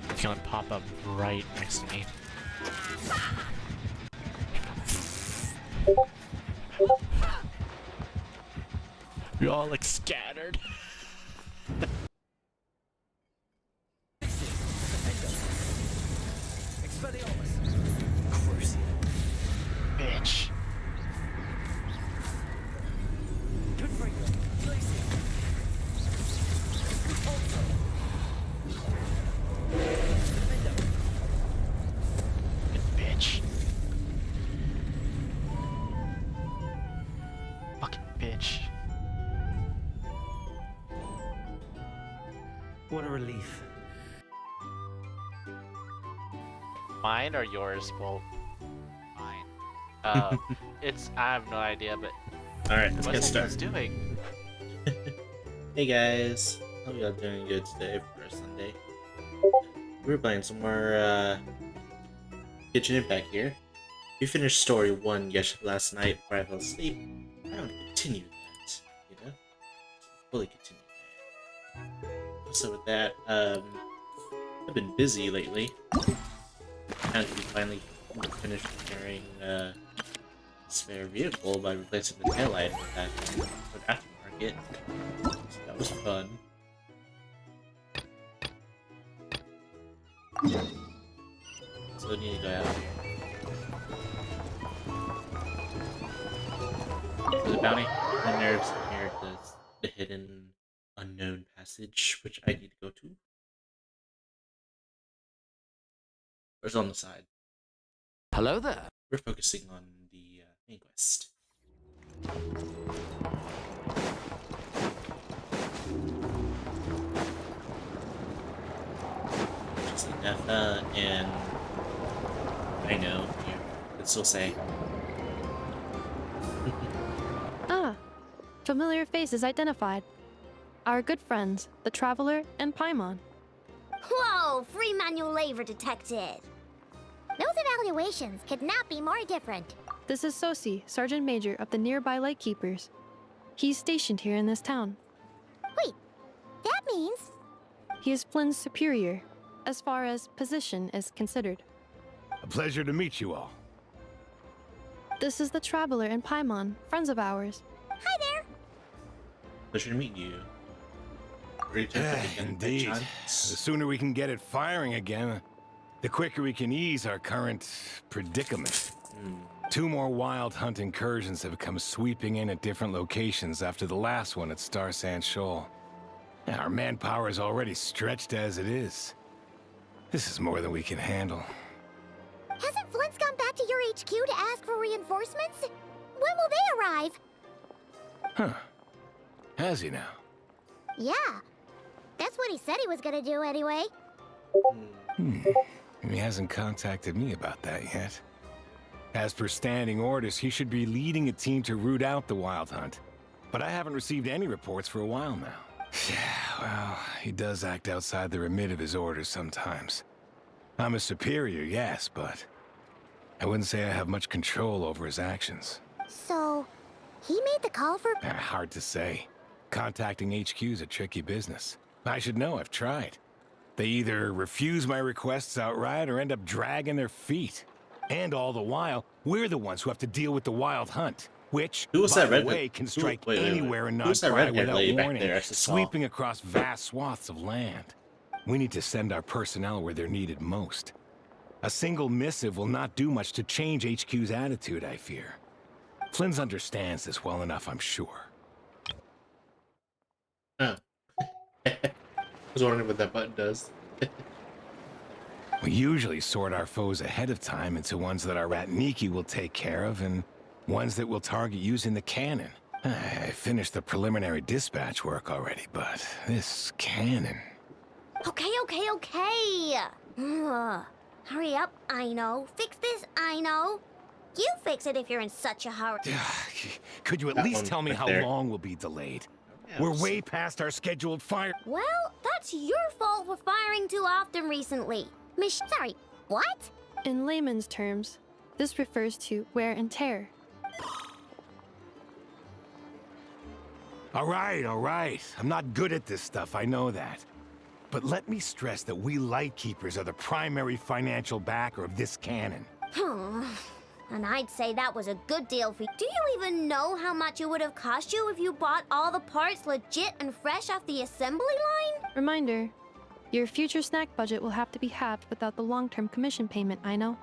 It's gonna pop up right next to me. You're all like scattered. Bitch. Bitch. Fucking bitch. What a relief. Mine or yours? Well, mine. I have no idea, but Alright, let's get what's started. doing? Hey guys, hope y'all doing good today for a Sunday. We were playing some more Genshin Impact here. We finished story 1 last night before I fell asleep. I want to continue that, you know? Fully continue that. So with that, I've been busy lately. And we finally finished repairing spare vehicle by replacing the taillight with that for aftermarket. So that was fun. So I need to go out here. For the bounty, and there's here the hidden unknown passage, which I need to go to. Or it's on the side. Hello there. We're focusing on the main quest. Just Nefa and I know you could still say. Ah, familiar faces identified. Our good friends, the Traveler and Paimon. Whoa, free manual labor detected. Those evaluations could not be more different. This is Sosi, Sergeant Major of the nearby Lightkeepers. He's stationed here in this town. Wait, that means... He is Flynn's superior, as far as position is considered. A pleasure to meet you all. This is the Traveler and Paimon, friends of ours. Hi there. Pleasure to meet you. Ready to begin the Indeed. The chance? sooner we can get it firing again, the quicker we can ease our current predicament. 2 more wild hunt incursions have come sweeping in at different locations after the last one at Star Sand Shoal. Our manpower is already stretched as it is. This is more than we can handle. Hasn't Flint's gone back to your HQ to ask for reinforcements? When will they arrive? Huh. Has he now? Yeah. That's what he said he was gonna do anyway. He hasn't contacted me about that yet. As per standing orders, he should be leading a team to root out the wild hunt. But I haven't received any reports for a while now. Yeah, well, he does act outside the remit of his orders sometimes. I'm a superior, yes, but I wouldn't say I have much control over his actions. So, he made the call for... Hard to say. Contacting HQ's a tricky business. I should know, I've tried. They either refuse my requests outright or end up dragging their feet. And all the while, we're the ones who have to deal with the wild hunt, which, by the way, can strike anywhere and not fly without warning, sweeping across vast swaths of land. We need to send our personnel where they're needed most. A single missive will not do much to change HQ's attitude, I fear. Flynn's understands this well enough, I'm sure. Oh. I was wondering what that button does. We usually sort our foes ahead of time into ones that our Ratniki will take care of and ones that we'll target using the cannon. I finished the preliminary dispatch work already, but this cannon... Okay. Hurry up, I know. Fix this, I know. You fix it if you're in such a hurry. Could you at least tell me how long we'll be delayed? We're way past our scheduled fire... Well, that's your fault for firing too often recently. Sorry, what? In layman's terms, This refers to wear and tear. All right. I'm not good at this stuff, I know that. But let me stress that we Lightkeepers are the primary financial backer of this cannon. And I'd say that was a good deal for you. Do you even know how much it would have cost you if you bought all the parts legit and fresh off the assembly line? Reminder, your future snack budget will have to be halved without the long-term commission payment, I know.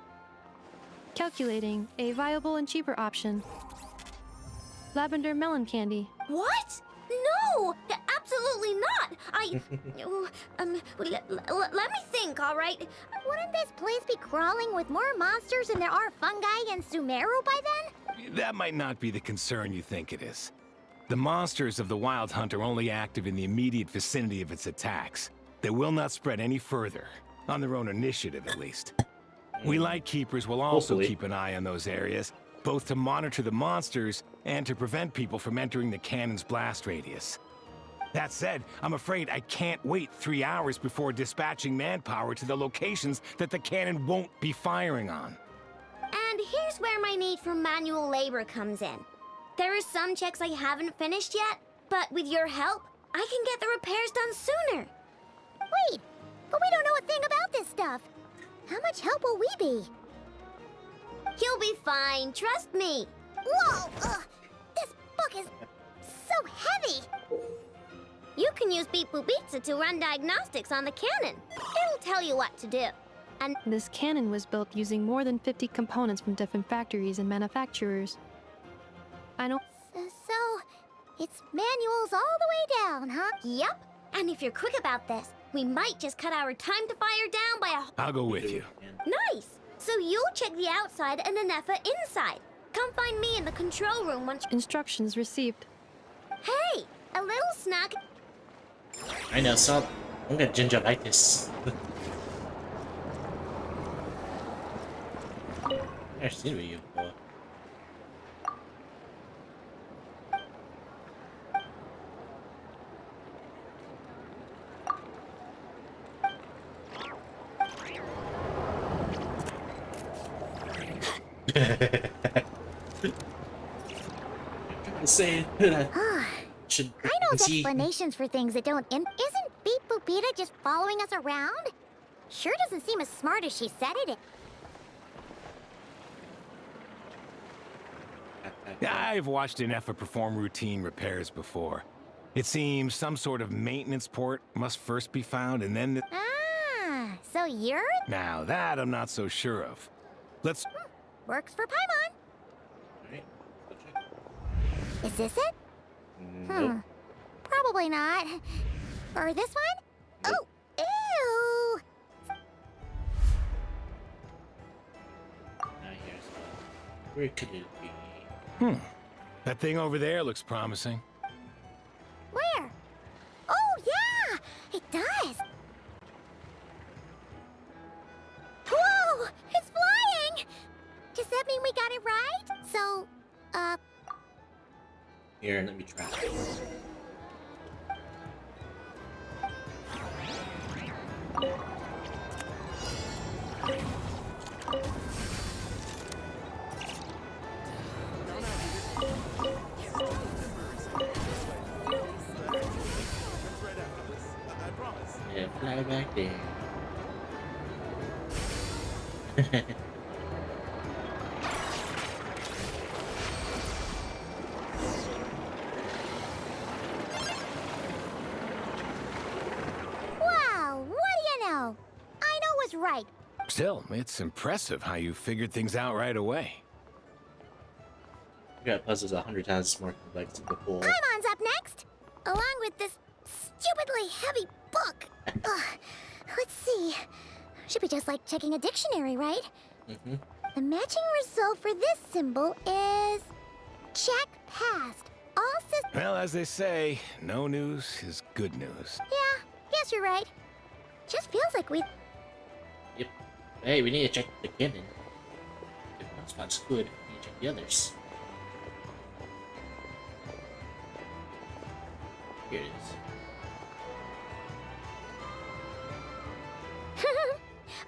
Calculating a viable and cheaper option. Lavender melon candy. What? No! Absolutely not! Let me think, all right? Wouldn't this place be crawling with more monsters than there are fungi in Sumeru by then? That might not be the concern you think it is. The monsters of the Wild Hunt are only active in the immediate vicinity of its attacks. They will not spread any further, on their own initiative at least. We Lightkeepers will also Hopefully. keep an eye on those areas, both to monitor the monsters and to prevent people from entering the cannon's blast radius. That said, I'm afraid I can't wait 3 hours before dispatching manpower to the locations that the cannon won't be firing on. And here's where my need for manual labor comes in. There are some checks I haven't finished yet, but with your help, I can get the repairs done sooner. Wait, but we don't know a thing about this stuff. How much help will we be? You'll be fine, trust me. Whoa! This book is so heavy. You can use Beep Boop Pizza to run diagnostics on the cannon. It'll tell you what to do. And This cannon was built using more than 50 components from different factories and manufacturers. I know. so, it's manuals all the way down, huh? Yep. And if you're quick about this, we might just cut our time to fire down by I'll go with you. Nice! So you'll check the outside and Anefa inside. Come find me in the control room once. Instructions received. Hey! A little snack. I know, so I'm gonna gingivitis. I've seen you before. Saying that I should I know see. explanations for things that don't Isn't Beep Boopita just following us around? Sure doesn't seem as smart as she said it. I've watched Anefa perform routine repairs before. It seems some sort of maintenance port must first be found, and then... Ah, so you're... Now that I'm not so sure of. Let's... Works for Paimon. Alright, go check. Is this it? Nope. Probably not. Or this one? Nope. Oh, ew! Now here's where could it be? That thing over there looks promising. Where? Oh, yeah! It does! Whoa! It's flying! Does that mean we got it right? So, Here, let me try. Yeah, fly back there. wow, what do you know? I know was right. Still, it's impressive how you figured things out right away. We got puzzles 100 times more complex than before. Paimon's up next, along with this stupidly heavy book. Ugh, let's see. Should be just like checking a dictionary, right? Mm-hmm. The matching result for this symbol is... check passed. All systems... Well, as they say, no news is good news. Yeah, guess you're right. Just feels like we... Yep. Hey, we need to check the cannon. If one spot's good, we need to check the others. Here it is.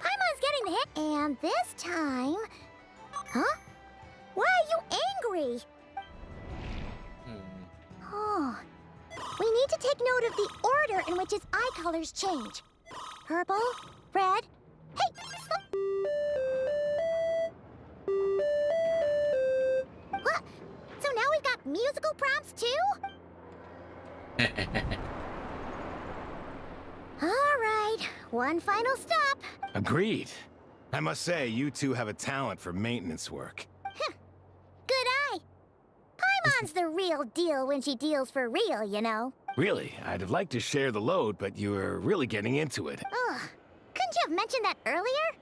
Paimon's getting the hit. And this time... Huh? Why are you angry? Hmm. Oh. We need to take note of the order in which his eye colors change. Purple, red. Hey! What? So now we've got musical prompts too? All right, one final stop. Agreed. I must say, you two have a talent for maintenance work. Good eye. Paimon's the real deal when she deals for real, you know. Really, I'd have liked to share the load, but you were really getting into it. Ugh. Couldn't you have mentioned that earlier?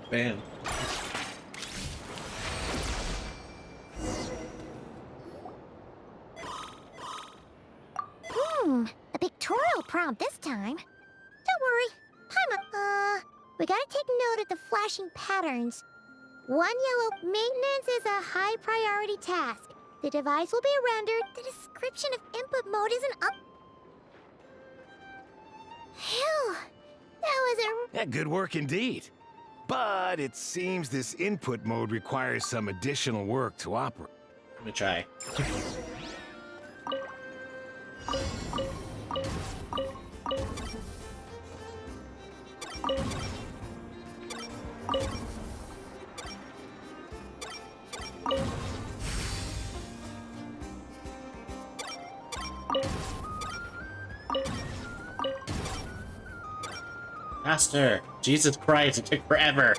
Bam. A pictorial prompt this time. Don't worry. We gotta take note of the flashing patterns. One yellow, maintenance is a high priority task. The device will be rendered. The description of input mode isn't up. Phew. That was a... Yeah, good work indeed. But it seems this input mode requires some additional work to operate. Let me try. Faster! Jesus Christ, it took forever!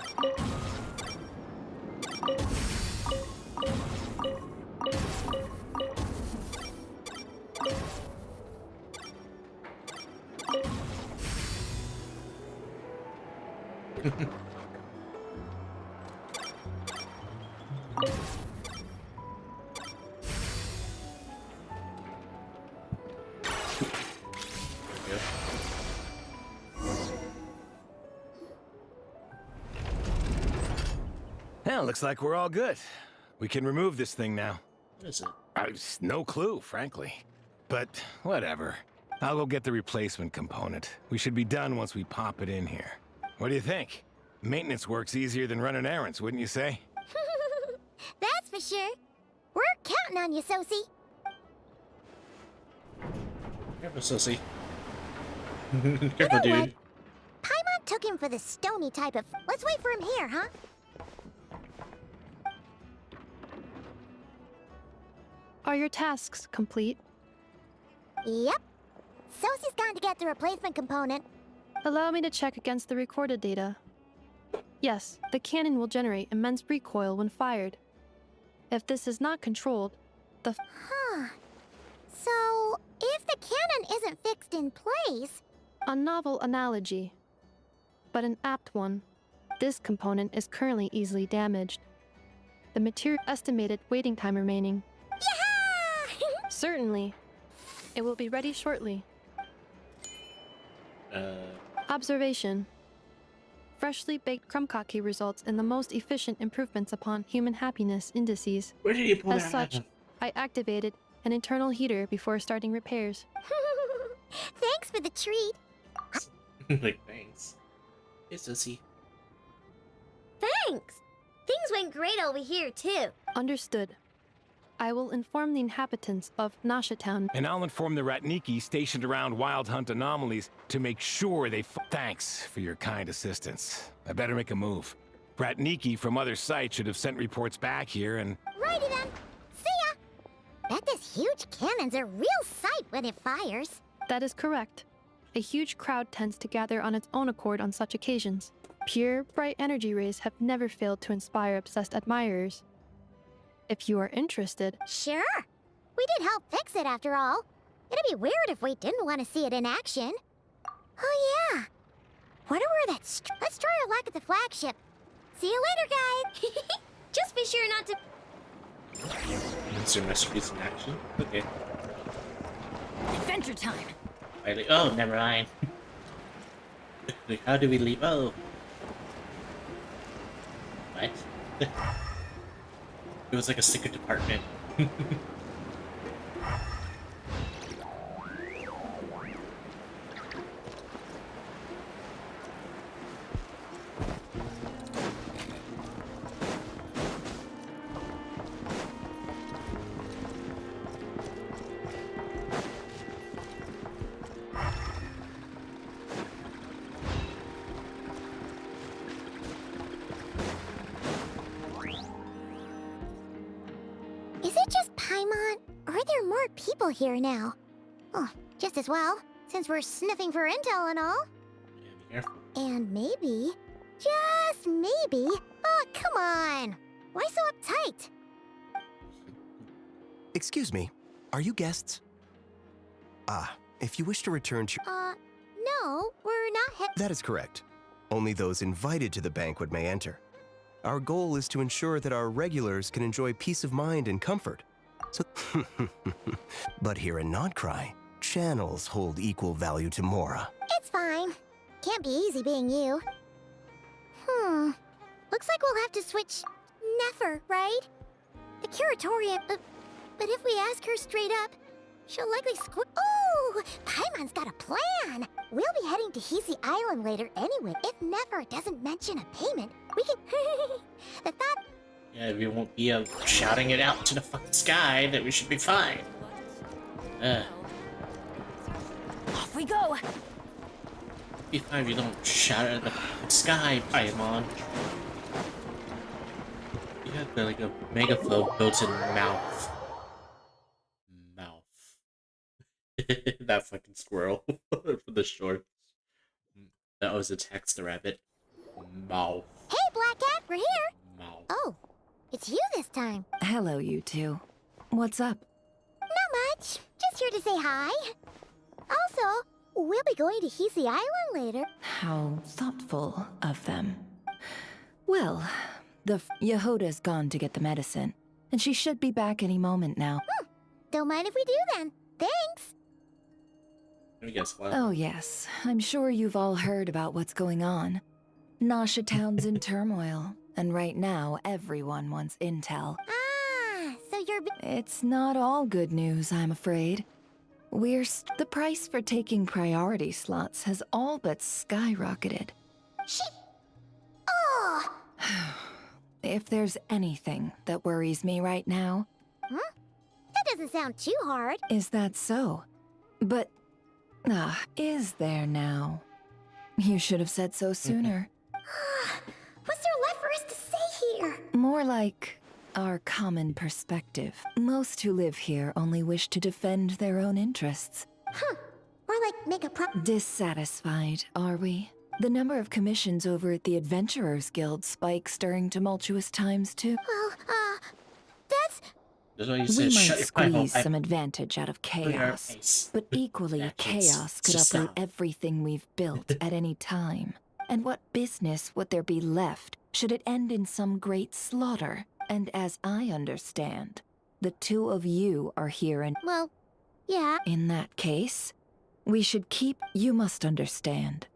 Well, looks like we're all good. We can remove this thing now. What is it? I've no clue, frankly. But whatever. I'll go get the replacement component. We should be done once we pop it in here. What do you think? Maintenance work's easier than running errands, wouldn't you say? That's for sure. We're counting on you, Sosie. Careful, Susie. You Careful, know dude. what? Paimon took him for the stony type of... Let's wait for him here, huh? Are your tasks complete? Yep. Sosie's gone to get the replacement component. Allow me to check against the recorded data. Yes, the cannon will generate immense recoil when fired. If this is not controlled, the Huh. So, if the cannon isn't fixed in place... a novel analogy, but an apt one. This component is currently easily damaged. The material estimated waiting time remaining. Yeah! Certainly. It will be ready shortly. Observation. Freshly baked krumkake results in the most efficient improvements upon human happiness indices. Where did you pull As that such, out I activated an internal heater before starting repairs. Thanks for the treat. of? Like, thanks. Hey, Susie. Thanks. Things went great over here, too. Understood. I will inform the inhabitants of Nasha Town. And I'll inform the Ratniki stationed around Wild Hunt anomalies to make sure they Thanks for your kind assistance. I better make a move. Ratniki from other sites should have sent reports back here and... Righty then. See ya. Bet this huge cannon's a real sight when it fires. That is correct. A huge crowd tends to gather on its own accord on such occasions. Pure, bright energy rays have never failed to inspire obsessed admirers. If you are interested... Sure. We did help fix it after all. It'd be weird if we didn't want to see it in action. Oh yeah. Wonder where that's... Let's try our luck at the flagship. See you later, guys. Just be sure not to... Monster masterpiece in action. Okay. Adventure time. Oh, never mind. Like, how do we leave? Oh. What? It was like a secret department. Is it just Paimon, or are there more people here now? Oh, just as well, since we're sniffing for intel and all. Yeah, be careful. And maybe, just maybe, oh, come on! Why so uptight? Excuse me, are you guests? Ah, if you wish to return to... No, we're not That is correct. Only those invited to the banquet may enter. Our goal is to ensure that our regulars can enjoy peace of mind and comfort. So, but here in Notcry, channels hold equal value to Mora. It's fine. Can't be easy being you. Looks like we'll have to switch Nefer, right? The curatorium, but if we ask her straight up, she'll likely Oh! Paimon's got a plan! We'll be heading to Hisi Island later anyway. If Nefer doesn't mention a payment, we can... The thought... Yeah, we won't be shouting it out to the fucking sky that we should be fine. Off we go! Be fine if you don't shout it at the fucking sky, Paimon. You have like a megaphone built-in mouth. That fucking squirrel for the shorts. That was a text rabbit. Mouth. Hey, Black Cat, we're here! Mouth. Oh, it's you this time. Hello, you two. What's up? Not much. Just here to say hi. Also, we'll be going to Hisi Island later. How thoughtful of them. Well, the Yehoda's gone to get the medicine, and she should be back any moment now. Don't mind if we do then. Thanks. Let me guess what? Oh yes, I'm sure you've all heard about what's going on. Nasha Town's in turmoil, and right now everyone wants intel. Ah, so you're... It's not all good news, I'm afraid. The price for taking priority slots has all but skyrocketed. Oh! If there's anything that worries me right now... That doesn't sound too hard. Is that so? But... is there now? You should have said so sooner. What's there left for us to say here? More like our common perspective. Most who live here only wish to defend their own interests. Or like make a Dissatisfied, are we? The number of commissions over at the Adventurers Guild spikes during tumultuous times too. Well, that's... That's why you We said shut might your pipe hole. squeeze some advantage out of chaos, but equally Yeah, chaos could just uproot stop. everything we've built at any time. And what business would there be left should it end in some great slaughter? And as I understand, the two of you are here and Well, yeah. in that case, we should keep... You must understand.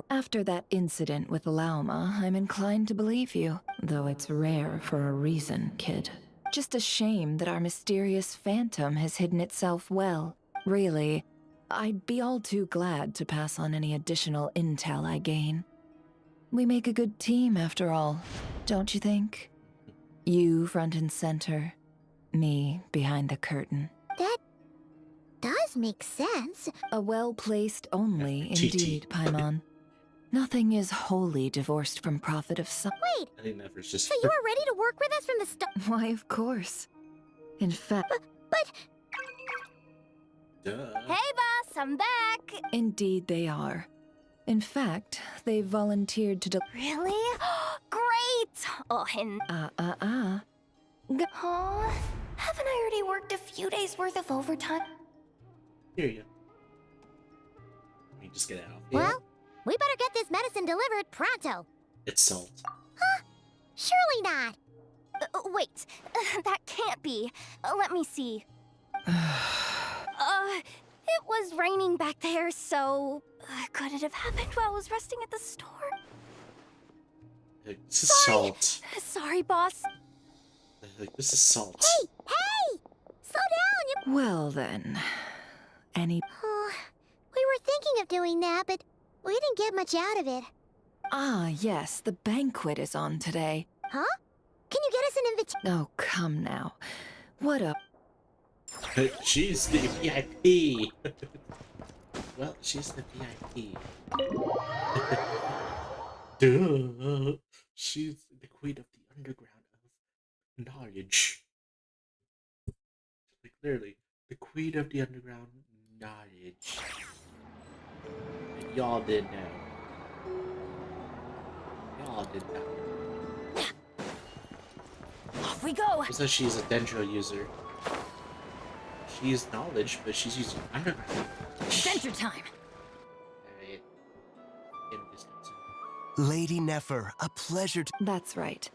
After that incident with Lauma, I'm inclined to believe you. Though it's rare for a reason, kid. Just a shame that our mysterious phantom has hidden itself well. Really, I'd be all too glad to pass on any additional intel I gain. We make a good team, after all, don't you think? You front and center, me behind the curtain. That does make sense. A well-placed only, GT. indeed, Paimon. Nothing is wholly divorced from profit of some... Wait, I think Nefer's just... so you were ready to work with us from the start? Why, of course. In fact... But... Duh. Hey, boss, I'm back! Indeed they are. In fact, they volunteered to Really? Great! Oh, and... Aw. Huh? Haven't I already worked a few days' worth of overtime? Here you go. Let me just get it out. Well, we better get this medicine delivered pronto. It's salt. Surely not. Wait, that can't be. Let me see. It was raining back there, so could it have happened while I was resting at the store? This is salt. Sorry, boss. This is salt. Hey! Slow down! Well then, any... Oh, we were thinking of doing that, but we didn't get much out of it. Ah, yes, the banquet is on today. Huh? Can you get us an invitation? Oh, come now. What a... She's the VIP. Well, she's the VIP. Duh. She's the queen of the underground of knowledge. Like, literally, the queen of the underground knowledge. And y'all didn't know. Y'all did not know. Off we go! So she's a Dendro user. She's knowledge, but she's using underground. Adventure time! Alright. Give me this consent. Lady Nefer, a pleasure to... That's right.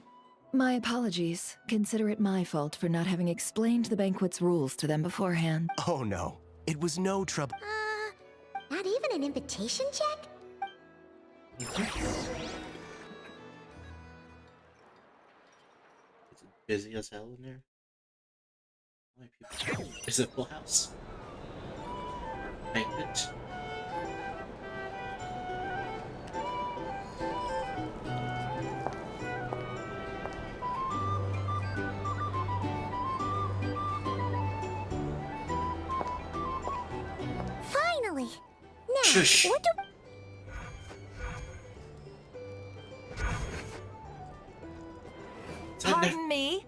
My apologies. Consider it my fault for not having explained the banquet's rules to them beforehand. Oh no, it was no trouble. Not even an invitation check? Is it busy as hell in there? How many people? Is it full house? Banquet? Finally! Now, Shush. what do... Pardon me?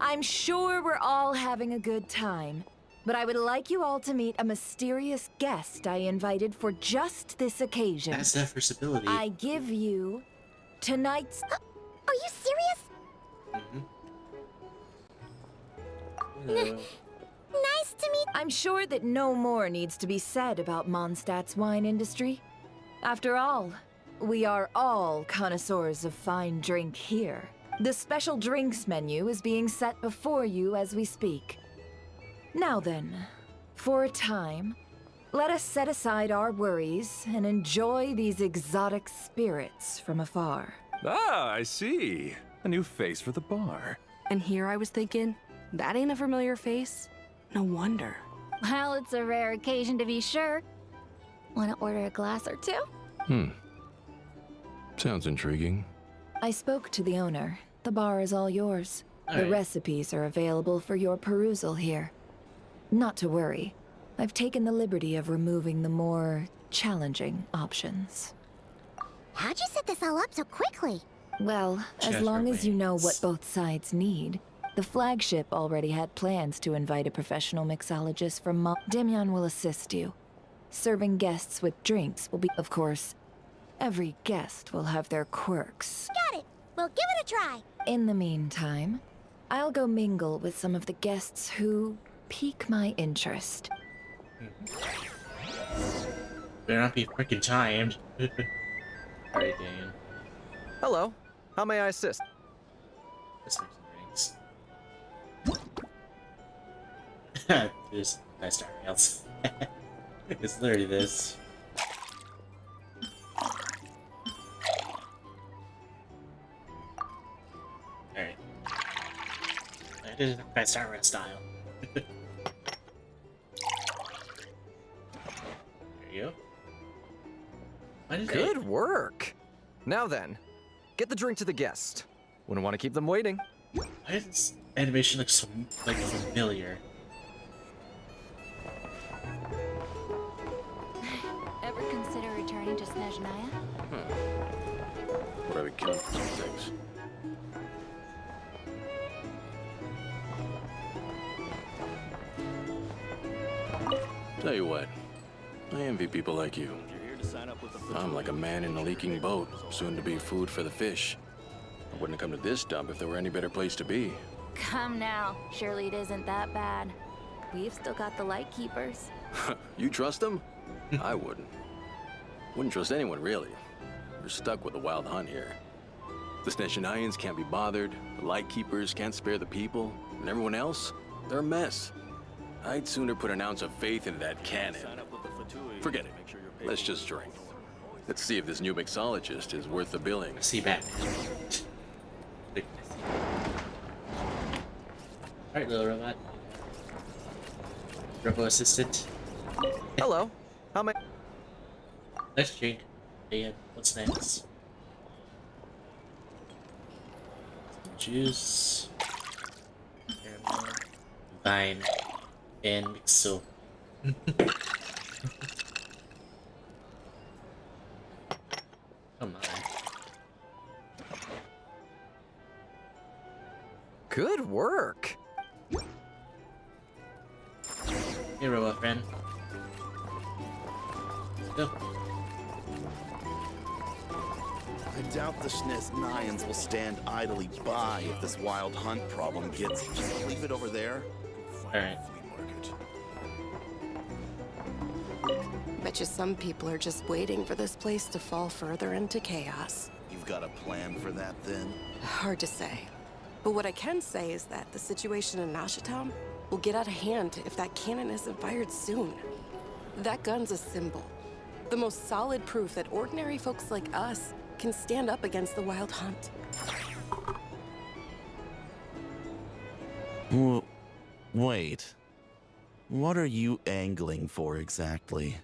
I'm sure we're all having a good time, but I would like you all to meet a mysterious guest I invited for just this occasion. That's Nefer's ability. I give you tonight's... Are you serious? Hello. Nice to meet... I'm sure that no more needs to be said about Mondstadt's wine industry. After all, we are all connoisseurs of fine drink here. The special drinks menu is being set before you as we speak. Now then, for a time, let us set aside our worries and enjoy these exotic spirits from afar. Ah, I see. A new face for the bar. And here I was thinking, that ain't a familiar face. No wonder. Well, it's a rare occasion to be sure. Want to order a glass or two? Sounds intriguing. I spoke to the owner. The bar is all yours. The Alright. recipes are available for your perusal here. Not to worry. I've taken the liberty of removing the more challenging options. How'd you set this all up so quickly? Well, as Just long as you know remains. what both sides need. The flagship already had plans to invite a professional mixologist from Demyon will assist you. Serving guests with drinks will be, of course, every guest will have their quirks. Got it. We'll give it a try. In the meantime, I'll go mingle with some of the guests who pique my interest. Better not be freaking timed. Alright, Dan. Hello. How may I assist? Let's make some drinks. There's nice Star Rails. It's literally this. Alright. That is my Star Rail style. There you go. Why did Good work. Now then, get the drink to the guest. Wouldn't want to keep them waiting. Why does this animation look so familiar? Ever consider returning to Snezhnaya? What are we killing for some things? Tell you what, I envy people like you. I'm like a man in a leaking boat, soon to be food for the fish. I wouldn't have come to this dump if there were any better place to be. Come now. Surely it isn't that bad. We've still got the light keepers. You trust them? I wouldn't. Wouldn't trust anyone, really. We're stuck with the wild hunt here. The Sneshanians can't be bothered, the Lightkeepers can't spare the people, and everyone else, they're a mess. I'd sooner put an ounce of faith into that cannon. Forget it. Let's just drink. Let's see if this new mixologist is worth the billing. See Batman. Alright, little robot. Robo assistant. Hello. How may... Let's drink. Yeah, what's next? Some juice. Caramel. Vine. And mixo. Come on. Good work. Hey, robot friend. Let's go. I doubt the Sneznians will stand idly by if this wild hunt problem gets. Just leave it over there. Alright. Bet you some people are just waiting for this place to fall further into chaos. You've got a plan for that then? Hard to say. But what I can say is that the situation in Nashatown will get out of hand if that cannon isn't fired soon. That gun's a symbol. The most solid proof that ordinary folks like us can stand up against the wild hunt. Wait. What are you angling for exactly?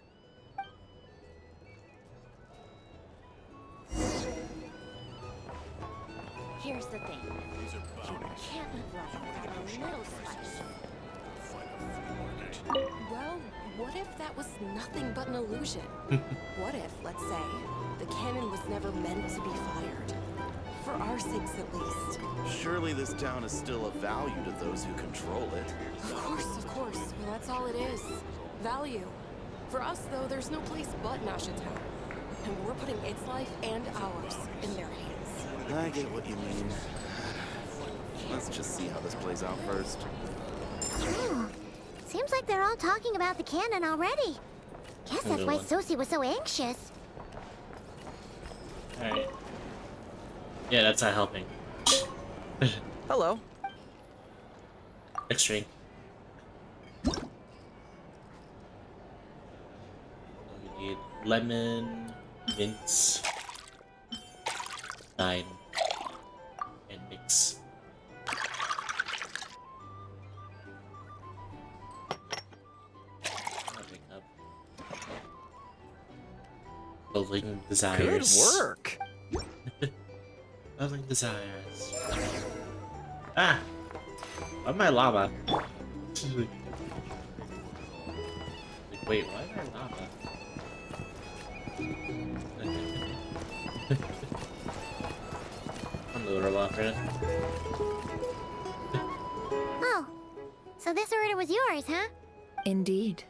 Here's the thing. You can't live life without a little spice. Well, what if that was nothing but an illusion? What if, let's say, the cannon was never meant to be fired? For our sakes, at least. Surely this town is still of value to those who control it. Of course, of course. Well, that's all it is. Value. For us, though, there's no place but Nashatown. And we're putting its life and ours in their hands. I get what you mean. Let's just see how this plays out first. Oh, seems like they're all talking about the cannon already. Guess that's why Sosie was so anxious. Alright. Yeah, that's not helping. Hello. Next drink. We need lemon, mint, lime, and mix. I'll pick up. Building desires. Good work. Building desires. Ah! Why am I lava? Like, wait, why am I lava? I'm the robot friend. Oh, so this order was yours, huh? Indeed.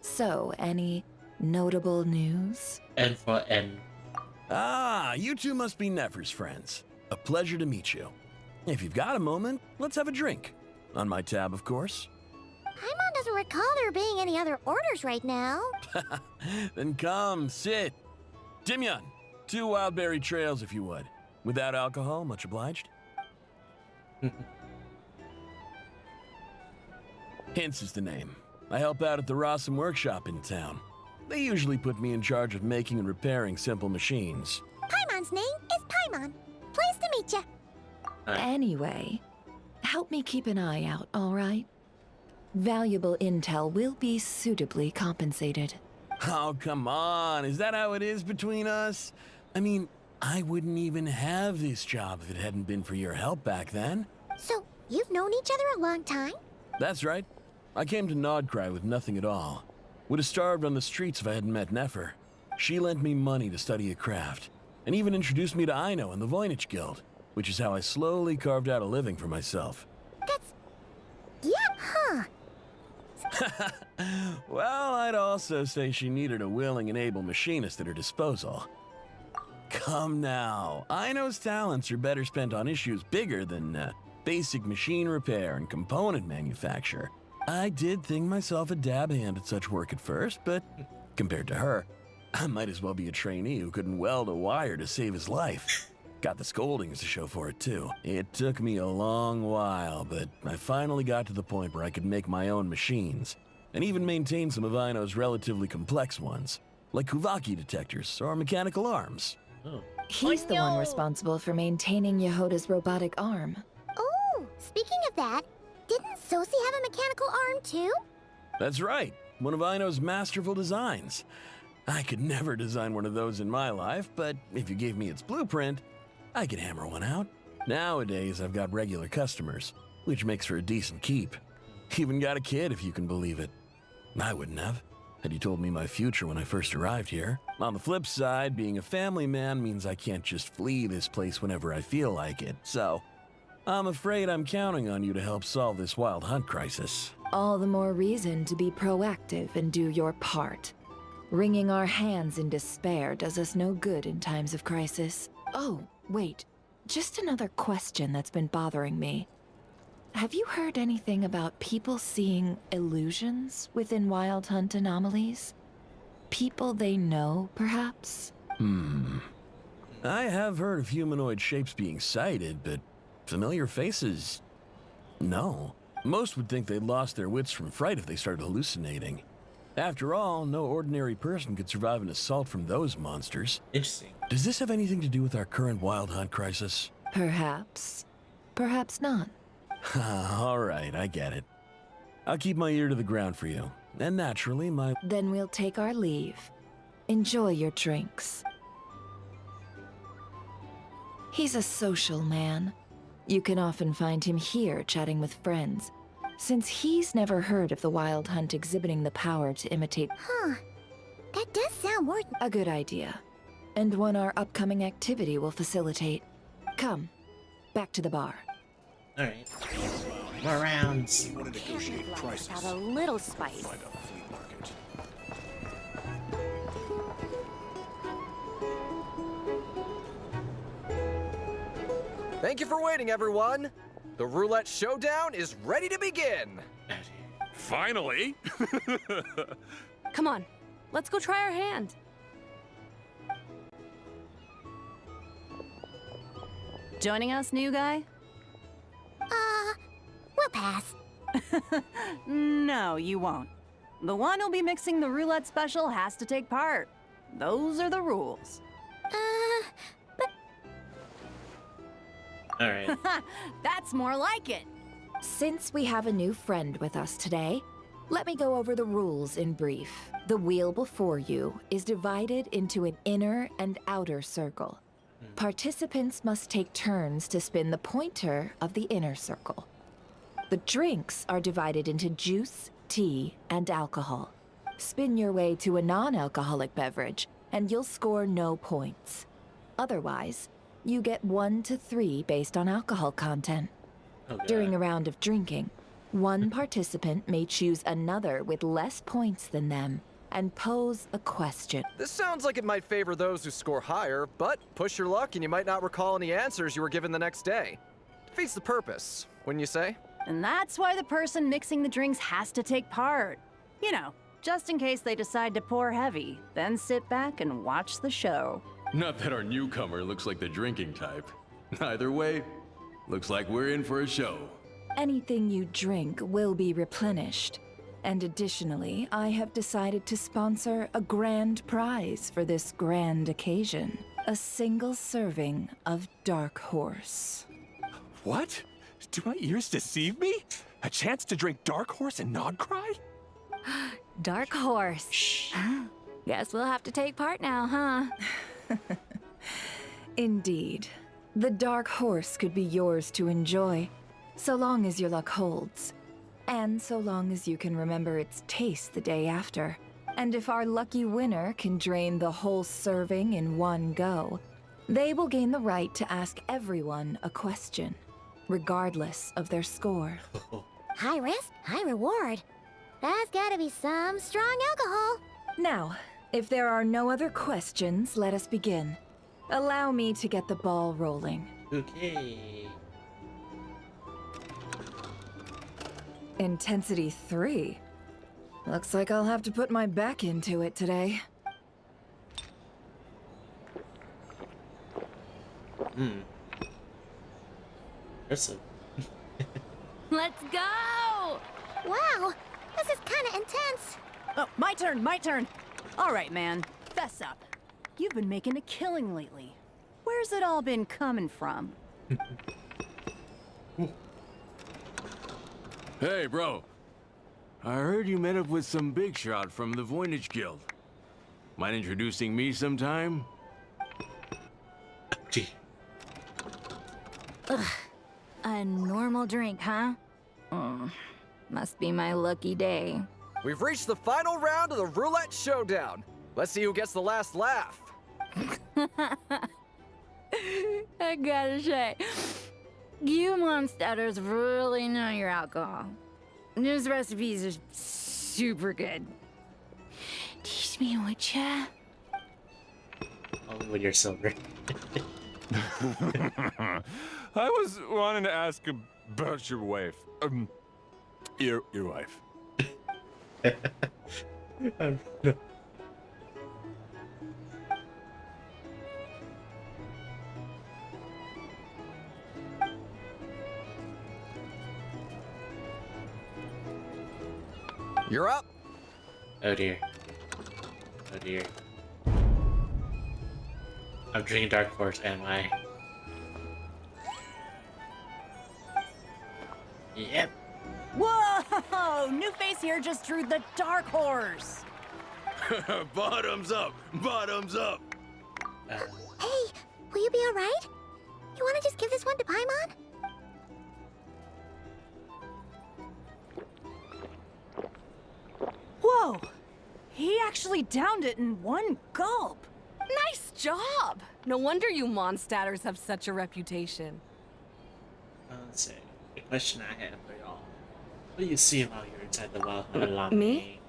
So, any notable news? N for N. Ah, you two must be Nefer's friends. A pleasure to meet you. If you've got a moment, let's have a drink. On my tab, of course. Paimon doesn't recall there being any other orders right now. Then come, sit. Dimyon, 2 wildberry trails if you would. Without alcohol, much obliged. Hints is the name. I help out at the Rossum workshop in town. They usually put me in charge of making and repairing simple machines. Paimon's name is Paimon. Pleased to meet ya. Anyway, help me keep an eye out, all right? Valuable intel will be suitably compensated. Oh, come on. Is that how it is between us? I mean, I wouldn't even have this job if it hadn't been for your help back then. So, you've known each other a long time? That's right. I came to Nodcry with nothing at all. Would have starved on the streets if I hadn't met Nefer. She lent me money to study a craft, and even introduced me to Aino and the Voynich Guild, which is how I slowly carved out a living for myself. That's... yeah, huh? Well, I'd also say she needed a willing and able machinist at her disposal. Come now, Aino's talents are better spent on issues bigger than basic machine repair and component manufacture. I did think myself a dab hand at such work at first, but compared to her, I might as well be a trainee who couldn't weld a wire to save his life. Got the scoldings to show for it, too. It took me a long while, but I finally got to the point where I could make my own machines, and even maintain some of Aino's relatively complex ones, like Kuvaki detectors or mechanical arms. Oh. He's the one responsible for maintaining Yehoda's robotic arm. Oh, speaking of that, didn't Sosi have a mechanical arm too? That's right, one of Aino's masterful designs. I could never design one of those in my life, but if you gave me its blueprint, I could hammer one out. Nowadays, I've got regular customers, which makes for a decent keep. Even got a kid, if you can believe it. I wouldn't have, had you told me my future when I first arrived here. On the flip side, being a family man means I can't just flee this place whenever I feel like it, so I'm afraid I'm counting on you to help solve this wild hunt crisis. All the more reason to be proactive and do your part. Wringing our hands in despair does us no good in times of crisis. Oh, wait. Just another question that's been bothering me. Have you heard anything about people seeing illusions within Wild Hunt anomalies? People they know, perhaps? I have heard of humanoid shapes being sighted, but familiar faces? No. Most would think they'd lost their wits from fright if they started hallucinating. After all, no ordinary person could survive an assault from those monsters. Interesting. Does this have anything to do with our current wild hunt crisis? Perhaps. Perhaps not. All right, I get it. I'll keep my ear to the ground for you. And naturally, my... Then we'll take our leave. Enjoy your drinks. He's a social man. You can often find him here chatting with friends, since he's never heard of the Wild Hunt exhibiting the power to imitate... Huh. That does sound worth... A good idea. And one our upcoming activity will facilitate. Come, back to the bar. Alright. More rounds. Want to negotiate prices. Have a little spice. Find out the flea market. Thank you for waiting, everyone. The roulette showdown is ready to begin. Finally! Come on, let's go try our hand. Joining us, new guy? We'll pass. No, you won't. The one who'll be mixing the roulette special has to take part. Those are the rules. Alright. That's more like it. Since we have a new friend with us today, let me go over the rules in brief. The wheel before you is divided into an inner and outer circle. Participants must take turns to spin the pointer of the inner circle. The drinks are divided into juice, tea, and alcohol. Spin your way to a non-alcoholic beverage, and you'll score no points. Otherwise, you get 1 to 3 based on alcohol content. Oh, God. During a round of drinking, one participant may choose another with less points than them and pose a question. This sounds like it might favor those who score higher, but push your luck and you might not recall any answers you were given the next day. Defeats the purpose, wouldn't you say? And that's why the person mixing the drinks has to take part. You know, just in case they decide to pour heavy, then sit back and watch the show. Not that our newcomer looks like the drinking type. Either way, looks like we're in for a show. Anything you drink will be replenished. And additionally, I have decided to sponsor a grand prize for this grand occasion. A single serving of Dark Horse. What? Do my ears deceive me? A chance to drink Dark Horse and not cry? Dark Horse. Shh. Guess we'll have to take part now, huh? Indeed. The Dark Horse could be yours to enjoy, so long as your luck holds. And so long as you can remember its taste the day after. And if our lucky winner can drain the whole serving in one go, they will gain the right to ask everyone a question, regardless of their score. High risk, high reward. That's gotta be some strong alcohol. Now, if there are no other questions, let us begin. Allow me to get the ball rolling. Okay. Intensity 3. Looks like I'll have to put my back into it today. Hmm. Impressive. Let's go! Wow, this is kind of intense. Oh, my turn, my turn. All right, man, fess up. You've been making a killing lately. Where's it all been coming from? Hey, bro. I heard you met up with some big shot from the Voynich Guild. Mind introducing me sometime? Gee. Ugh. A normal drink, huh? Must be my lucky day. We've reached the final round of the roulette showdown. Let's see who gets the last laugh. I gotta say, you monsters really know your alcohol. These recipes are super good. Teach me, would ya? Only when you're sober. I was wanting to ask about your wife. Your wife. No. You're up. Oh dear. Oh dear. I'm drinking Dark Horse, am I? Yep. Whoa! New face here just drew the dark horse. Bottoms up! Bottoms up! Hey, will you be all right? You want to just give this one to Paimon? Whoa! He actually downed it in one gulp. Nice job! No wonder you Mondstadters have such a reputation. Let's see. The question I have for y'all. What do you see while you're inside the Wild Hunt Along Me?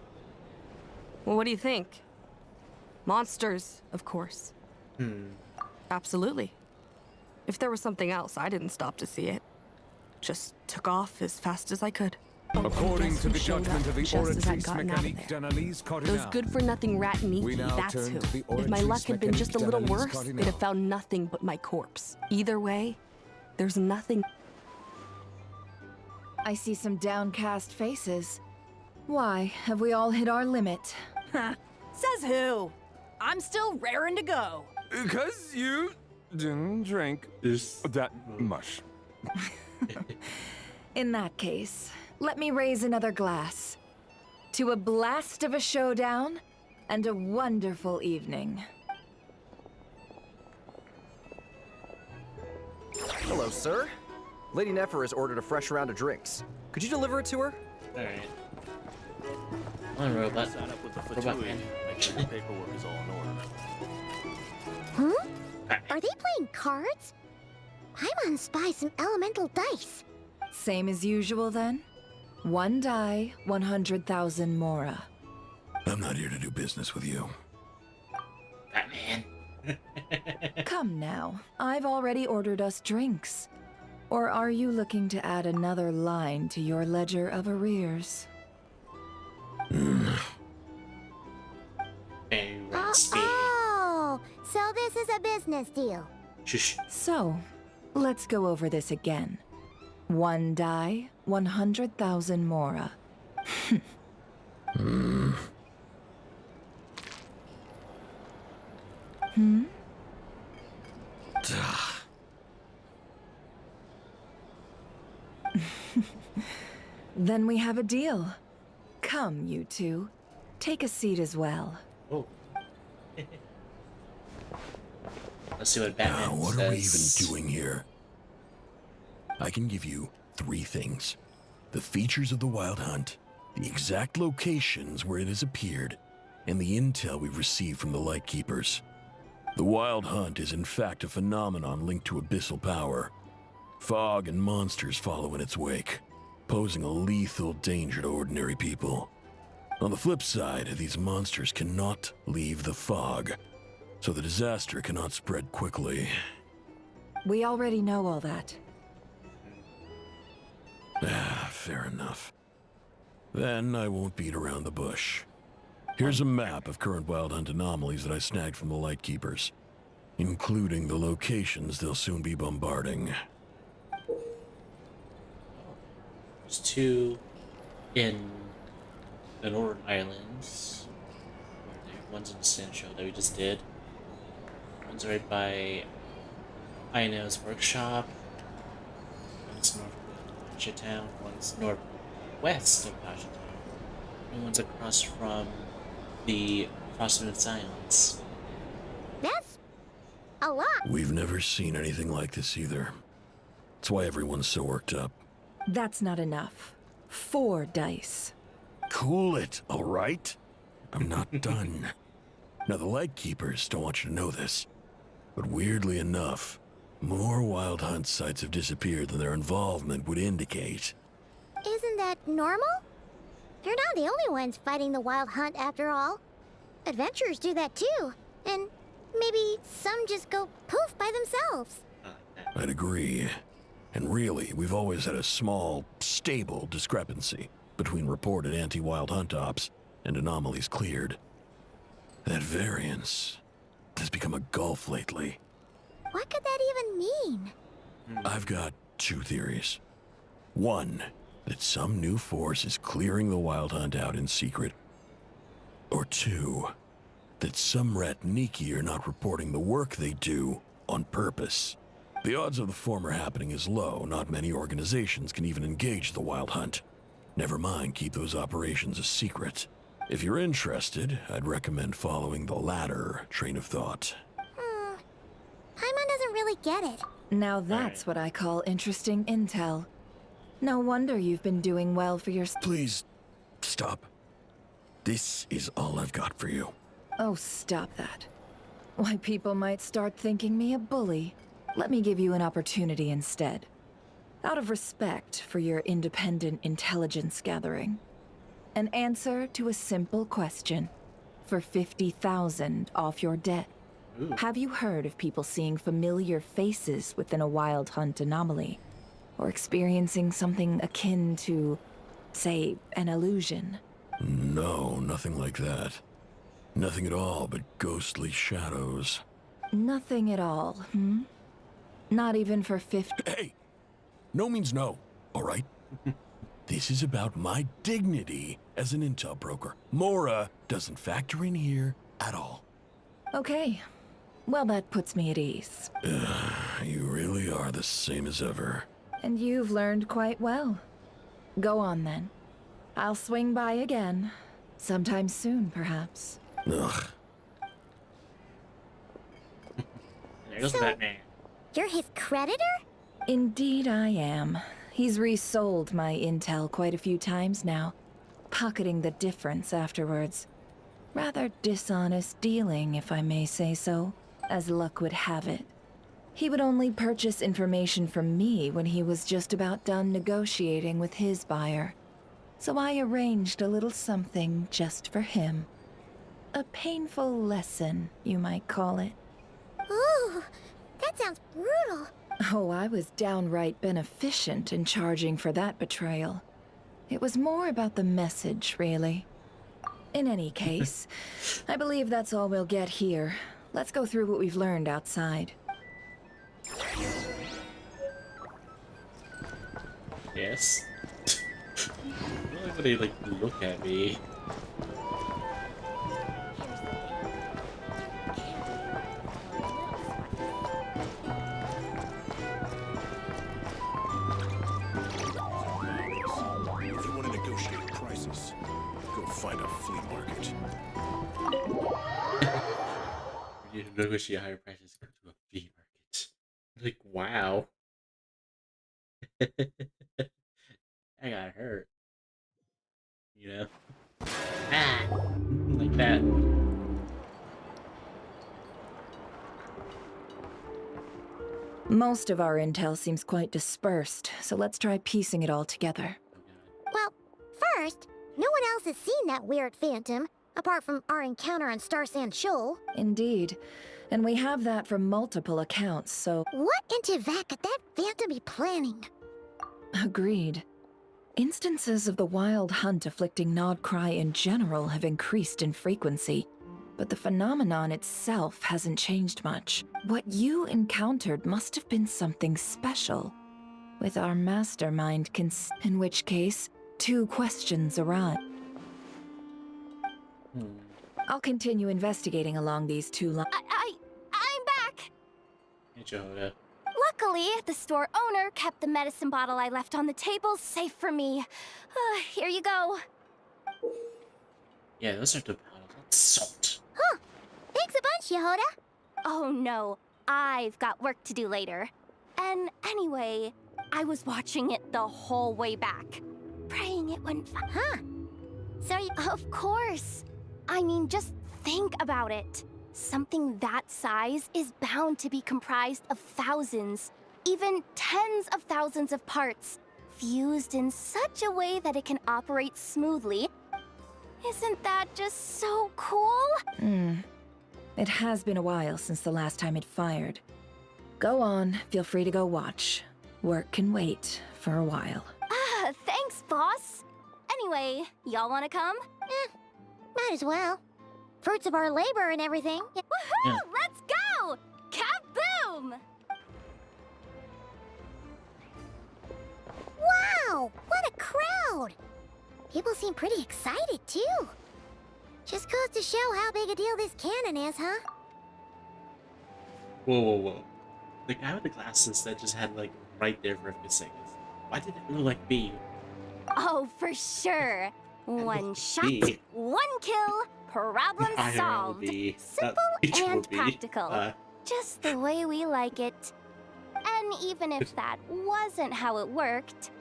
Well, what do you think? Monsters, of course. Absolutely. If there was something else, I didn't stop to see it. Just took off as fast as I could. According to the judgment of the just as I'd Oratrice gotten out of Mécanique there. d'Analyse Those Cardinale. good-for-nothing rat We Niki, now that's turn who. to the If my Oratrice luck had been just a little Mécanique worse, d'Analyse they'd have Cardinale. found nothing but my corpse. Either way, there's nothing. I see some downcast faces. Why, have we all hit our limit? Says who? I'm still raring to go. Because you didn't drink that much. In that case, let me raise another glass. To a blast of a showdown and a wonderful evening. Hello, sir. Lady Nefer has ordered a fresh round of drinks. Could you deliver it to her? Alright. Come on, robot. Sign up with the Robot Fatui. man. Make sure the paperwork is all in order. Huh? Are they playing cards? Paimon spies some elemental dice. Same as usual then? One die, 100,000 mora. I'm not here to do business with you. Batman. Come now, I've already ordered us drinks. Or are you looking to add another line to your ledger of arrears? Oh, so this is a business deal. Shush. So, let's go over this again. One die, 100,000 mora. Hmm? Then we have a deal. Come, you two. Take a seat as well. Oh. Let's see what Batman Now, what says. are we even doing here? I can give you 3 things. The features of the Wild Hunt, the exact locations where it has appeared, and the intel we've received from the Lightkeepers. The Wild Hunt is in fact a phenomenon linked to abyssal power. Fog and monsters follow in its wake, posing a lethal danger to ordinary people. On the flip side, these monsters cannot leave the fog, so the disaster cannot spread quickly. We already know all that. Fair enough. Then I won't beat around the bush. Here's a map of current Wild Hunt anomalies that I snagged from the Lightkeepers. including the locations they'll soon be bombarding. There's two in the Northern Islands. One's in Sancho that we just did. One's right by Ino's workshop. One's north of Town. One's northwest of Town. And one's across from the Frosted Silence. That's a lot. We've never seen anything like this either. That's why everyone's so worked up. That's not enough. 4 dice. Cool it, all right? I'm not done. Now, the Lightkeepers don't want you to know this, but weirdly enough, more Wild Hunt sites have disappeared than their involvement would indicate. Isn't that normal? They're not the only ones fighting the Wild Hunt after all. Adventurers do that too. And maybe some just go poof by themselves. I'd agree. And really, we've always had a small, stable discrepancy between reported anti-Wild Hunt ops and anomalies cleared. That variance has become a gulf lately. What could that even mean? I've got 2 theories. One, that some new force is clearing the Wild Hunt out in secret. Or 2, that some Ratniki are not reporting the work they do on purpose. The odds of the former happening is low. Not many organizations can even engage the Wild Hunt. Never mind keep those operations a secret. If you're interested, I'd recommend following the latter train of thought. Paimon doesn't really get it. Now that's what I call interesting intel. No wonder you've been doing well for your... Please, stop. This is all I've got for you. Oh, stop that. Why, people might start thinking me a bully. Let me give you an opportunity instead. Out of respect for your independent intelligence gathering. An answer to a simple question. For 50,000 off your debt. Ooh. Have you heard of people seeing familiar faces within a Wild Hunt anomaly? Or experiencing something akin to, say, an illusion? No, nothing like that. Nothing at all but ghostly shadows. Nothing at all, hmm? Not even for 50... Hey! No means no, all right? This is about my dignity as an intel broker. Mora doesn't factor in here at all. Okay. Well, that puts me at ease. You really are the same as ever. And you've learned quite well. Go on, then. I'll swing by again. Sometime soon, perhaps. Ugh. There goes Batman. You're his creditor? Indeed I am. He's resold my intel quite a few times now, pocketing the difference afterwards. Rather dishonest dealing, if I may say so, as luck would have it. He would only purchase information from me when he was just about done negotiating with his buyer. So I arranged a little something just for him. A painful lesson, you might call it. Ooh, that sounds brutal. Oh, I was downright beneficent in charging for that betrayal. It was more about the message, really. In any case, I believe that's all we'll get here. Let's go through what we've learned outside. Yes. I don't like when they look at me. If you want to negotiate prices, go find a flea market. You negotiate higher prices, go to a flea market. Like, wow. I got hurt. You know? Ah! Like that. Most of our intel seems quite dispersed, so let's try piecing it all together. Well, first, no one else has seen that weird phantom, apart from our encounter on Star Sand Shoal. Indeed. And we have that from multiple accounts, so... What in Teyvat could that phantom be planning? Agreed. Instances of the Wild Hunt afflicting Nodcry in general have increased in frequency. but the phenomenon itself hasn't changed much. What you encountered must have been something special, with our mastermind in which case, two questions arise. I'll continue investigating along these two lines. I'm back! Hey, Jehoda. Luckily, the store owner kept the medicine bottle I left on the table safe for me. Here you go. Yeah, those are the bottles. That's salt. Huh. Thanks a bunch, Yehoda. Oh no, I've got work to do later. And anyway, I was watching it the whole way back. Praying it wouldn't Huh. Sorry, of course. I mean, just think about it. Something that size is bound to be comprised of thousands, even tens of thousands of parts, fused in such a way that it can operate smoothly. Isn't that just so cool? It has been a while since the last time it fired. Go on, feel free to go watch. Work can wait for a while. Thanks, boss. Anyway, y'all wanna come? Might as well. Fruits of our labor and everything. Woohoo! Yeah. Let's go! Kaboom! Wow! What a crowd! People seem pretty excited, too. Just goes to show how big a deal this cannon is, huh? Whoa, whoa, whoa. The guy with the glasses that just had, like, right there for a few seconds. Why did it look like me? Oh, for sure. One shot, B. one kill, problem I solved. will be. Simple Which will and be, practical. Just the way we like it. And even if that wasn't how it worked,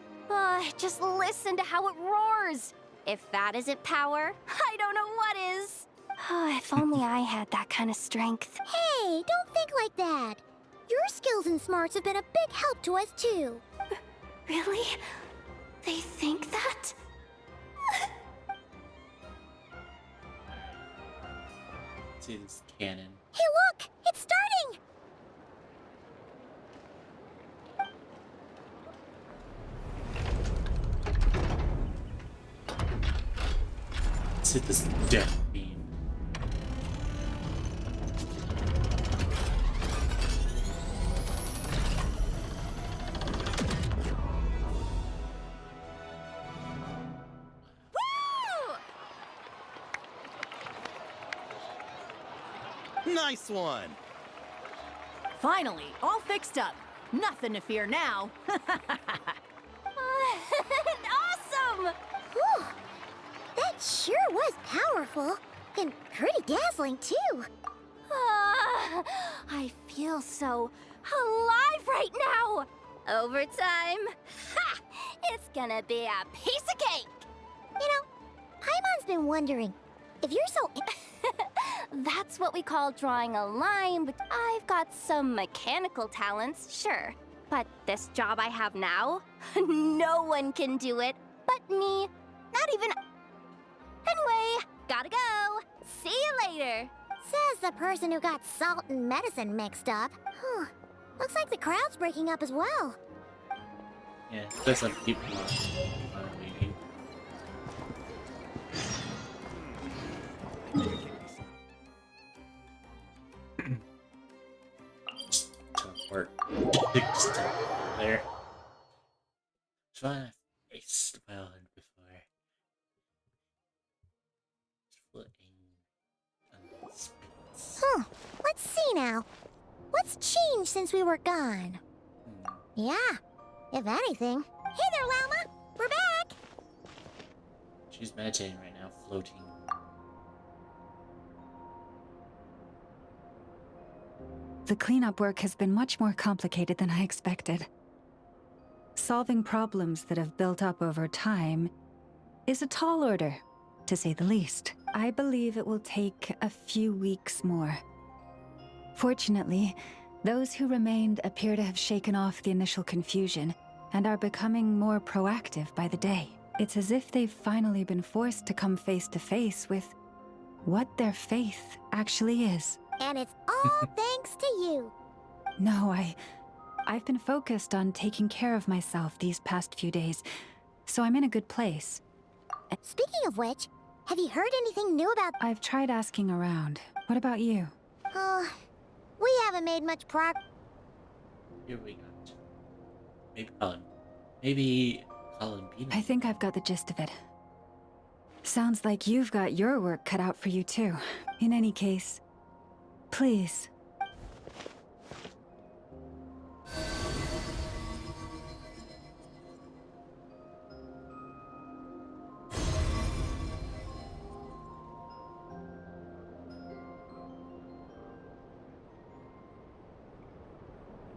just listen to how it roars. If that isn't power, I don't know what is. If only I had that kind of strength. Hey, don't think like that. Your skills and smarts have been a big help to us, too. Really? They think that? See this cannon. Hey, look! It's starting! Let's hit this death beam. Nice one! Finally, all fixed up. Nothing to fear now. Awesome! Whew. That sure was powerful. And pretty dazzling, too. I feel so alive right now. Overtime. Ha! It's gonna be a piece of cake. You know, Paimon's been wondering, if you're so... That's what we call drawing a line, but I've got some mechanical talents, sure. But this job I have now, no one can do it but me. Not even... Anyway, gotta go. See you later. Says the person who got salt and medicine mixed up. Looks like the crowd's breaking up as well. Yeah, there's some people leaving. Just teleport. Just teleport there. Try to face the island before. Floating under space. Let's see now. What's changed since we were gone? Yeah, if anything. Hey there, Llama! We're back! She's meditating right now, floating. The cleanup work has been much more complicated than I expected. Solving problems that have built up over time is a tall order, to say the least. I believe it will take a few weeks more. Fortunately, those who remained appear to have shaken off the initial confusion and are becoming more proactive by the day. It's as if they've finally been forced to come face to face with what their faith actually is. And it's all thanks to you. No, I've been focused on taking care of myself these past few days, so I'm in a good place. Speaking of which, Have you heard anything new about... I've tried asking around. What about you? We haven't made much progress. Here we got. Maybe Colin. Maybe Colin Bean. I think I've got the gist of it. Sounds like you've got your work cut out for you too. In any case, please.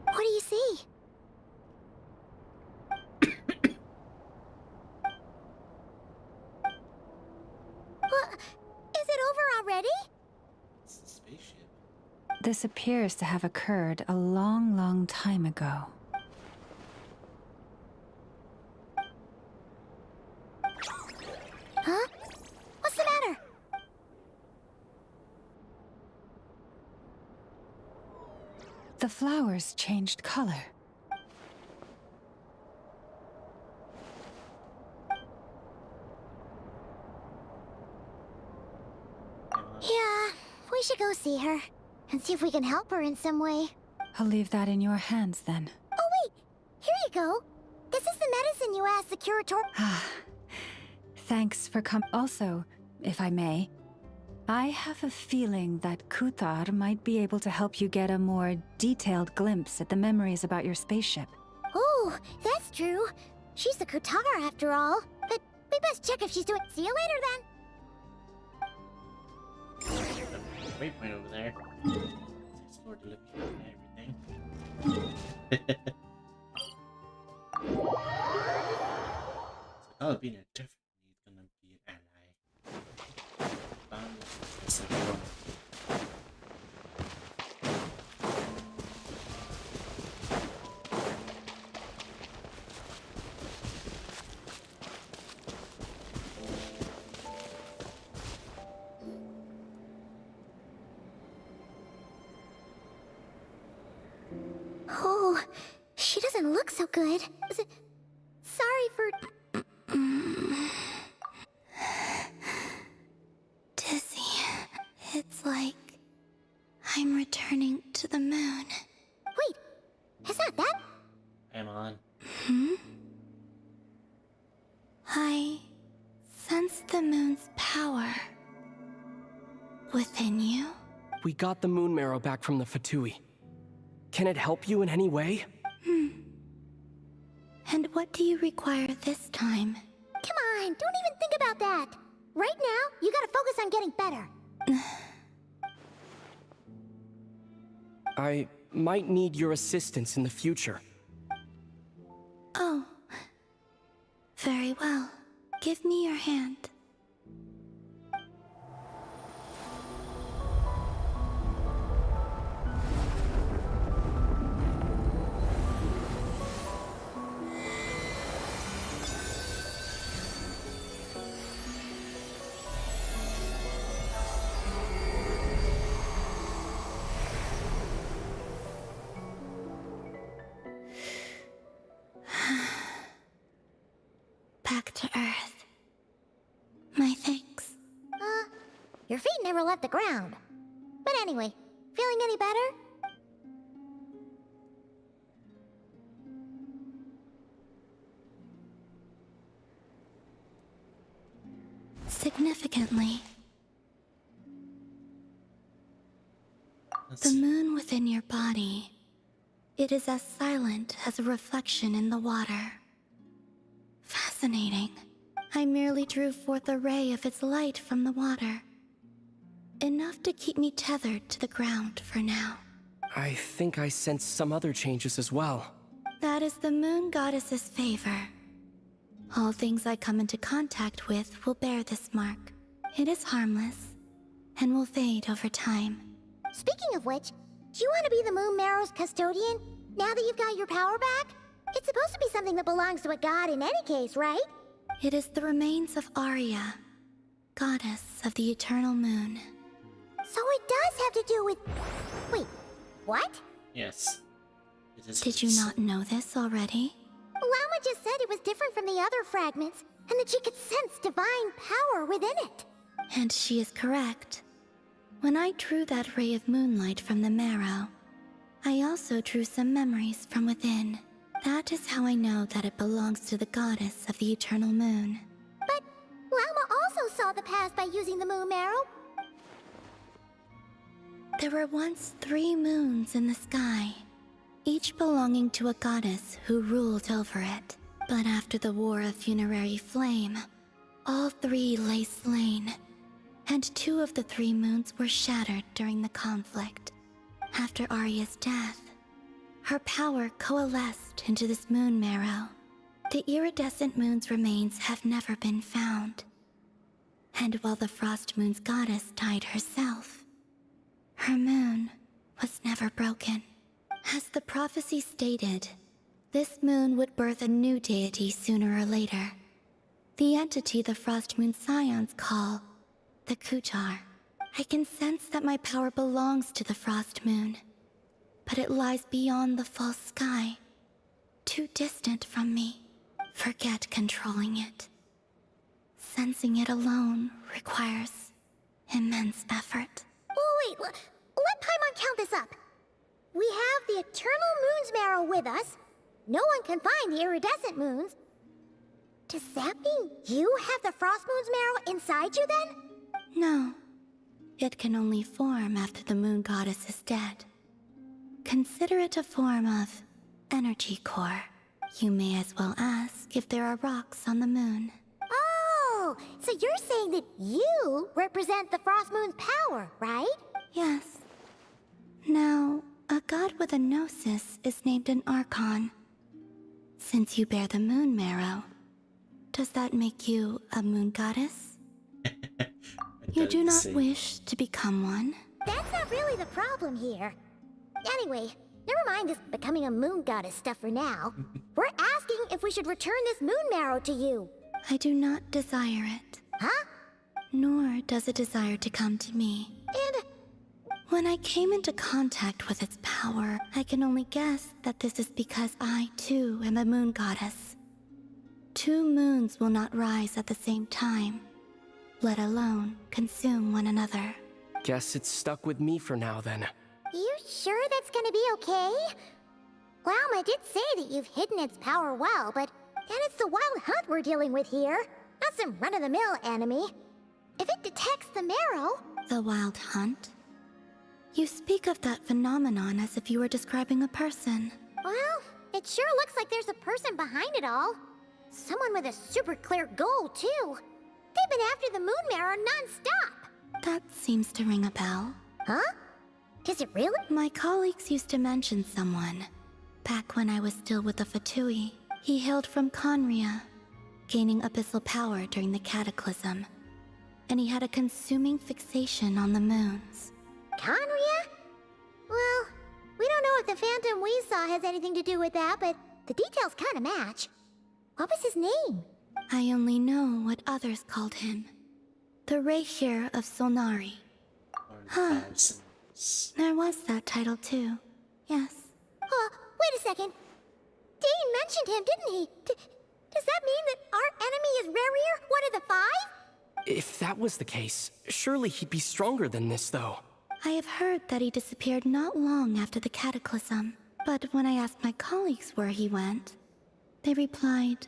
What do you see? Is it over already? It's the spaceship. This appears to have occurred a long, long time ago. Huh? What's the matter? The flowers changed color. Yeah, we should go see her and see if we can help her in some way. I'll leave that in your hands then. Oh wait, here you go. This is the medicine you asked the curator. Thanks for Also, if I may, I have a feeling that Kuthar might be able to help you get a more detailed glimpse at the memories about your spaceship. Oh, that's true. She's the Kutar after all. But we best check if she's doing... See you later then. Waypoint over there. Explore the living and everything. So Albina definitely gonna be an ally. It's like, well, oh, she doesn't look so good. Sorry for... Dizzy. It's like I'm returning to the moon. Wait, is that that? I'm on. I sense the moon's power within you. We got the moon marrow back from the Fatui. Can it help you in any way? And what do you require this time? Come on, don't even think about that. Right now, you gotta focus on getting better. I might need your assistance in the future. Oh. Very well. Give me your hand. Back to Earth. My thanks. Your feet never left the ground. But anyway, feeling any better? Significantly, the moon within your body, it is as silent as a reflection in the water. Fascinating. I merely drew forth a ray of its light from the water. Enough to keep me tethered to the ground for now. I think I sense some other changes as well. That is the moon goddess's favor. All things I come into contact with will bear this mark. It is harmless, and will fade over time. Speaking of which, do you want to be the moon marrow's custodian, now that you've got your power back? It's supposed to be something that belongs to a god in any case, right? It is the remains of Arya, goddess of the eternal moon. So it does have to do with... Wait, what? Yes. It is. Did you not know this already? Lama just said it was different from the other fragments, and that she could sense divine power within it. And she is correct. When I drew that ray of moonlight from the marrow, I also drew some memories from within. That is how I know that it belongs to the goddess of the eternal moon. But Lauma also saw the past by using the moon marrow. There were once 3 moons in the sky, each belonging to a goddess who ruled over it. But after the War of Funerary Flame, all 3 lay slain, and 2 of the 3 moons were shattered during the conflict. After Arya's death, her power coalesced into this moon marrow. The iridescent moon's remains have never been found. And while the Frost Moon's goddess died herself, her moon was never broken. As the prophecy stated, this moon would birth a new deity sooner or later. The entity the Frost Moon Scions call the Kutar. I can sense that my power belongs to the Frost Moon, but it lies beyond the false sky, too distant from me. Forget controlling it. Sensing it alone requires immense effort. Oh, wait, let Paimon count this up. We have the Eternal Moon's marrow with us. No one can find the iridescent moons. Does that mean you have the Frost Moon's marrow inside you then? No. It can only form after the moon goddess is dead. Consider it a form of energy core. You may as well ask if there are rocks on the moon. Oh, so you're saying that you represent the Frost Moon's power, right? Yes. Now, a god with a gnosis is named an Archon. Since you bear the moon marrow, does that make you a moon goddess? You do not wish to become one? That's not really the problem here. Anyway, never mind this becoming a moon goddess stuff for now. We're asking if we should return this moon marrow to you. I do not desire it. Huh? Nor does it desire to come to me. And when I came into contact with its power, I can only guess that this is because I, too, am a moon goddess. 2 moons will not rise at the same time, let alone consume one another. Guess it's stuck with me for now, then. You sure that's gonna be okay? Lauma did say that you've hidden its power well, but then it's the wild hunt we're dealing with here, not some run-of-the-mill enemy. If it detects the marrow... The wild hunt? You speak of that phenomenon as if you were describing a person. Well, it sure looks like there's a person behind it all. Someone with a super clear goal, too. They've been after the moon marrow non-stop. That seems to ring a bell. Huh? Does it really? My colleagues used to mention someone. Back when I was still with the Fatui, he hailed from Conria, gaining abyssal power during the Cataclysm. And he had a consuming fixation on the moons. Conria? Well, we don't know if the phantom we saw has anything to do with that, but the details kind of match. What was his name? I only know what others called him. The Rehir of Solnari. Huh. There was that title too. Yes. Wait a second. Dane mentioned him, didn't he? Does that mean that our enemy is Rerir, one of the 5? If that was the case, surely he'd be stronger than this, though. I have heard that he disappeared not long after the Cataclysm. But when I asked my colleagues where he went, they replied,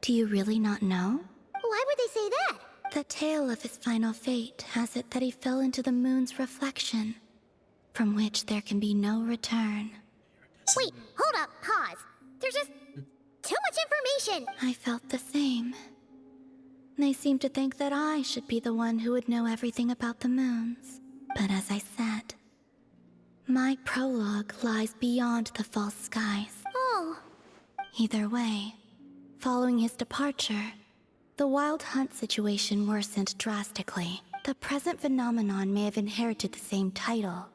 "Do you really not know?" Why would they say that? The tale of his final fate has it that he fell into the moon's reflection, from which there can be no return. Wait, hold up, pause. There's just too much information. I felt the same. They seemed to think that I should be the one who would know everything about the moons. But as I said, my prologue lies beyond the false skies. Oh. Either way, following his departure, the wild hunt situation worsened drastically. The present phenomenon may have inherited the same title,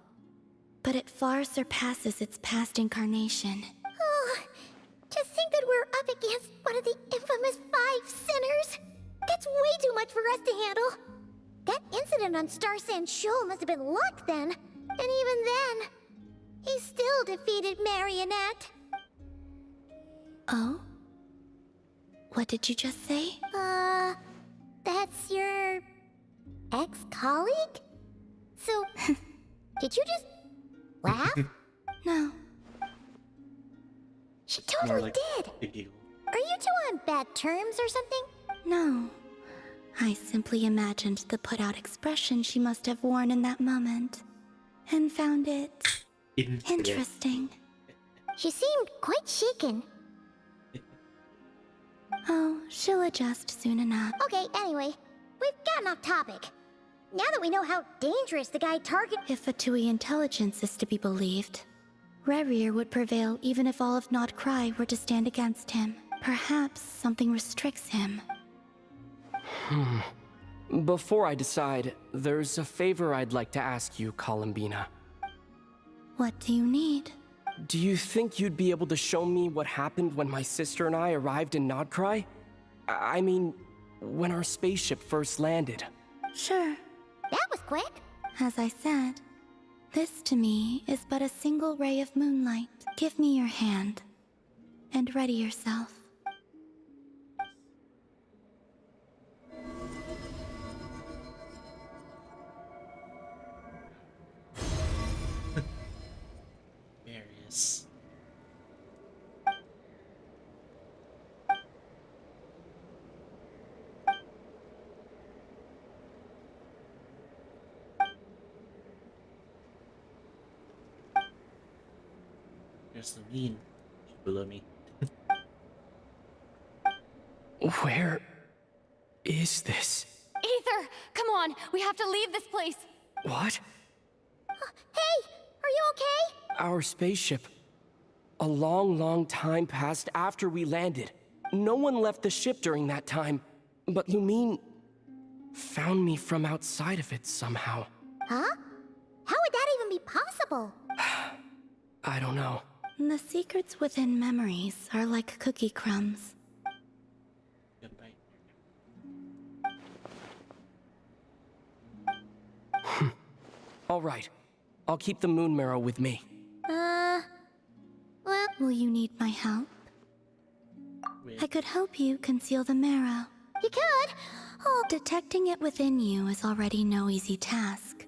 but it far surpasses its past incarnation. Oh, to think that we're up against one of the infamous 5 sinners. That's way too much for us to handle. That incident on Star Sand Shoal must have been luck then. And even then, he still defeated Marionette. Oh? What did you just say? That's your ex-colleague? So, did you just laugh? No. She More totally like did. a giggle. Are you two on bad terms or something? No. I simply imagined the put-out expression she must have worn in that moment, and found it interesting. She seemed quite shaken. Oh, she'll adjust soon enough. Okay, anyway, we've gotten off topic. Now that we know how dangerous the guy targeted... If Fatui intelligence is to be believed, Rerir would prevail even if all of Nod Cry were to stand against him. Perhaps something restricts him. Before I decide, there's a favor I'd like to ask you, Columbina. What do you need? Do you think you'd be able to show me what happened when my sister and I arrived in Nodcry? I mean, when our spaceship first landed. Sure. That was quick. As I said, this to me is but a single ray of moonlight. Give me your hand, and ready yourself. Marius. There's the mean below me. Where is this? Aether, come on, we have to leave this place. What? Hey, are you okay? Our spaceship. A long time passed after we landed. No one left the ship during that time, but Lumine found me from outside of it somehow. Huh? How would that even be possible? I don't know. The secrets within memories are like cookie crumbs. All right. I'll keep the moon marrow with me. Well... Will you need my help? I could help you conceal the marrow. You could? Oh. Detecting it within you is already no easy task.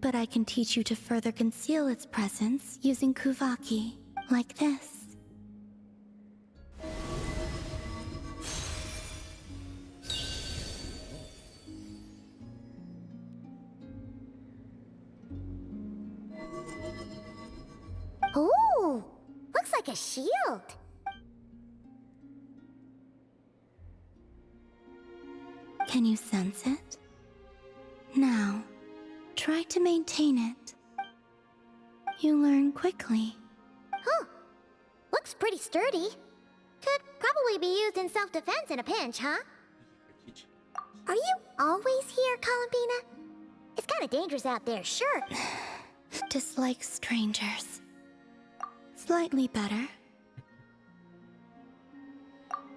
But I can teach you to further conceal its presence using Kuvaki, like this. Ooh, looks like a shield. Can you sense it? Now, try to maintain it. You learn quickly. Huh. Looks pretty sturdy. Could probably be used in self-defense in a pinch, huh? Are you always here, Columbina? It's kind of dangerous out there, sure. Dislike strangers. Slightly better.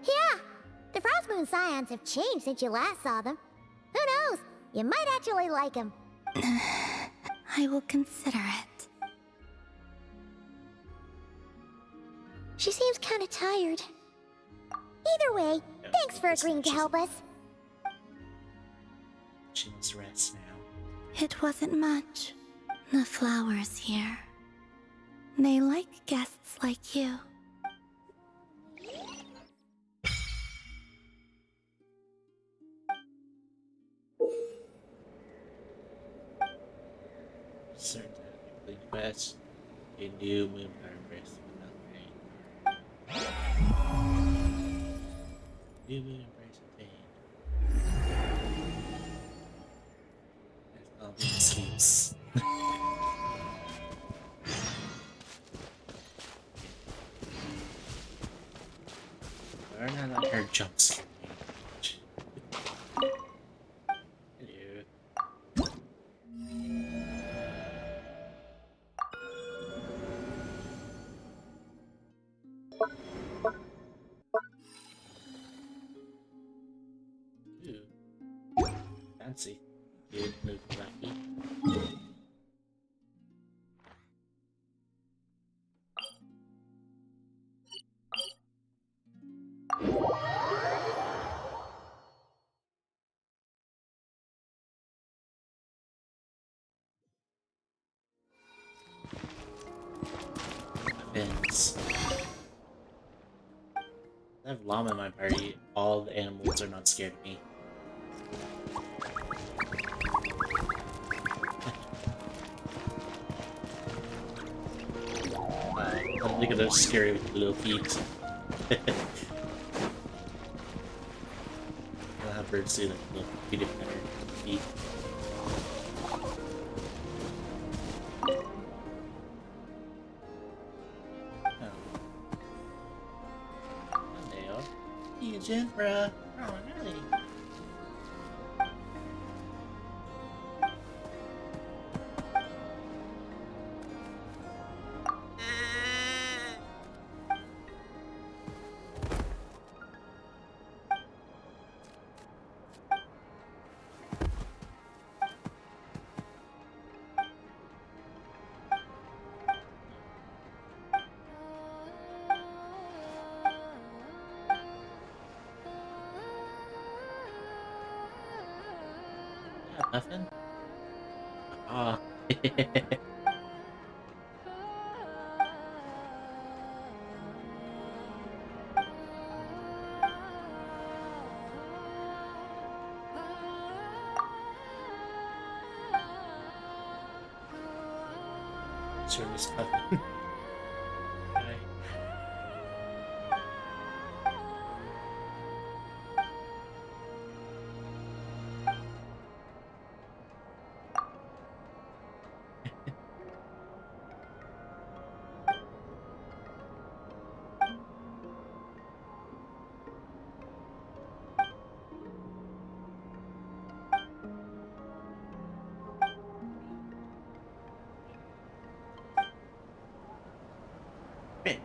Yeah, the Frostmoon Scions have changed since you last saw them. Who knows? You might actually like them. I will consider it. She seems kind of tired. Either way, thanks for agreeing to help us. She must rest now. It wasn't much. The flowers here. They like guests like you. Certain complete quest. A new moon power embrace without pain. New moon embrace obtained. As all being sleeps. Better not let her jump scare me. Hello. Ooh. Fancy. Good move, Lucky. depends. I have llama in my party. All the animals are not scared of me. Look at those scary with the little feet. I'll have birds do like little peanut butter feet. Bruh. Oh, really? Nothing? Oh. Sure, Miss Puffin.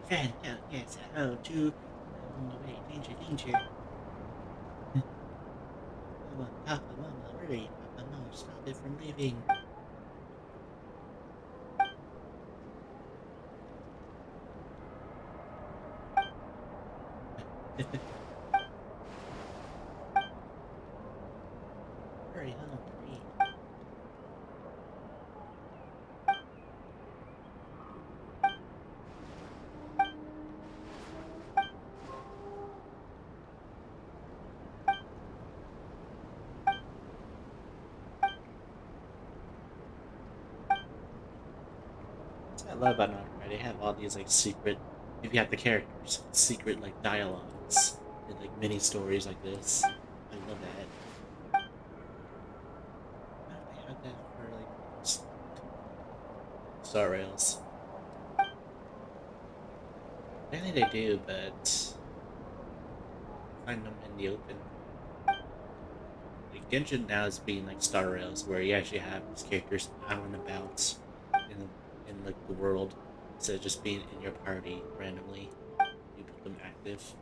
Fan, yes, hello, to wait, danger. Papa, Mama, hurry, Papa, no, stop it from leaving. Hurry, home, hurry. I love about Naruto, they have all these like secret, if you have the characters, secret like dialogues and like mini stories like this. I love that. They have that for like Star Rails. I think they do, but find them in the open. Like Genshin now is being like Star Rails, where you actually have these characters out and about in like the world, instead of just being in your party randomly. You put them active.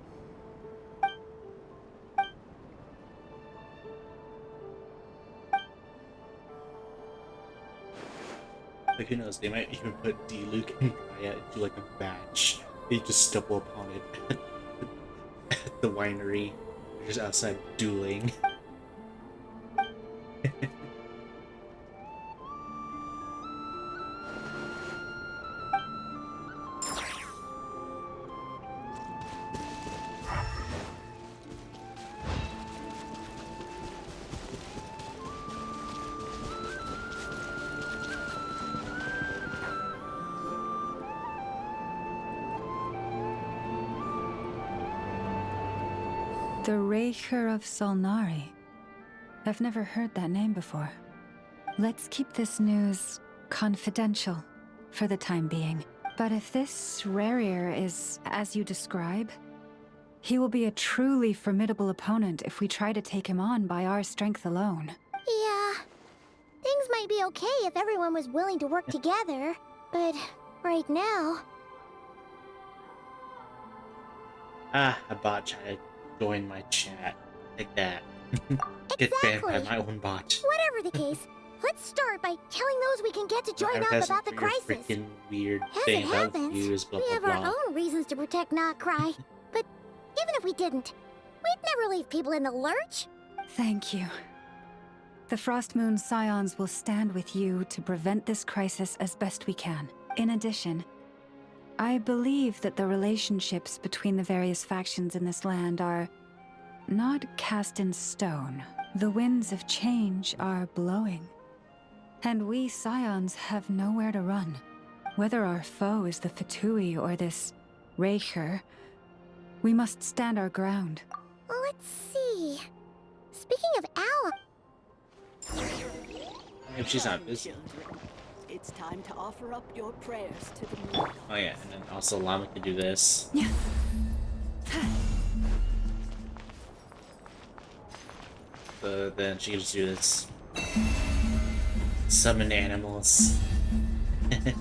Like who knows, they might even put D-Luke and Kaya into like a batch. They just stumble upon it at the winery. They're just outside dueling. The Raker of Solnari. I've never heard that name before. Let's keep this news confidential for the time being. But if this Rarier is as you describe, he will be a truly formidable opponent if we try to take him on by our strength alone. Yeah. Things might be okay if everyone was willing to work together, but right now... Ah, a bot tried to join my chat. Like that. Get banned by my own bot. Whatever the case, let's start by telling those we can get to join up about the crisis. Freaking weird As thing it about happens, views, blah, we blah, have blah. our own reasons to protect Not-Cry. But even if we didn't, we'd never leave people in the lurch. Thank you. The Frost Moon Scions will stand with you to prevent this crisis as best we can. In addition, I believe that the relationships between the various factions in this land are not cast in stone. The winds of change are blowing. And we Scions have nowhere to run. Whether our foe is the Fatui or this Raker, we must stand our ground. Let's see. Speaking of Al... If she's not busy. It's time to offer up your prayers to the moon. Oh yeah, and then also Llama can do this. Then she can just do this. Summon animals. I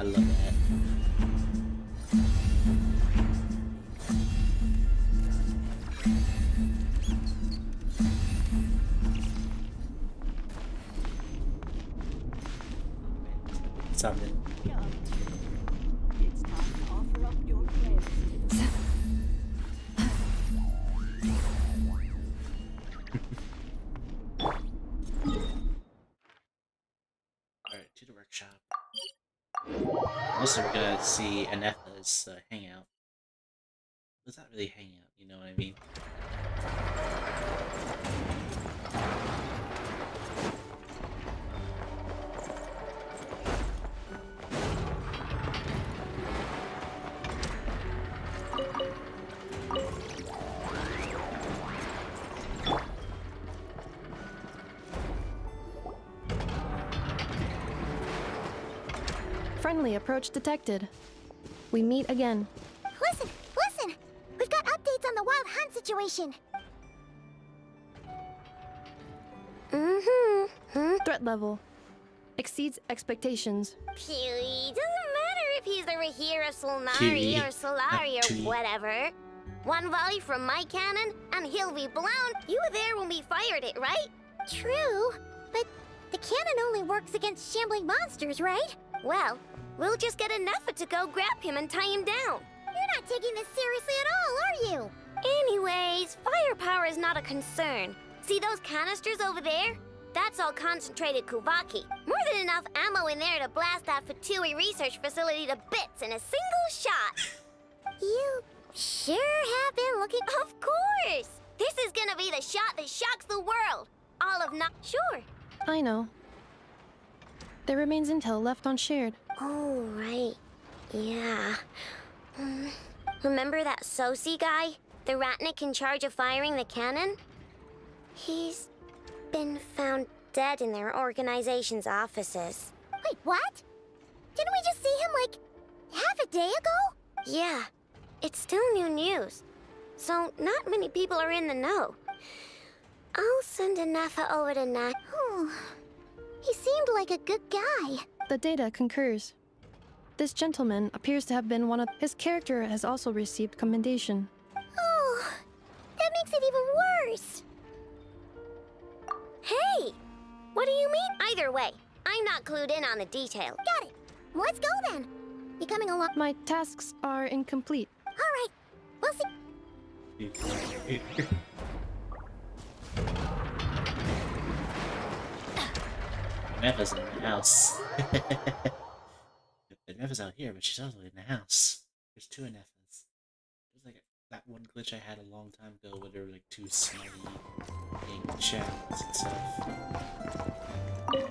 love that. Summon. It's time to offer up your prayers to the moon. Alright, to the workshop. Also, we're gonna see Anetha's hangout. It's not really hangout, you know what I mean? Friendly approach detected. We meet again. Listen! Listen! We've got updates on the Wild Hunt situation. Threat level exceeds expectations. Pewy, doesn't matter if he's the Rahira Solnari Pewy. or Solari Pewy. or whatever. One volley from my cannon, and he'll be blown. You were there when we fired it, right? True, but the cannon only works against shambling monsters, right? Well, we'll just get enough to go grab him and tie him down. You're not taking this seriously at all, are you? Anyways, firepower is not a concern. See those canisters over there? That's all concentrated Kuvaki. More than enough ammo in there to blast that Fatui research facility to bits in a single shot. You sure have been looking... Of course! This is gonna be the shot that shocks the world. All of not... Sure. I know. There remains intel left unshared. Oh, right. Yeah. Remember that Sosi guy? The Ratnik in charge of firing the cannon? He's been found dead in their organization's offices. Wait, what? Didn't we just see him, like, half a day ago? Yeah. It's still new news. So not many people are in the know. I'll send Anafa over to Nat. Oh, he seemed like a good guy. The data concurs. This gentleman appears to have been one of... His character has also received commendation. Oh, that makes it even worse. Hey! What do you mean? Either way, I'm not clued in on the detail. Got it. Let's go then. You coming along? My tasks are incomplete. All right. We'll see. Neva's in the house. Neva's out here, but she's also in the house. There's two Nefas. There's like that one glitch I had a long time ago where there were like two smutty being shadows and stuff. Oh,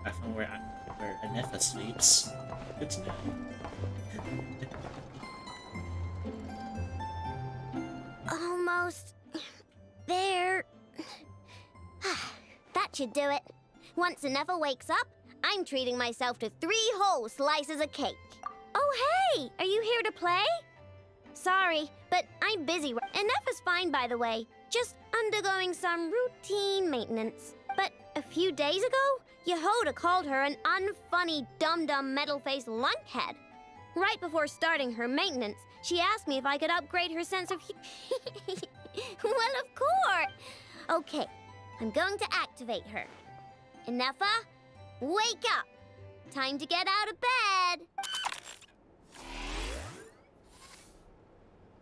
I found where Anefa sleeps. Good to know. Almost there. That should do it. Once Anefa wakes up, I'm treating myself to 3 whole slices of cake. Oh, hey! Are you here to play? Sorry, but I'm busy. Anefa's fine, by the way. Just undergoing some routine maintenance. But a few days ago, Yehoda called her an unfunny, dum-dum, metal-faced lunkhead. Right before starting her maintenance, she asked me if I could upgrade her sense of well, of course! Okay, I'm going to activate her. Anefa, wake up! Time to get out of bed!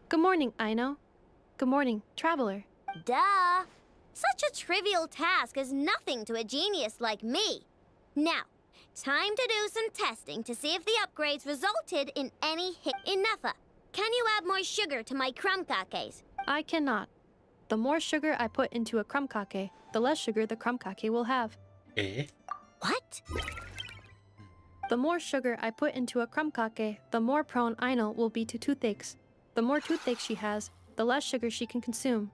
Good morning, Aino. Good morning, Traveler. Duh! Such a trivial task is nothing to a genius like me. Now, Time to do some testing to see if the upgrades resulted in any hit. Enough. Can you add more sugar to my crumb cakes? I cannot. The more sugar I put into a crumb cake, the less sugar the crumb cake will have. Eh? What? The more sugar I put into a crumb cake, the more prone Aino will be to toothaches. The more toothaches she has, the less sugar she can consume.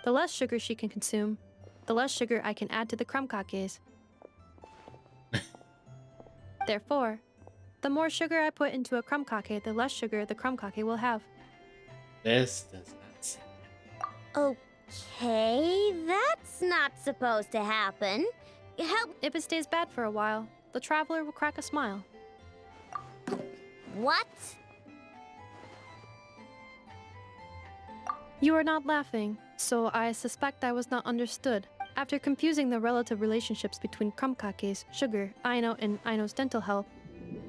The less sugar she can consume, the less sugar I can add to the crumb cakes. Therefore, the more sugar I put into a crumb cake, the less sugar the crumb cake will have. This does not seem... Okay, that's not supposed to happen. Help. If it stays bad for a while, the traveler will crack a smile. What? You are not laughing, so I suspect I was not understood. After confusing the relative relationships between crumb cakes, sugar, Aino, and Aino's dental health,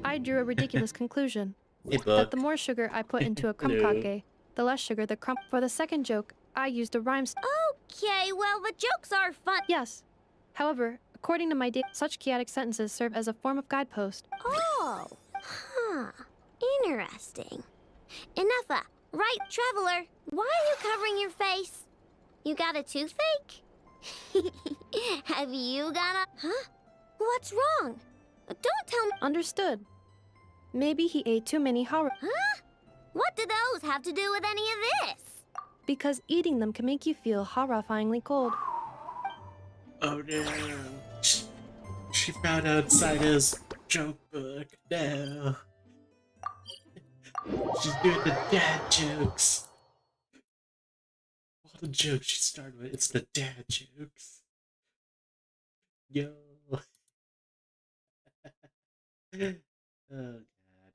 I drew a ridiculous conclusion. That the more sugar I put into a crumb cake, the less sugar the crumb... For the second joke, I used a rhyme... Okay, well, the jokes are fun. Yes. However, according to my data, such chaotic sentences serve as a form of guidepost. Oh, huh. Interesting. Enough. Right, traveler, why are you covering your face? You got a toothache? Have you got a... Huh? What's wrong? Don't tell me... Understood. Maybe he ate too many horror... Huh? What do those have to do with any of this? Because eating them can make you feel horrifyingly cold. Oh no. She found outside his joke book. No. She's doing the dad jokes. All the jokes she started with, it's the dad jokes. Yo. Oh god.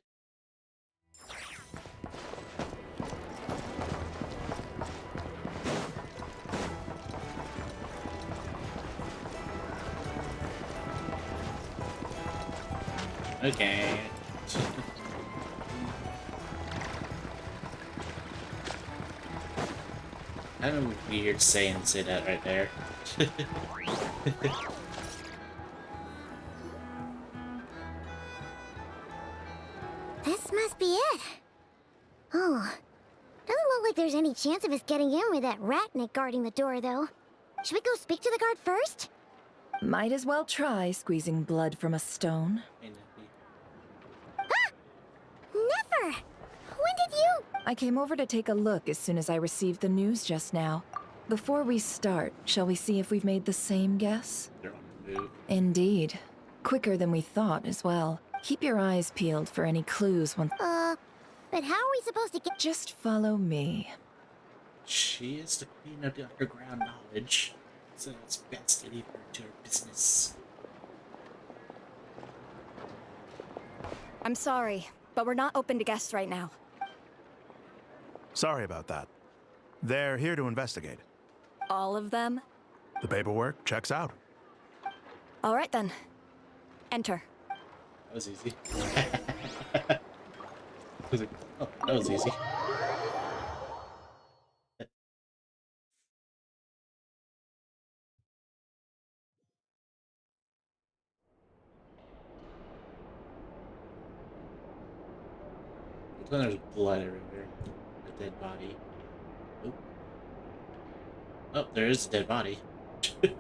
Okay. Kind of weird say that right there. This must be it. Oh, doesn't look like there's any chance of us getting in with that ratnik guarding the door, though. Should we go speak to the guard first? Might as well try squeezing blood from a stone. Ah! Never! When did you... I came over to take a look as soon as I received the news just now. Before we start, shall we see if we've made the same guess? Indeed. Quicker than we thought as well. Keep your eyes peeled for any clues once... but how are we supposed to get... Just follow me. She is the queen of the underground knowledge, so it's best to leave her to her business. I'm sorry, but we're not open to guests right now. Sorry about that. They're here to investigate. All of them? The paperwork checks out. All right then. Enter. That was easy. Oh, that was easy. There's blood everywhere. A dead body. Oh. Oh, there is a dead body. Whew!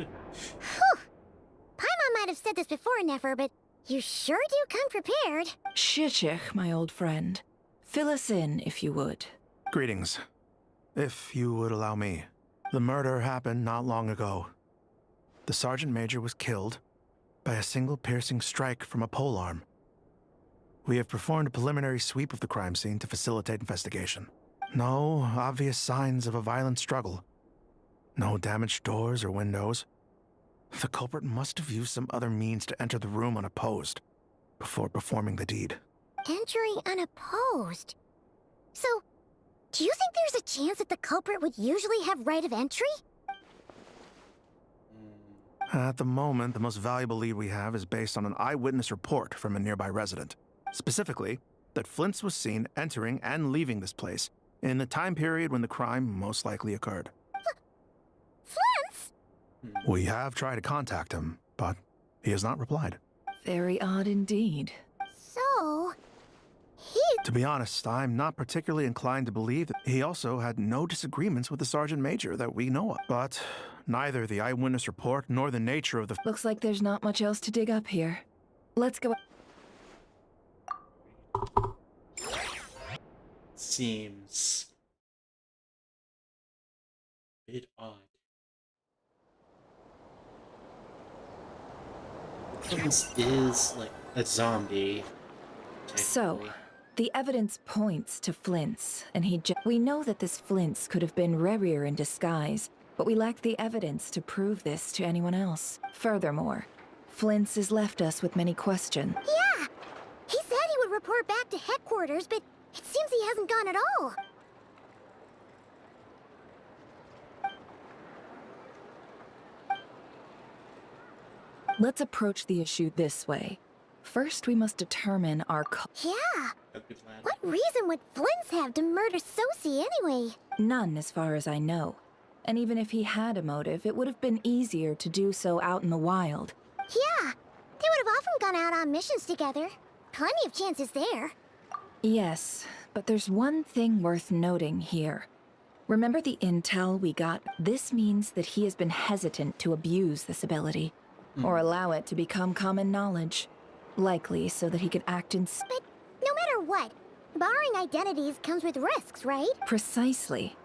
Paimon might have said this before, Nefer, but you sure do come prepared. Shishich, my old friend. Fill us in, if you would. Greetings. If you would allow me. The murder happened not long ago. The Sergeant Major was killed by a single piercing strike from a polearm. We have performed a preliminary sweep of the crime scene to facilitate investigation. No obvious signs of a violent struggle. No damaged doors or windows. The culprit must have used some other means to enter the room unopposed before performing the deed. Entry unopposed. So, do you think there's a chance that the culprit would usually have right of entry? At the moment, the most valuable lead we have is based on an eyewitness report from a nearby resident. Specifically, that Flint's was seen entering and leaving this place in the time period when the crime most likely occurred. Flint's? We have tried to contact him, but he has not replied. Very odd indeed. So, To be honest, I'm not particularly inclined to believe that he also had no disagreements with the Sergeant Major that we know of. But neither the eyewitness report nor the nature of the... Looks like there's not much else to dig up here. Let's go. Seems a bit odd. This is like a zombie. So, the evidence points to Flint's, and we know that this Flint's could have been Rerir in disguise, but we lack the evidence to prove this to anyone else. Furthermore, Flint's has left us with many questions. yeah! He said he would report back to headquarters, but it seems he hasn't gone at all. Let's approach the issue this way. First, we must determine our Yeah! What reason would Flint's have to murder Sosie anyway? None, as far as I know. And even if he had a motive, it would have been easier to do so out in the wild. Yeah! They would have often gone out on missions together. Plenty of chances there. Yes, but there's one thing worth noting here. Remember the intel we got? This means that he has been hesitant to abuse this ability, or allow it to become common knowledge. Likely so that he could act in... But no matter what, borrowing identities comes with risks, right? Precisely.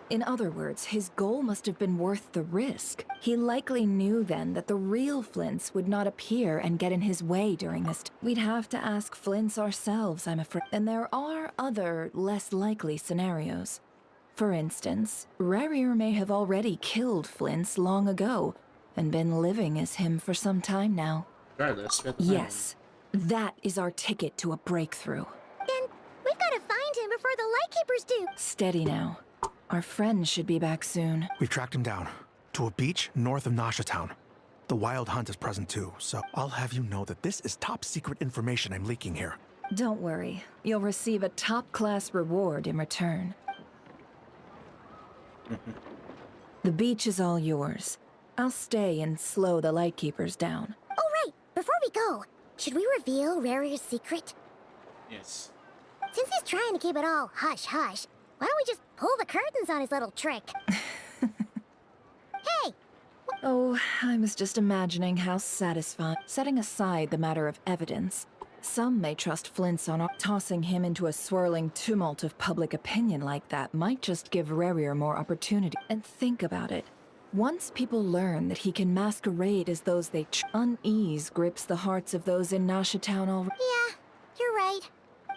In other words, his goal must have been worth the risk. He likely knew then that the real Flints would not appear and get in his way during this. We'd have to ask Flints ourselves, I'm afraid. And there are other, less likely scenarios. For instance, Rerir may have already killed Flints long ago, and been living as him for some time now. Regardless, Yes, that is our ticket to a breakthrough. Then we've got to find him before the Lightkeepers do. Steady now. Our friend should be back soon. We've tracked him down to a beach north of Nasha Town. The Wild Hunt is present too, so I'll have you know that this is top secret information I'm leaking here. Don't worry. You'll receive a top-class reward in return. The beach is all yours. I'll stay and slow the Lightkeepers down. Oh, right! Before we go, should we reveal Rarir's secret? Yes. Since he's trying to keep it all hush-hush, why don't we just pull the curtains on his little trick? Hey! Oh, I was just imagining how satisfying. Setting aside the matter of evidence, some may trust Flint's on tossing him into a swirling tumult of public opinion like that might just give Rerir more opportunity. And think about it. Once people learn that he can masquerade as those they unease grips the hearts of those in Nasha Town already. Yeah, you're right.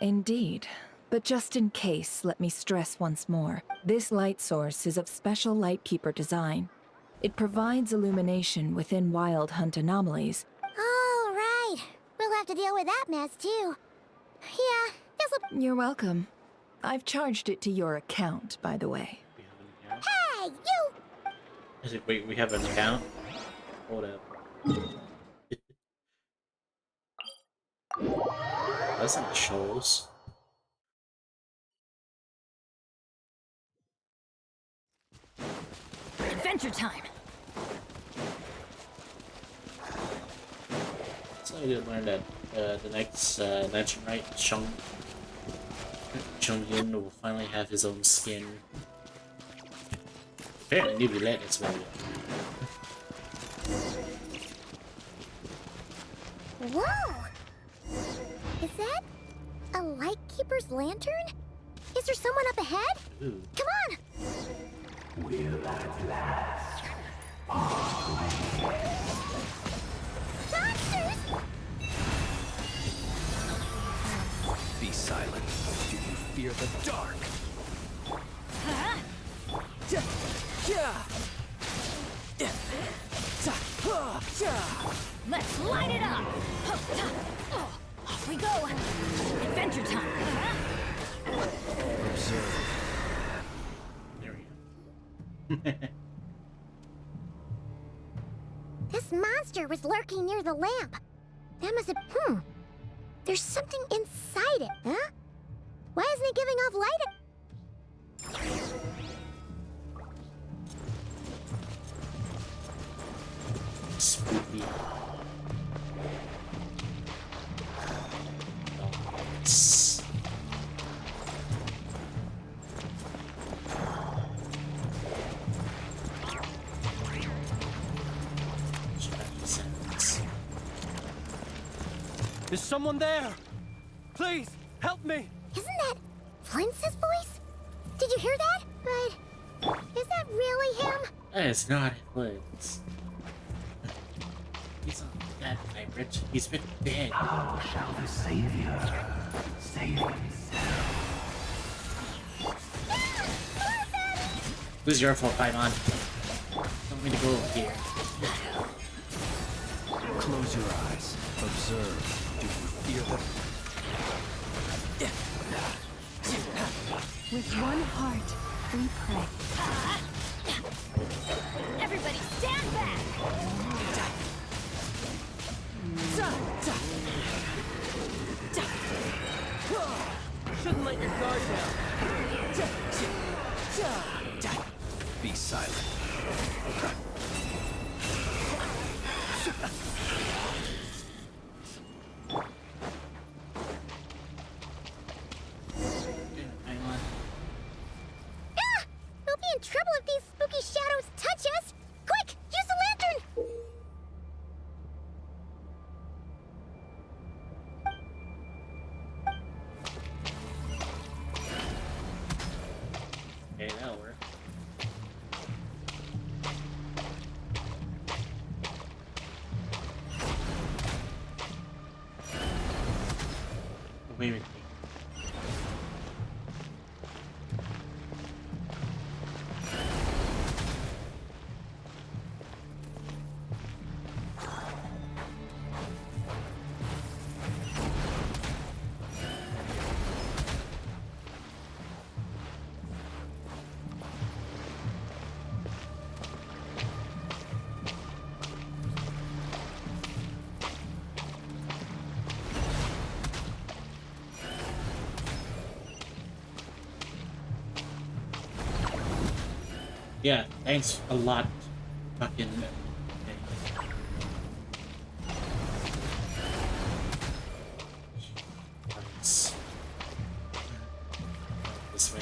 Indeed. But just in case, let me stress once more. This light source is of special Lightkeeper design. It provides illumination within Wild Hunt anomalies. All right. We'll have to deal with that mess, too. Yeah, this'll... You're welcome. I've charged it to your account, by the way. Hey, you! Is it, wait, we have an account? Hold up. That's not shoals. Adventure time! So I did learn that the next Mansion Right, Chung-Yun will finally have his own skin. Apparently, Newbie Let is very Whoa! Is that a Lightkeeper's lantern? Is there someone up ahead? Ooh. Come on! Will at last. Monsters! Be silent. Do you fear the dark? Let's light it up! Off we go! Adventure time! Observe. This monster was lurking near the lamp. That must have... There's something inside it, huh? Why isn't it giving off light? Spooky. Is someone there? Please, help me! Isn't that Flintz's voice? Did you hear that? But is that really him? That is not Flint's. He's not that vibrant. He's been dead. How shall the Savior save himself? Who's your fault, Paimon? Don't mean to go over here. Close your eyes. Observe. Do you fear them? With one heart, we pray. Everybody stand back! Shouldn't let your guard down. Be silent. We'll be in trouble if these spooky shadows touch us! Quick, use the lantern! Okay, that'll work. Wait a minute. Yeah, thanks a lot, fucking. Thanks. This way.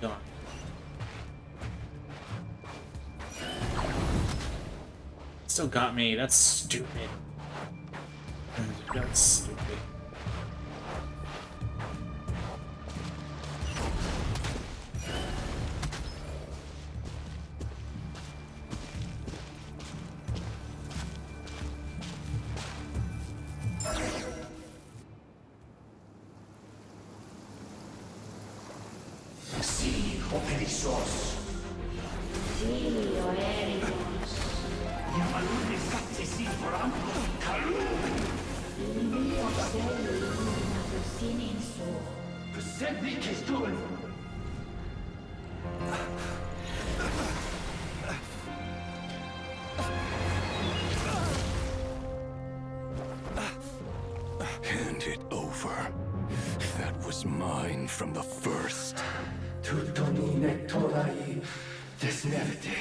Go on. Still got me. That's stupid. That's stupid. Sí, operizos. Sí, oericos. Yamalune katsesi forampo kalu. Mio selu luna sinin so. Persebi kestul. Hand it over. That was mine from the first. Tutto mi nectorai desmerte.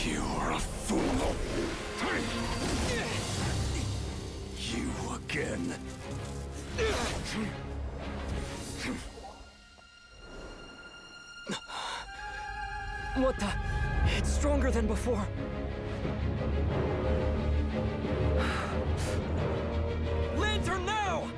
You're a fool. You again. What the? It's stronger than before. Lantern now!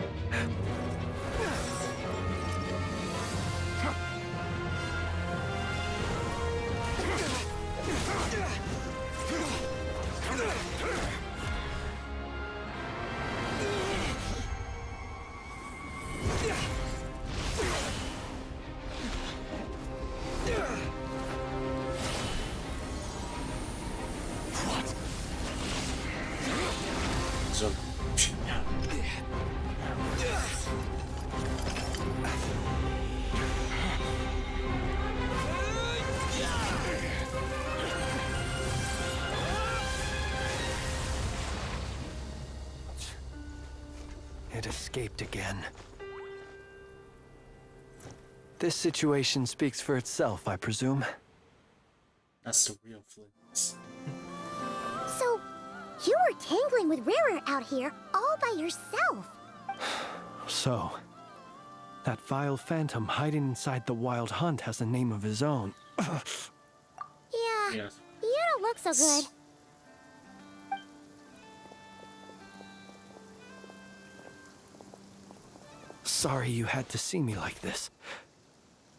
So, It escaped again. This situation speaks for itself, I presume. that's the real Flint. So, you were tangling with Rarer out here all by yourself. So, That vile phantom hiding inside the Wild Hunt has a name of his own. Yeah, Yes. you don't look so good. Sorry you had to see me like this.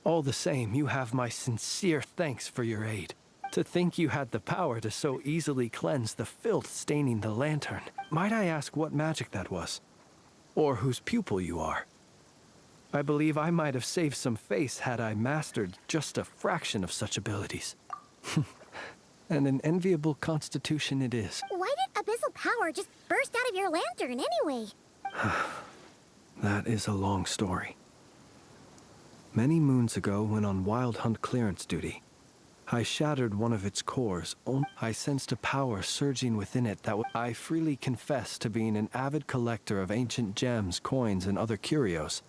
All the same, you have my sincere thanks for your aid. To think you had the power to so easily cleanse the filth staining the lantern. Might I ask what magic that was? Or whose pupil you are? I believe I might have saved some face had I mastered just a fraction of such abilities. And an enviable constitution it is. Why did abyssal power just burst out of your lantern anyway? That is a long story. Many moons ago, when on Wild Hunt clearance duty, I shattered one of its cores. I sensed a power surging within it that I freely confess to being an avid collector of ancient gems, coins, and other curios.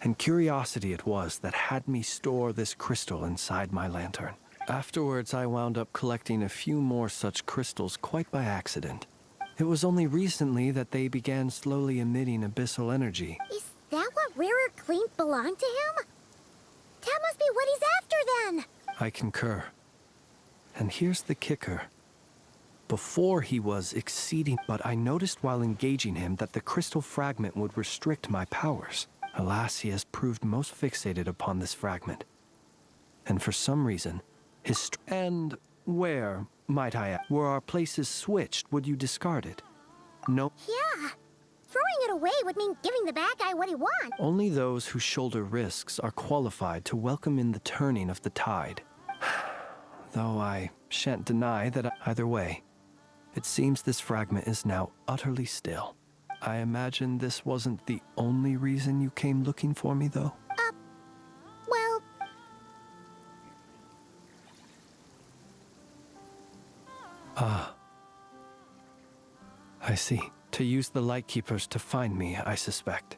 And curiosity it was that had me store this crystal inside my lantern. Afterwards, I wound up collecting a few more such crystals quite by accident. It was only recently that they began slowly emitting abyssal energy. Is that what Rarer claimed belonged to him? That must be what he's after then! I concur. And here's the kicker. Before he was exceeding, but I noticed while engaging him that the crystal fragment would restrict my powers. Alas, he has proved most fixated upon this fragment. And for some reason, and where, might I ask, were our places switched, would you discard it? No. Yeah. Throwing it away would mean giving the bad guy what he wants. Only those who shoulder risks are qualified to welcome in the turning of the tide. Though I shan't deny that either way, it seems this fragment is now utterly still. I imagine this wasn't the only reason you came looking for me, though? Well... Ah. I see. To use the Lightkeepers to find me, I suspect.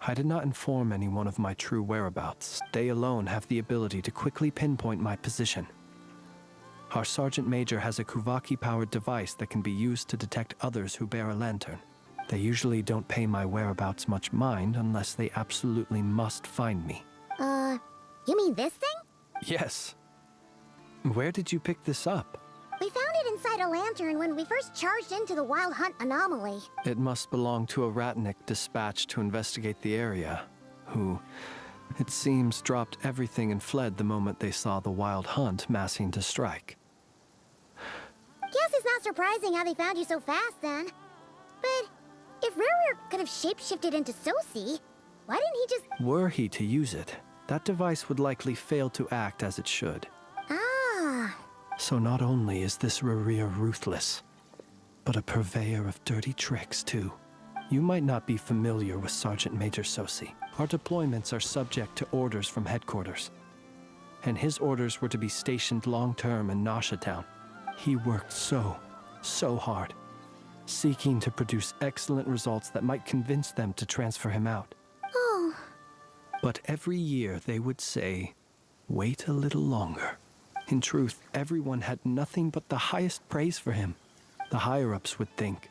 I did not inform anyone of my true whereabouts. They alone have the ability to quickly pinpoint my position. Our Sergeant Major has a Kuvaki-powered device that can be used to detect others who bear a lantern. They usually don't pay my whereabouts much mind unless they absolutely must find me. You mean this thing? Yes. Where did you pick this up? We found it inside a lantern when we first charged into the Wild Hunt anomaly. It must belong to a Ratnik dispatched to investigate the area, who, it seems, dropped everything and fled the moment they saw the Wild Hunt massing to strike. Guess it's not surprising how they found you so fast, then. But if Rarer could have shapeshifted into Sosi, why didn't he just... Were he to use it, that device would likely fail to act as it should. Ah... So not only is this Rarir ruthless, but a purveyor of dirty tricks, too. You might not be familiar with Sergeant Major Sosi. Our deployments are subject to orders from headquarters. And his orders were to be stationed long-term in Nasha Town. He worked so hard, seeking to produce excellent results that might convince them to transfer him out. Oh. But every year they would say, wait a little longer. In truth, everyone had nothing but the highest praise for him. The higher-ups would think,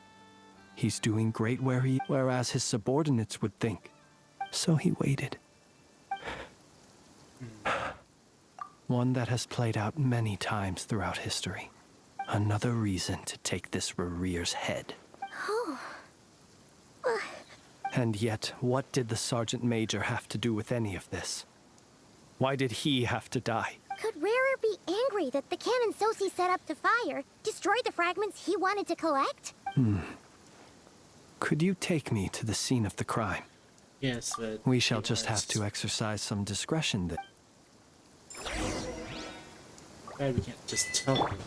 he's doing great whereas his subordinates would think. So he waited. One that has played out many times throughout history. Another reason to take this Rarir's head. Oh. And yet, what did the Sergeant Major have to do with any of this? Why did he have to die? Could Rarer be angry that the cannon Sosi set up to fire destroyed the fragments he wanted to collect? Could you take me to the scene of the crime? Yes, but... We shall just have to exercise some discretion then. Right, we can't just tell them.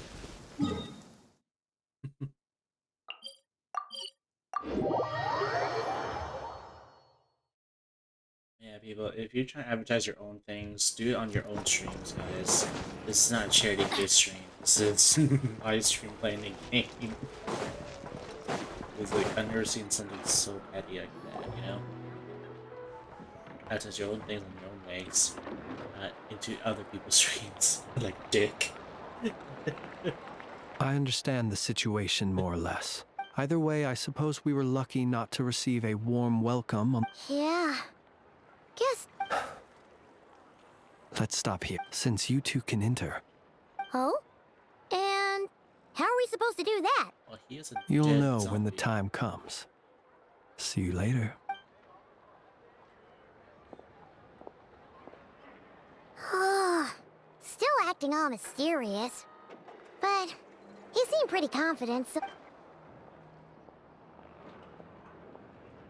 Yeah, people, if you're trying to advertise your own things, do it on your own streams, guys. This is not a charity-based stream. This is my stream playing a game. It's like, I've never seen something so petty like that, you know? Advertise your own things on your own ways, into other people's streams. Like dick. I understand the situation more or less. Either way, I suppose we were lucky not to receive a warm welcome. Yeah. Let's stop here, since you two can enter. Oh? And how are we supposed to do that? Well, he is a You'll dead know zombie. when the time comes. See you later. Still acting all mysterious. But he seemed pretty confident, so...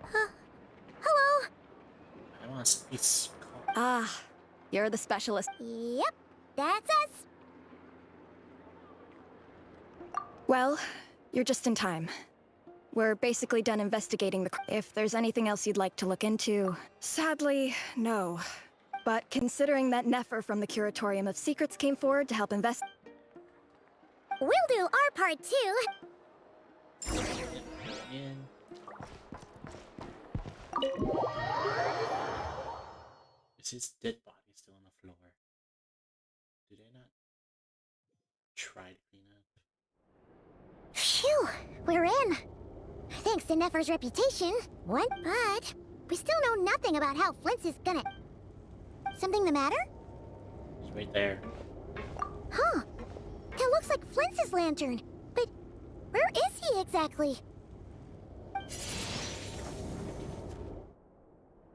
Hello? I want to speak. Ah, you're the specialist. Yep, that's us. Well, you're just in time. We're basically done investigating the... If there's anything else you'd like to look into... Sadly, no. But considering that Nefer from the Curatorium of Secrets came forward to help invest... We'll do our part too. Is his dead body still on the floor? Did I not try to clean up? Phew, we're in. Thanks to Nefer's reputation. What? But we still know nothing about how Flint's is gonna... Something the matter? He's right there. Huh. It looks like Flint's lantern. But where is he exactly?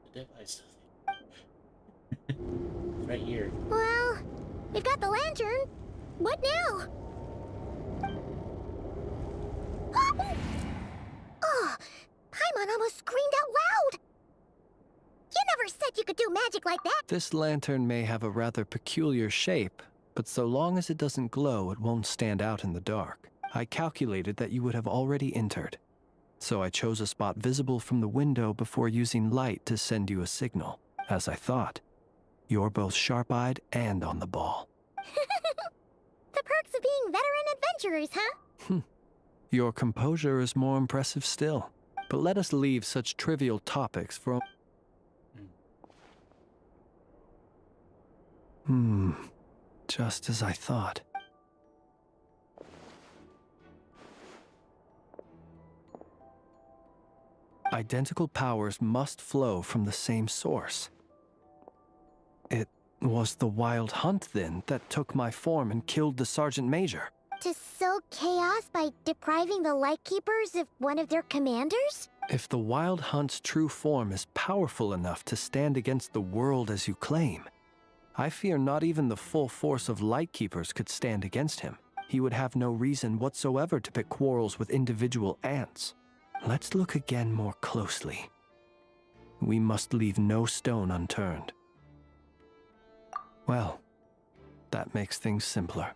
The dead body stuff. Right here. Well, we've got the lantern. What now? Oh, Paimon almost screamed out loud. You never said you could do magic like that. This lantern may have a rather peculiar shape, but so long as it doesn't glow, it won't stand out in the dark. I calculated that you would have already entered, so I chose a spot visible from the window before using light to send you a signal. As I thought, you're both sharp-eyed and on the ball. The perks of being veteran adventurers, huh? Your composure is more impressive still. But let us leave such trivial topics for... Just as I thought. Identical powers must flow from the same source. It was the Wild Hunt, then, that took my form and killed the Sergeant Major. To sow chaos by depriving the Lightkeepers of one of their commanders? If the Wild Hunt's true form is powerful enough to stand against the world as you claim, I fear not even the full force of Lightkeepers could stand against him. He would have no reason whatsoever to pick quarrels with individual ants. Let's look again more closely. We must leave no stone unturned. Well, that makes things simpler.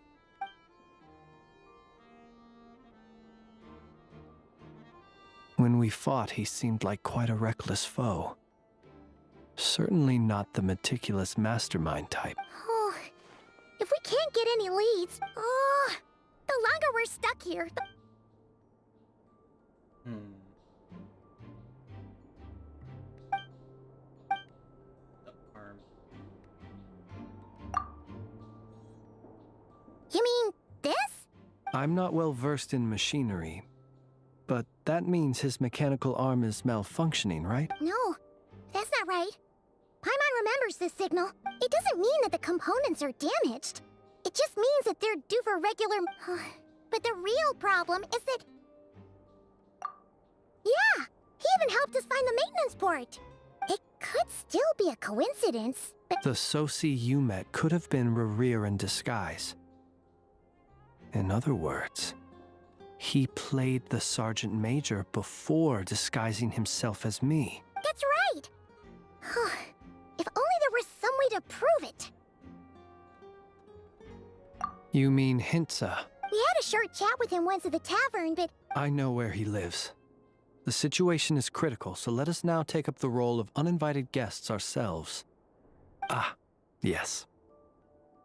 When we fought, he seemed like quite a reckless foe. Certainly not the meticulous mastermind type. Oh, if we can't get any leads, the longer we're stuck here, You mean this? I'm not well versed in machinery, but that means his mechanical arm is malfunctioning, right? No, that's not right. Paimon remembers this signal. It doesn't mean that the components are damaged. It just means that they're due for regular... But the real problem is that... Yeah, he even helped us find the maintenance port. It could still be a coincidence, but... The Soci you met could have been Rerir in disguise. In other words, he played the Sergeant Major before disguising himself as me. That's right! If only there were some way to prove it. You mean Hintsa? We had a short chat with him once at the tavern, but... I know where he lives. The situation is critical, so let us now take up the role of uninvited guests ourselves. Ah, yes.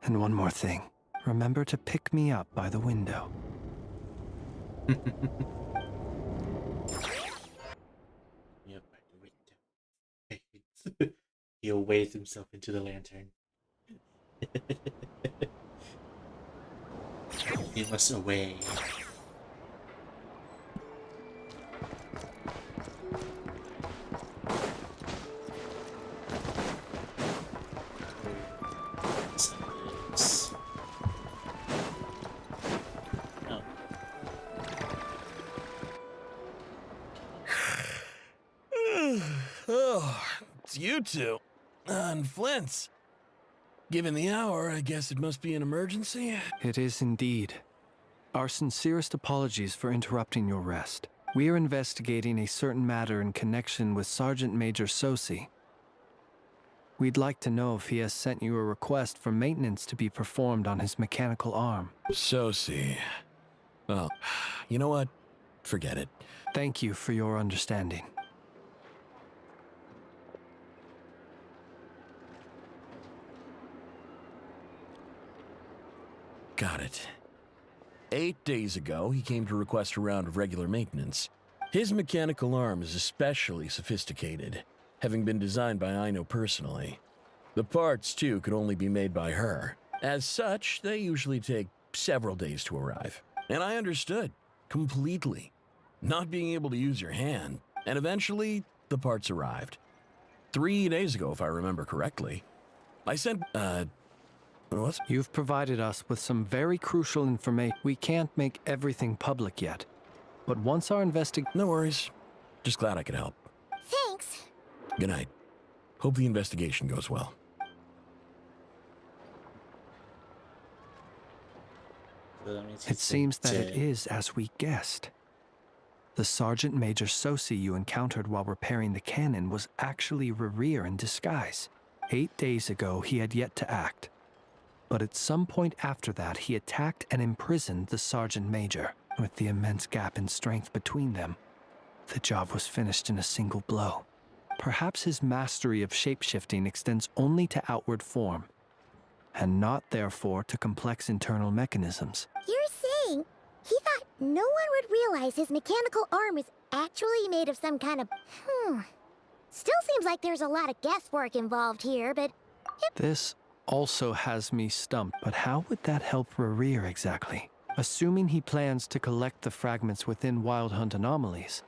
And one more thing. Remember to pick me up by the window. Yep, by the window. He waves himself into the lantern. He must away. Oh, it's you two. And Flint's. Given the hour, I guess it must be an emergency. It is indeed. Our sincerest apologies for interrupting your rest. We are investigating a certain matter in connection with Sergeant Major Sosi. We'd like to know if he has sent you a request for maintenance to be performed on his mechanical arm. Sosi. Well, you know what? Forget it. Thank you for your understanding. Got it. 8 days ago, he came to request a round of regular maintenance. His mechanical arm is especially sophisticated, having been designed by Aino personally. The parts, too, could only be made by her. As such, they usually take several days to arrive. And I understood, completely. Not being able to use your hand. And eventually, the parts arrived. 3 days ago, if I remember correctly. I sent, what? You've provided us with some very crucial information. We can't make everything public yet. But once our No worries. Just glad I could help. Thanks. Good night. Hope the investigation goes well. It seems that it is as we guessed. The Sergeant Major Sosi you encountered while repairing the cannon was actually Rerir in disguise. 8 days ago, he had yet to act. But at some point after that, he attacked and imprisoned the Sergeant Major. With the immense gap in strength between them, the job was finished in a single blow. Perhaps his mastery of shapeshifting extends only to outward form, and not therefore to complex internal mechanisms. You're saying he thought no one would realize his mechanical arm is actually made of some kind of... Still seems like there's a lot of guesswork involved here, but... This also has me stumped, but how would that help Rerir exactly? Assuming he plans to collect the fragments within Wild Hunt anomalies,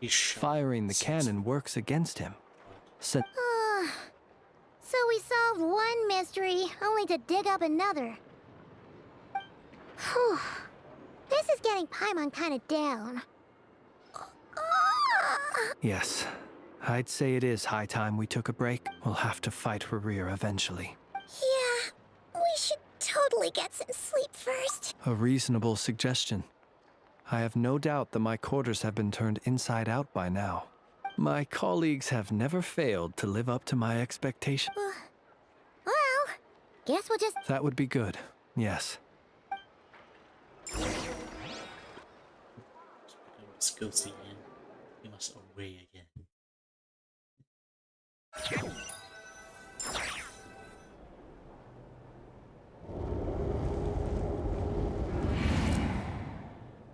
firing the cannon works against him. So we solved one mystery, only to dig up another. Whew. This is getting Paimon kind of down. Yes, I'd say it is high time we took a break. We'll have to fight Rerir eventually. Yeah, we should totally get some sleep first. A reasonable suggestion. I have no doubt that my quarters have been turned inside out by now. My colleagues have never failed to live up to my expectations. Well, guess we'll just... That would be good, yes. Let's go see him. He must away again.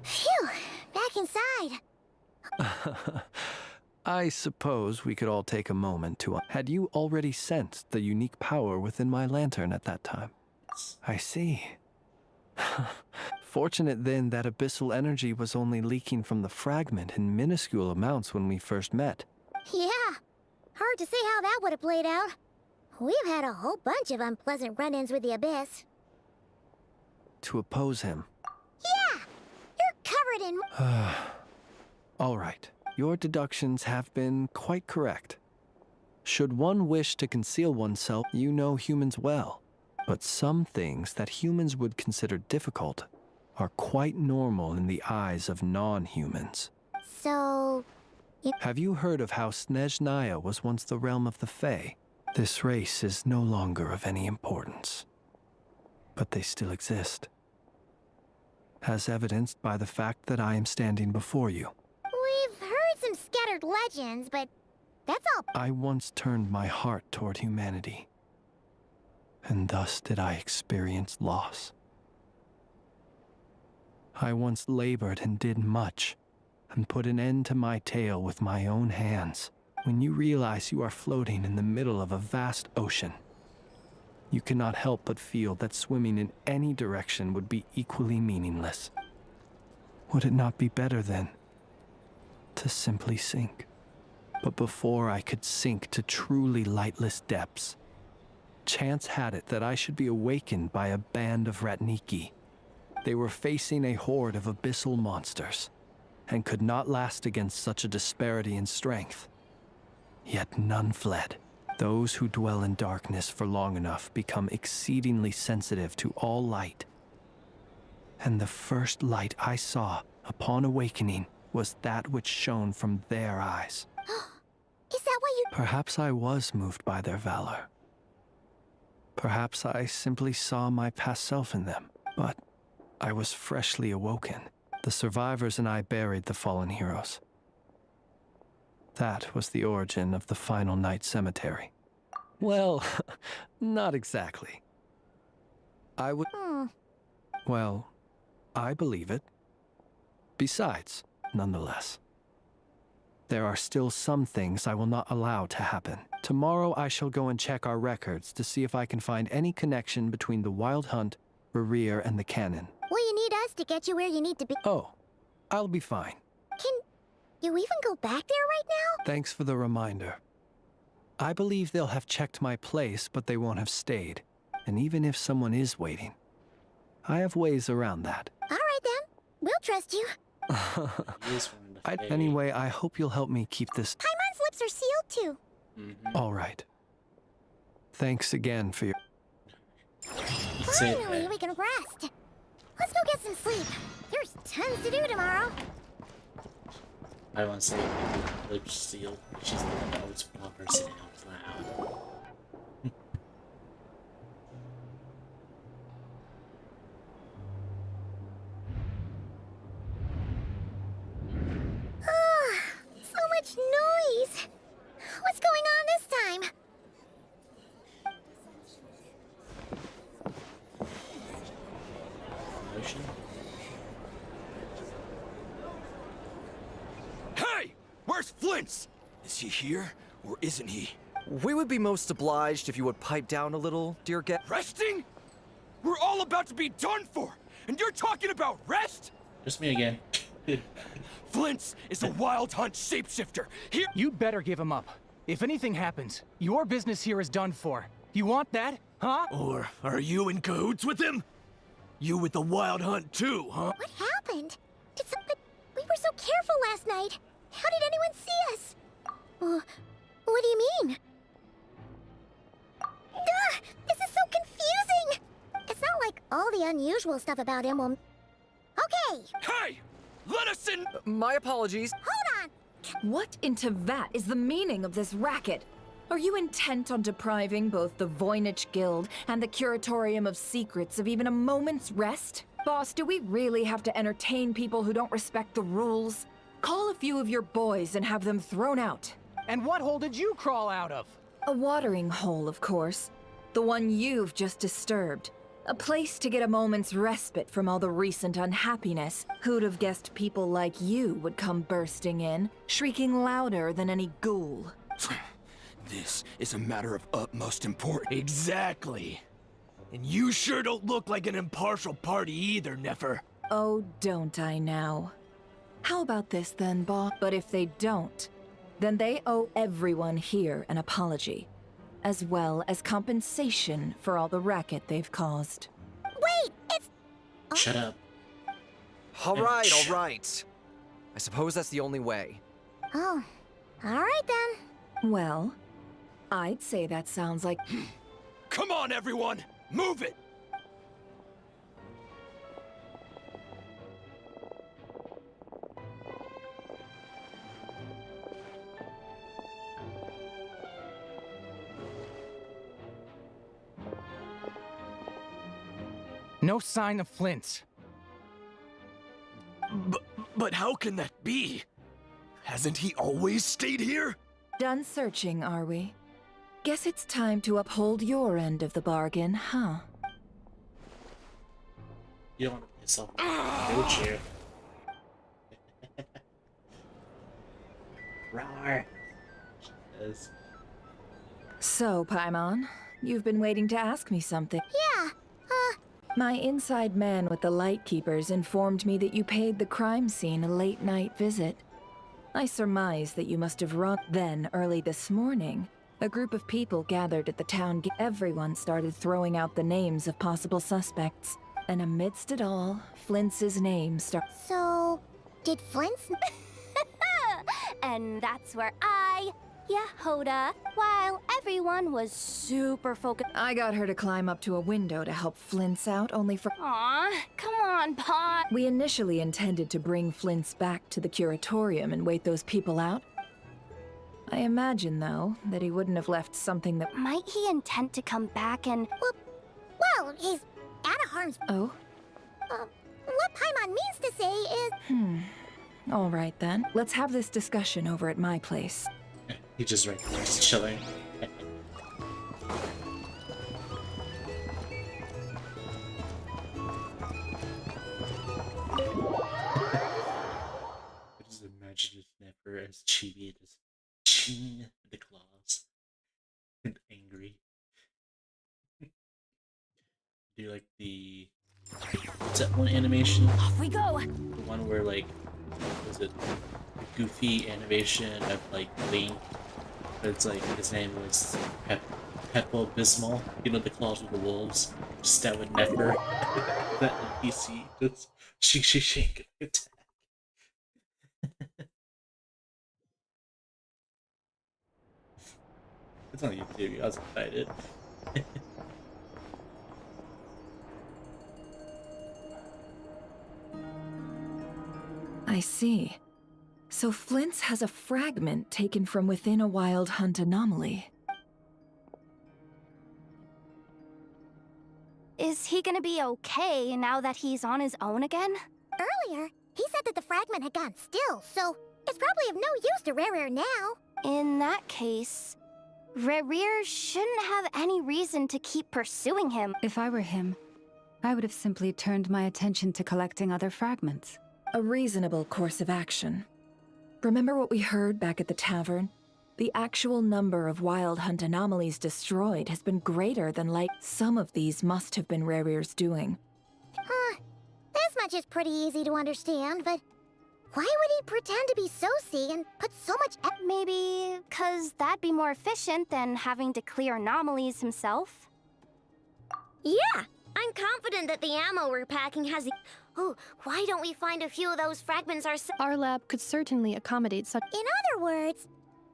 Phew, back inside. I suppose we could all take a moment to... Had you already sensed the unique power within my lantern at that time? I see. Fortunate then that abyssal energy was only leaking from the fragment in minuscule amounts when we first met. Yeah, hard to say how that would have played out. We've had a whole bunch of unpleasant run-ins with the Abyss. To oppose him. Yeah, you're covered in... All right. Your deductions have been quite correct. Should one wish to conceal oneself, you know humans well. But some things that humans would consider difficult are quite normal in the eyes of non-humans. So... Have you heard of how Snezhnaya was once the realm of the Fae? This race is no longer of any importance. But they still exist. As evidenced by the fact that I am standing before you. We've heard some scattered legends, but that's all. I once turned my heart toward humanity. And thus did I experience loss. I once labored and did much, and put an end to my tale with my own hands. When you realize you are floating in the middle of a vast ocean, you cannot help but feel that swimming in any direction would be equally meaningless. Would it not be better, then, to simply sink? But before I could sink to truly lightless depths, chance had it that I should be awakened by a band of Ratniki. They were facing a horde of abyssal monsters, and could not last against such a disparity in strength. yet none fled. Those who dwell in darkness for long enough become exceedingly sensitive to all light. And the first light I saw upon awakening was that which shone from their eyes. Is that why you... Perhaps I was moved by their valor. Perhaps I simply saw my past self in them, but I was freshly awoken. The survivors and I buried the fallen heroes. That was the origin of the Final Night Cemetery. Well, not exactly. I would... Well, I believe it. Besides, nonetheless, there are still some things I will not allow to happen. Tomorrow I shall go and check our records to see if I can find any connection between the Wild Hunt, Rerir, and the Cannon. Will you need us to get you where you need to be? Oh, I'll be fine. Can you even go back there right now? Thanks for the reminder. I believe they'll have checked my place, but they won't have stayed. And even if someone is waiting, I have ways around that. All right then. We'll trust you. Anyway, I hope you'll help me keep this... Paimon's lips are sealed too. All right. Thanks again for your... Finally, we can rest. Let's go get some sleep. There's tons to do tomorrow. I want to say lips sealed. She's the one that always walkers sitting out loud. So much noise. What's going on this time? Motion. Hey! Where's Flint's? Is he here, or isn't he? We would be most obliged if you would pipe down a little, dear guest. Resting? We're all about to be done for, and you're talking about rest? Just me again. Flint's is a Wild Hunt shapeshifter. Here. You'd better give him up. If anything happens, your business here is done for. You want that, huh? Or are you in cahoots with him? You with the Wild Hunt too, huh? What happened? We were so careful last night. How did anyone see us? What do you mean? This is so confusing. It's not like all the unusual stuff about him will... Okay. Hey! Let us in! My apologies. Hold on! What into vat is the meaning of this racket? Are you intent on depriving both the Voynich Guild and the Curatorium of Secrets of even a moment's rest? Boss, do we really have to entertain people who don't respect the rules? Call a few of your boys and have them thrown out. And what hole did you crawl out of? A watering hole, of course. The one you've just disturbed. A place to get a moment's respite from all the recent unhappiness. Who'd have guessed people like you would come bursting in, shrieking louder than any ghoul? This is a matter of utmost importance. Exactly. And you sure don't look like an impartial party either, Nefer. Oh, don't I now? How about this then, boss? But if they don't, then they owe everyone here an apology, as well as compensation for all the racket they've caused. Wait, it's... Shut up. All right. I suppose that's the only way. Oh, all right then. Well, I'd say that sounds like... Come on, everyone! Move it! No sign of Flint's. But how can that be? Hasn't he always stayed here? Done searching, are we? Guess it's time to uphold your end of the bargain, huh? You don't want to piss off no chair. Roar. Yes. So, Paimon, you've been waiting to ask me something. Yeah, My inside man with the Lightkeepers informed me that you paid the crime scene a late-night visit. I surmise that you must have run. Then, early this morning, a group of people gathered at the town gate. Everyone started throwing out the names of possible suspects. And amidst it all, Flint's name started. So, did Flint's... And that's where I Yeah, Hoda. While everyone was super focused. I got her to climb up to a window to help Flint's out, only for— Aw, come on, Pa. We initially intended to bring Flint's back to the curatorium and wait those people out. I imagine, though, that he wouldn't have left something that— Might he intend to come back and... Well, he's out of harm's... Oh? What Paimon means to say is... All right, then. Let's have this discussion over at my place. He just right there, just chilling. I just imagine if Nefer as Chibi just ching the claws and angry. Do you like the what's that one animation? Off we go! The one where like was it the goofy animation of like Link? But it's like his name was Peppo Bismol. You know the claws with the wolves. Just that would never that NPC just shake attack. It's on YouTube. I was excited. I see. So Flint's has a fragment taken from within a wild hunt anomaly. Is he gonna be okay now that he's on his own again? Earlier, he said that the fragment had gone still, so it's probably of no use to Rare now. In that case, Rare shouldn't have any reason to keep pursuing him. If I were him, I would have simply turned my attention to collecting other fragments. A reasonable course of action. Remember what we heard back at the tavern? The actual number of wild hunt anomalies destroyed has been greater than some of these must have been Rare's doing. This much is pretty easy to understand, but why would he pretend to be Soci and put so much Maybe 'cause that'd be more efficient than having to clear anomalies himself? Yeah, I'm confident that the ammo we're packing has... Oh, why don't we find a few of those fragments ourselves? Our lab could certainly accommodate such... In other words,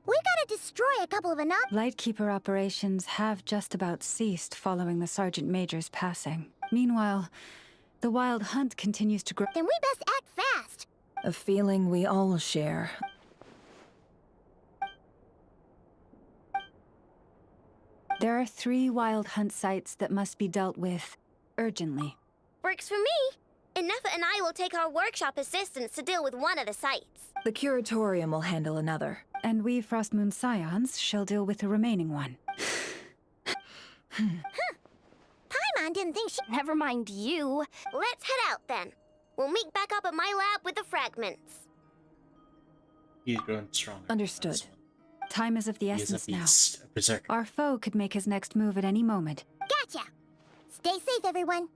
we gotta destroy a couple of Lightkeeper operations have just about ceased following the Sergeant Major's passing. Meanwhile, the wild hunt continues to grow. Then we best act fast. A feeling we all share. There are 3 wild hunt sites that must be dealt with urgently. Works for me. Nefa and I will take our workshop assistants to deal with one of the sites. The curatorium will handle another. And we Frostmoon Scions shall deal with the remaining one. Paimon didn't think she... Never mind you. Let's head out then. We'll meet back up at my lab with the fragments. He's growing stronger. Understood. Time is of the He is a essence now. beast, a berserker. Our foe could make his next move at any moment. Gotcha! Stay safe, everyone.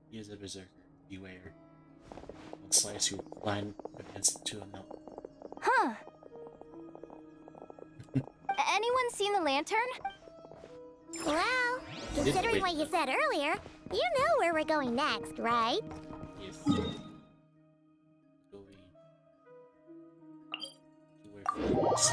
He is a berserker. Beware. He'll slice you blind against to a melt. Huh. Anyone seen the lantern? Well, considering what you said earlier, you know where we're going next, right? Yes. Going to where Flint's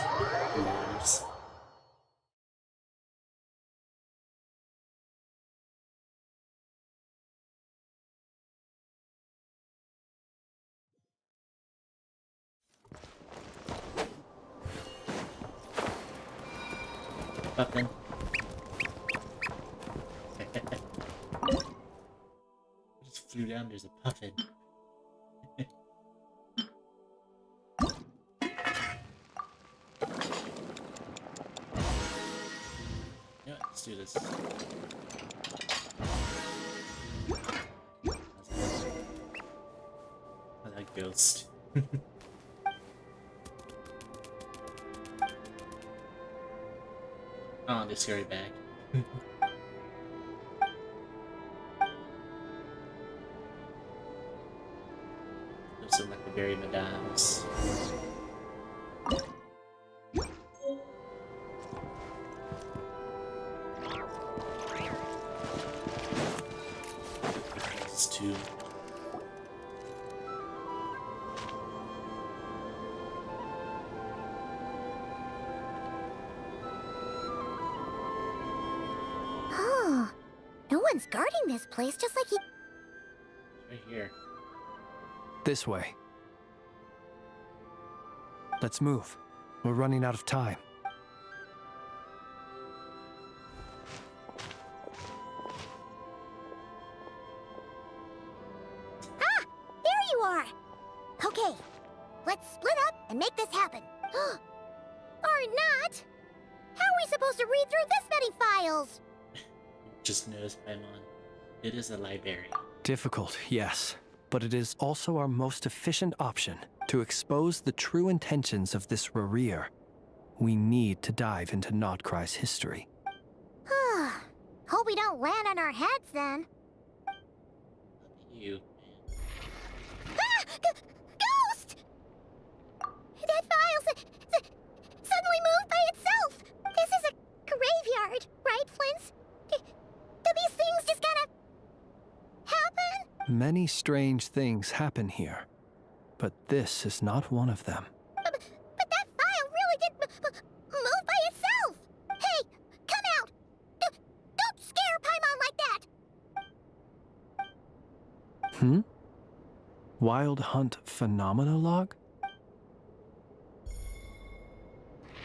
Puffin. Just flew down, there's a puffin. Yeah, let's do this. I like Ghost. Oh, the scary bag. There's some like the berry madams. This too. Someone's guarding this place just like he... Right here. This way. Let's move. We're running out of time. Ah! There you are! Okay, let's split up and make this happen. Or not! How are we supposed to read through this many files? Just noticed, Paimon. It is a library. Difficult, yes. But it is also our most efficient option to expose the true intentions of this Rereer. We need to dive into Notcry's history. Hope we don't land on our heads then. You. Ah! Ghost! That file suddenly moved by itself! This is a graveyard, right, Flint? Do these things just kind of happen? Many strange things happen here, but this is not one of them. But that file really did move by itself! Hey, come out! Don't scare Paimon like that! Wild Hunt Phenomenologue?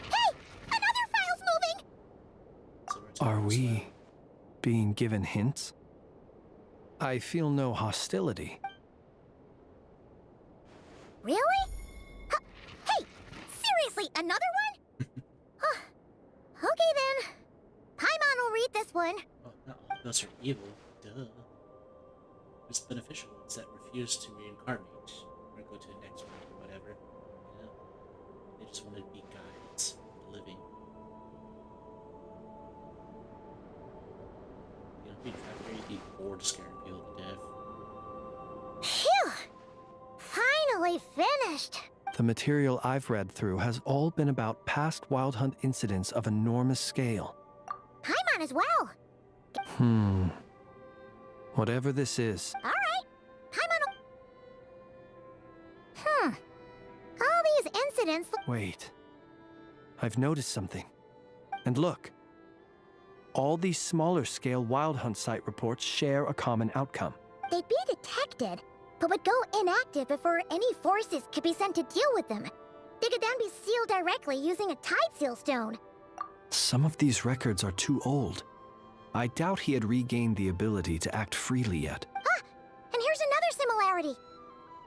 Hey! Another file's moving! Are we being given hints? I feel no hostility. Really? Hey! Seriously, another one? Okay then. Paimon will read this one. Oh, not all ghosts are evil. Duh. It's beneficial ones that refuse to reincarnate or go to the next one or whatever. You know? They just want to be guides for the living. You know, be very deep bored scaring people to death. Phew! Finally finished. The material I've read through has all been about past Wild Hunt incidents of enormous scale. Paimon as well. Whatever this is, All right. Paimon will... All these incidents... wait. I've noticed something. And look. All these smaller scale Wild Hunt site reports share a common outcome. They'd be detected, but would go inactive before any forces could be sent to deal with them. They could then be sealed directly using a tide seal stone. Some of these records are too old. I doubt he had regained the ability to act freely yet. Ah! And here's another similarity.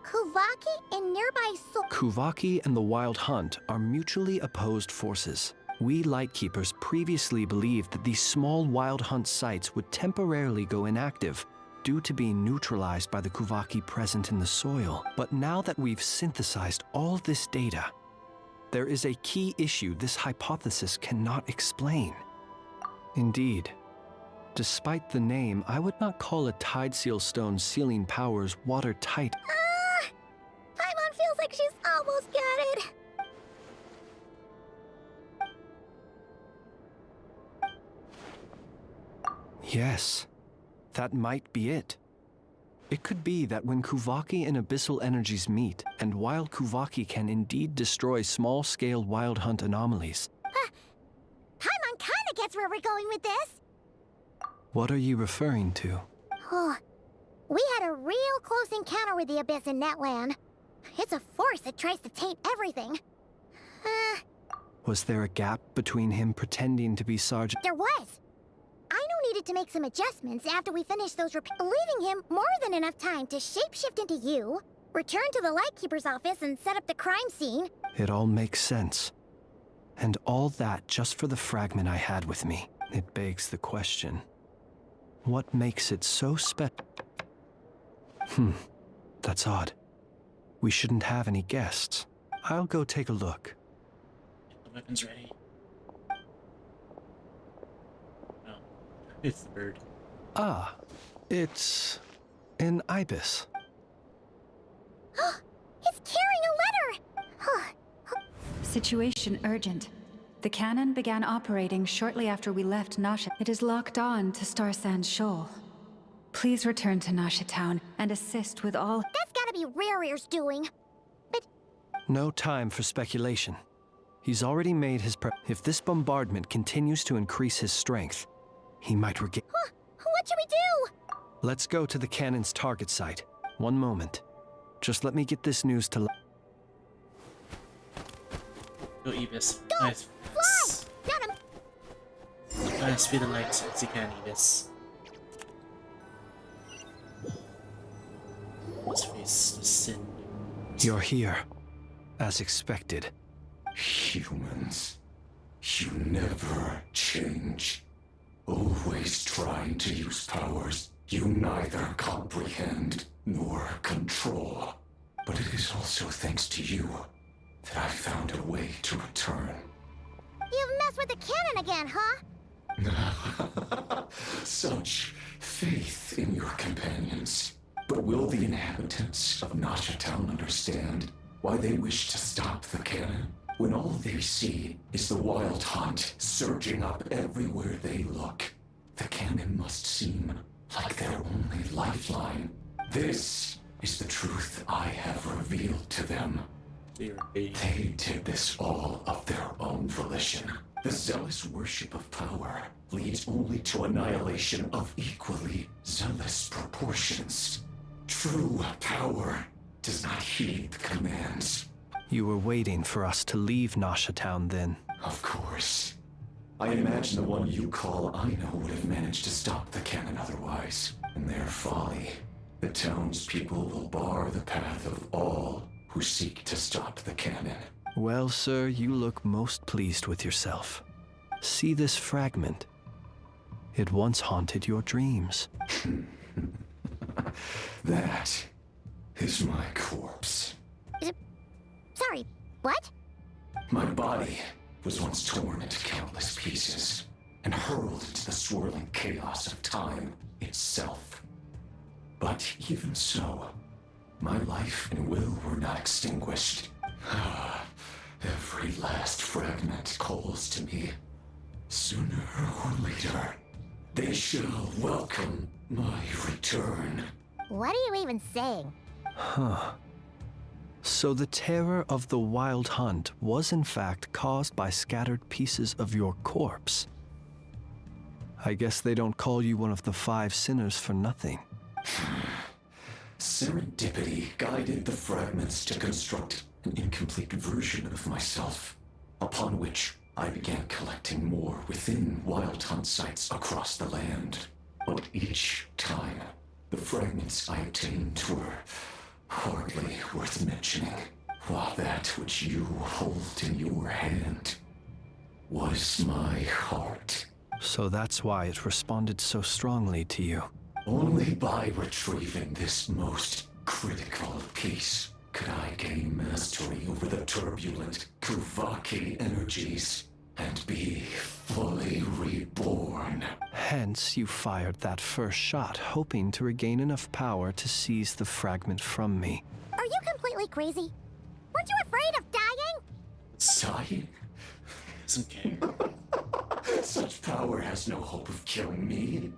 Kuvaki and nearby Kuvaki and the Wild Hunt are mutually opposed forces. We Lightkeepers previously believed that these small Wild Hunt sites would temporarily go inactive due to being neutralized by the Kuvaki present in the soil. But now that we've synthesized all this data, there is a key issue this hypothesis cannot explain. Indeed, despite the name, I would not call a tide seal stone sealing powers watertight. Paimon feels like she's almost got it. Yes, that might be it. It could be that when Kuvaki and Abyssal energies meet, and while Kuvaki can indeed destroy small-scale Wild Hunt anomalies, Paimon kinda gets where we're going with this. what are you referring to? Oh, we had a real close encounter with the Abyss in Netland. It's a force that tries to taint everything. Was there a gap between him pretending to be Sergeant? There was. Aino needed to make some adjustments after we finished those leaving him more than enough time to shapeshift into you, return to the Lightkeeper's office and set up the crime scene. It all makes sense. And all that just for the fragment I had with me. It begs the question. What makes it so that's odd. We shouldn't have any guests. I'll go take a look. Get the weapons ready. Oh, it's the bird. Ah, it's an ibis. It's carrying a letter! Situation urgent. The cannon began operating shortly after we left Nasha. It is locked on to Star Sand Shoal. Please return to Nasha Town and assist with all... That's gotta be Rereer's doing. No time for speculation. He's already made his If this bombardment continues to increase his strength, he might regain... What What should we do? Let's go to the cannon's target site. One moment. Just let me get this news to... Go, Evis. Go! Nice. Fly! Got him! Try and speed the light as you can, Evis. Let's face the sin. You're here, as expected. Humans, you never change. Always trying to use powers you neither comprehend nor control. But it is also thanks to you that I found a way to return. You've messed with the cannon again, huh? Such faith in your companions. But will the inhabitants of Nasha Town understand why they wish to stop the cannon? When all they see is the wild hunt surging up everywhere they look, the cannon must seem like their only lifeline. This is the truth I have revealed to them. They did this all of their own volition. The zealous worship of power leads only to annihilation of equally zealous proportions. True power does not heed commands. You were waiting for us to leave Nasha Town then. Of course. I imagine the one you call Aino would have managed to stop the cannon otherwise. In their folly, the townspeople will bar the path of all who seek to stop the cannon. Well, sir, you look most pleased with yourself. See this fragment. It once haunted your dreams. That is my corpse. Sorry, what? My body was once torn into countless pieces and hurled into the swirling chaos of time itself. But even so, my life and will were not extinguished. Every last fragment calls to me. Sooner or later, they shall welcome my return. What are you even saying? Huh. So the terror of the wild hunt was in fact caused by scattered pieces of your corpse. I guess they don't call you one of the 5 sinners for nothing. Serendipity guided the fragments to construct an incomplete version of myself, upon which I began collecting more within wild hunt sites across the land. But each time, the fragments I obtained were hardly worth mentioning, while that which you hold in your hand was my heart. So that's why it responded so strongly to you. Only by retrieving this most critical piece could I gain mastery over the turbulent Kuvaki energies and be fully reborn. Hence, you fired that first shot, hoping to regain enough power to seize the fragment from me. Are you completely crazy? Weren't you afraid of dying? Dying? Doesn't care. Such power has no hope of killing me.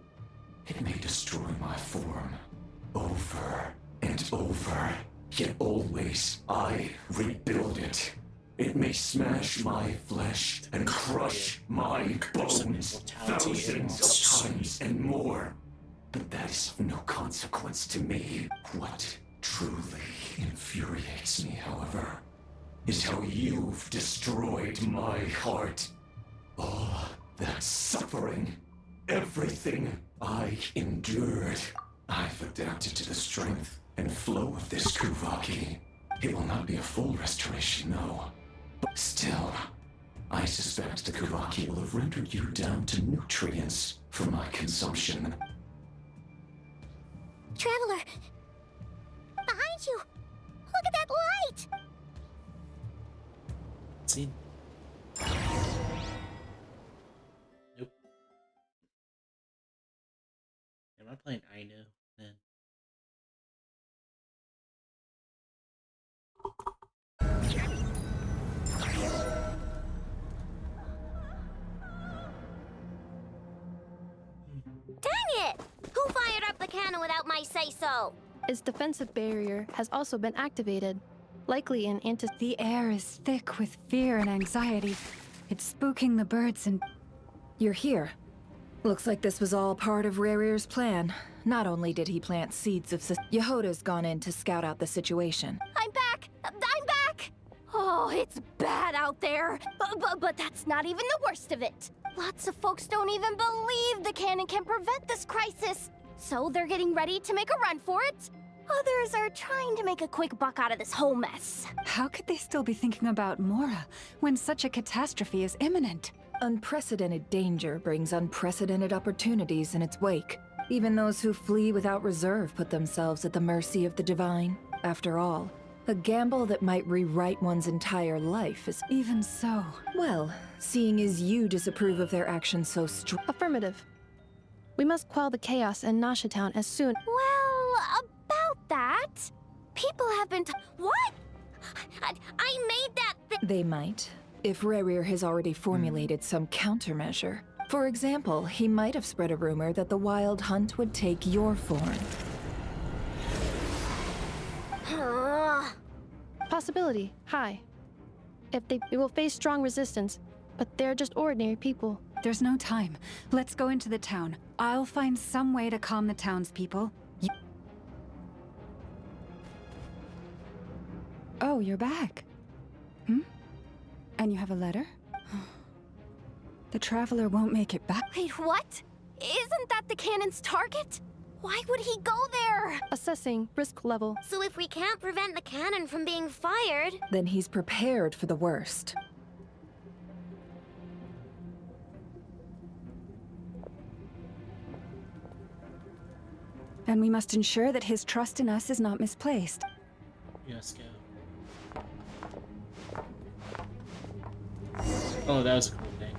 It may destroy my form over and over, yet always I rebuild it. It may smash my flesh and crush my bones thousands of times and more. But that is of no consequence to me. What truly infuriates me, however, is how you've destroyed my heart. All that suffering, everything I endured. I've adapted to the strength and flow of this Kuvaki. It will not be a full restoration, no. But still, I suspect the Kuvaki will have rendered you down to nutrients for my consumption. Traveler! Behind you! Look at that light! See? Nope. Am I playing Aino then? Dang it! Who fired up the cannon without my say-so? Its defensive barrier has also been activated, likely in The air is thick with fear and anxiety. It's spooking the birds and... You're here, Looks like this was all part of Rarir's plan. Not only did he plant seeds of Yehoda's gone in to scout out the situation. I'm back! I'm back! Oh, it's bad out there. But that's not even the worst of it. Lots of folks don't even believe the cannon can prevent this crisis. So they're getting ready to make a run for it. Others are trying to make a quick buck out of this whole mess. How could they still be thinking about Mora when such a catastrophe is imminent? Unprecedented danger brings unprecedented opportunities in its wake. Even those who flee without reserve put themselves at the mercy of the divine. After all, a gamble that might rewrite one's entire life is... Even so. Well, seeing as you disapprove of their actions so Affirmative. We must quell the chaos in Nasha Town as soon... Well, about that, people have been What? I made that They might, if Rarir has already formulated some countermeasure. For example, he might have spread a rumor that the Wild Hunt would take your form. Possibility, high. If they will face strong resistance, but they're just ordinary people. There's no time. Let's go into the town. I'll find some way to calm the townspeople. Oh, you're back. And you have a letter? The Traveler won't make it back. Wait, what? Isn't that the cannon's target? Why would he go there? Assessing risk level. So if we can't prevent the cannon from being fired... Then he's prepared for the worst. And we must ensure that his trust in us is not misplaced. Yes, go. Oh, that was a cool thing.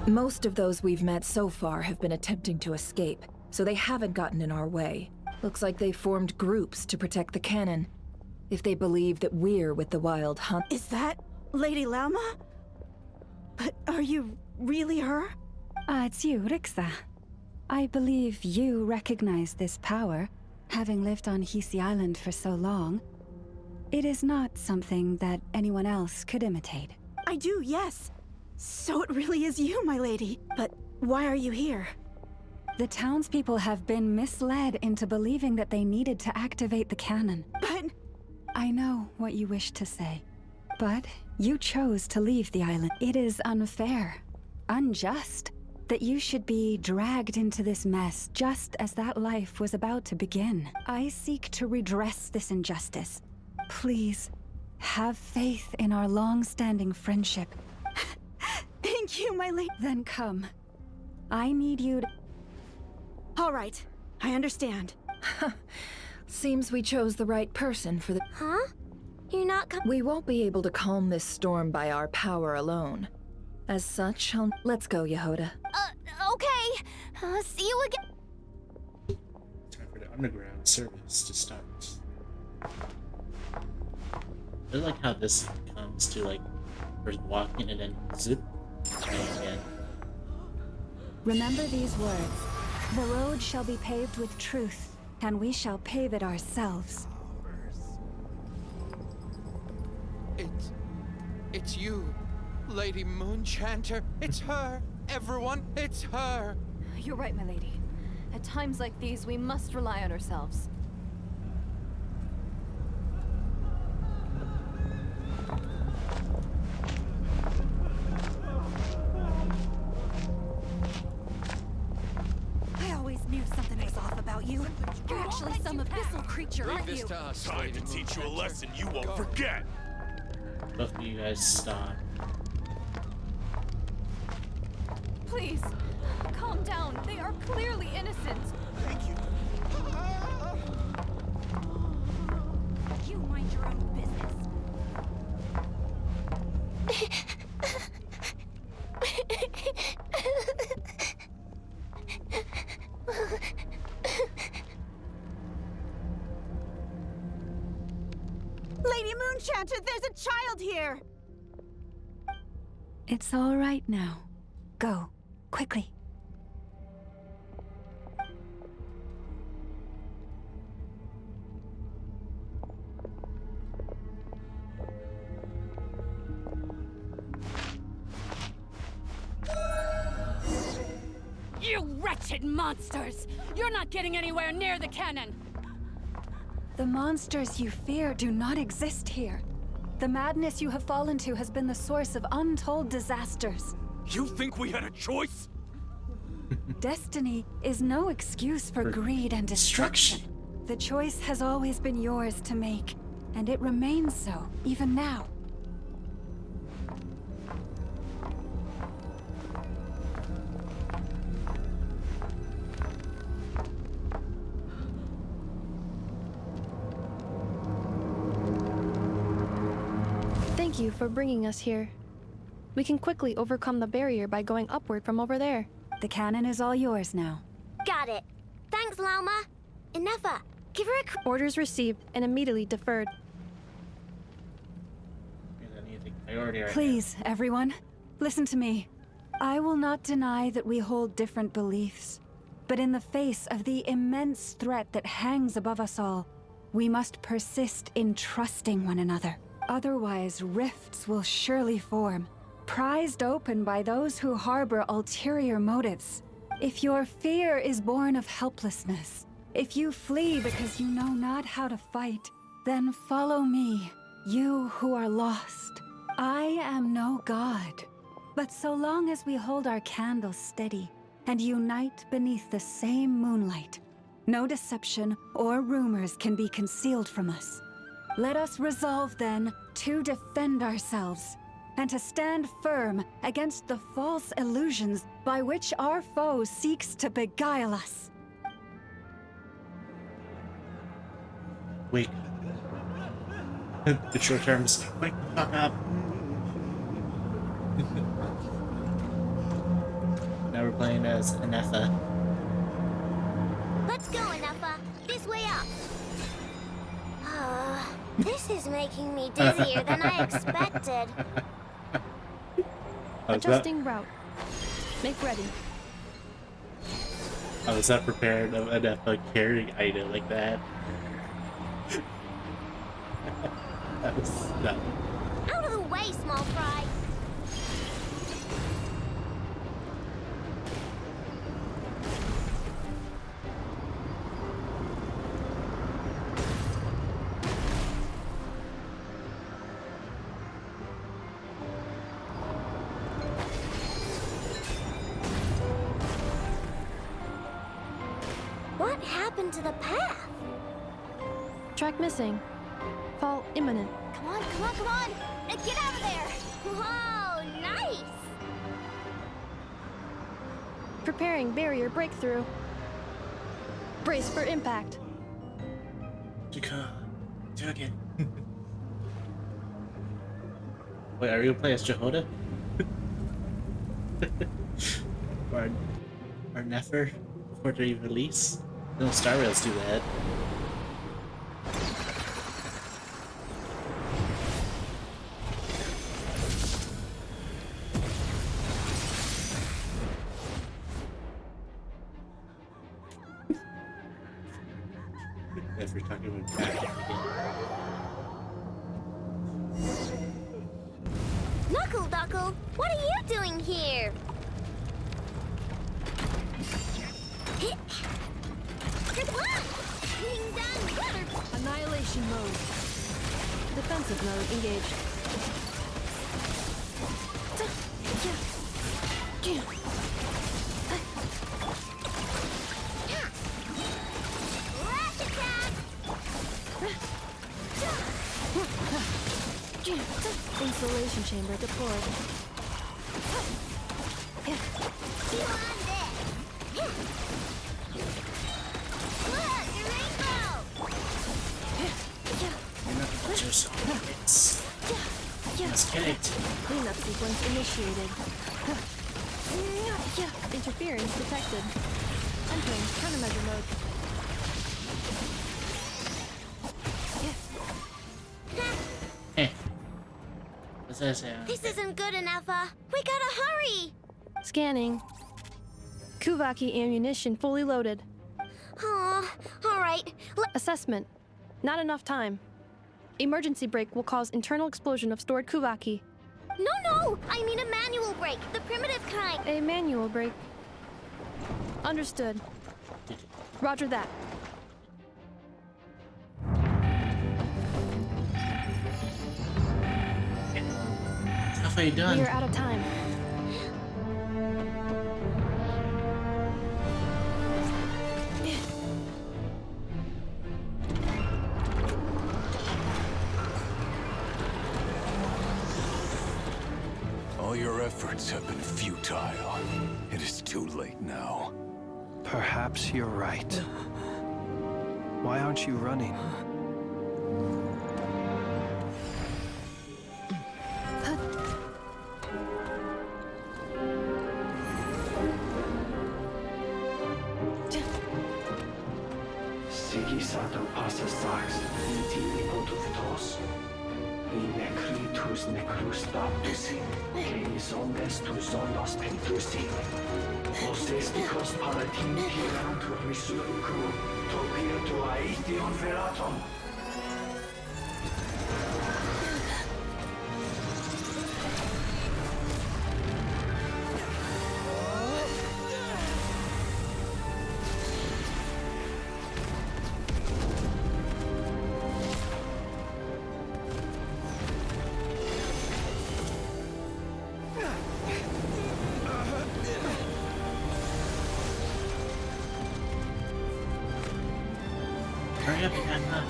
Most of those we've met so far have been attempting to escape, so they haven't gotten in our way. Looks like they formed groups to protect the cannon. If they believe that we're with the Wild Hunt... Is that Lady Lauma? But are you really her? It's you, Rixa. I believe you recognize this power, having lived on Hisi Island for so long. It is not something that anyone else could imitate. I do, yes. So it really is you, my lady. But why are you here? The townspeople have been misled into believing that they needed to activate the cannon. But... I know what you wish to say. But you chose to leave the island. It is unfair, unjust, that you should be dragged into this mess just as that life was about to begin. I seek to redress this injustice. Please, have faith in our long-standing friendship. Thank you, my lady. Then come. I need you to... All right, I understand. Seems we chose the right person for the... Huh? You're not We won't be able to calm this storm by our power alone. As such, let's go, Yehoda. Okay. See you again. Time for the underground service to start. I like how this comes to, like, first walking and then zip. Again. Remember these words. The road shall be paved with truth, and we shall pave it ourselves. It's you, Lady Moonchanter. It's her. Everyone, it's her. You're right, my lady. At times like these, we must rely on ourselves. I always knew something was off about you. You're actually some abyssal creature, aren't you? Time to teach you a lesson you won't forget. Both of you guys stop. Please, calm down. They are clearly innocent. Thank you. You mind your own business. Lady Moonchanter, there's a child here! It's all right now. Go, quickly. You wretched monsters! You're not getting anywhere near the cannon! The monsters you fear do not exist here. The madness you have fallen to has been the source of untold disasters. You think we had a choice? Destiny is no excuse for greed and destruction. The choice has always been yours to make, and it remains so, even now. Thank you for bringing us here. We can quickly overcome the barrier by going upward from over there. The cannon is all yours now. Got it. Thanks, Lauma. Inefa, give her a... Orders received and immediately deferred. Please, everyone, listen to me. I will not deny that we hold different beliefs. But in the face of the immense threat that hangs above us all, we must persist in trusting one another. Otherwise, rifts will surely form, prized open by those who harbor ulterior motives. If your fear is born of helplessness, if you flee because you know not how to fight, then follow me, you who are lost. I am no god, but so long as we hold our candles steady and unite beneath the same moonlight, no deception or rumors can be concealed from us. Let us resolve, then, to defend ourselves, and to stand firm against the false illusions by which our foe seeks to beguile us. Wake up. The short terms. Wake the fuck up. Now we're playing as Inefa. Let's go, Inefa. This way up. This is making me dizzier than I expected. Adjusting route. Make ready. I was not prepared of Inefa carrying Ida like that. That was not... Out of the way, small fry. What happened to the path? Track missing. Fall imminent. Come on, come on, come on! Get out of there! Whoa, nice! Preparing barrier breakthrough. Brace for impact. Do it again. Wait, are you gonna play as Jehoda? or Nefer before they release? No, Star Rails do that. If we're talking about back again. Knuckle Duckle, what are you doing here? Good luck! Being done water. Annihilation mode. Defensive mode engaged. Rush attack! Insulation chamber deployed. Chew on this! Look, a rainbow! You're not gonna do so. Let's get it. Cleanup sequence initiated. Interference detected. Entering countermeasure mode. This isn't good enough, we gotta hurry! Scanning. Kuvaki ammunition fully loaded. Aw, alright. Assessment. Not enough time. Emergency brake will cause internal explosion of stored Kuvaki. No! I mean a manual brake, the primitive kind. A manual brake. Understood. Roger that. How are you done? We are out of time. All your efforts have been futile. It is too late now. Perhaps you're right. Why aren't you running? Sigisato passa sax, intimi potutos. Necritus necrus baptusi, canis omnes tu zonos pentusi. Osesticos palatin pirantur resurcu, topia tua ition veratum. Hurry up, Anna.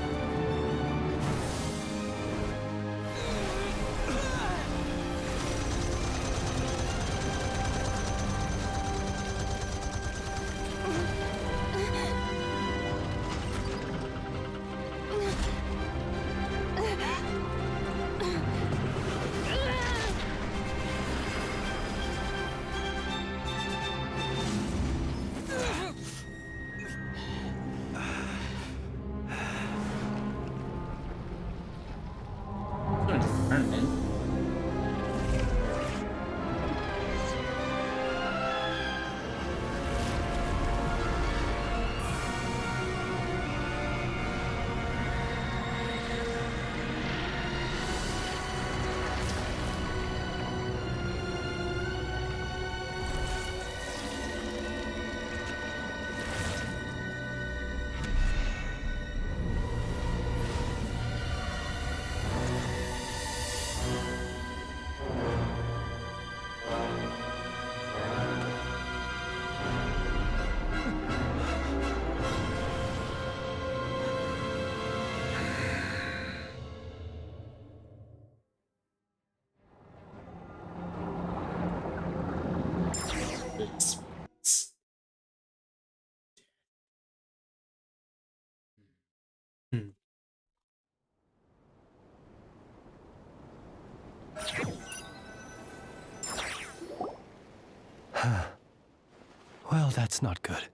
Well, that's not good.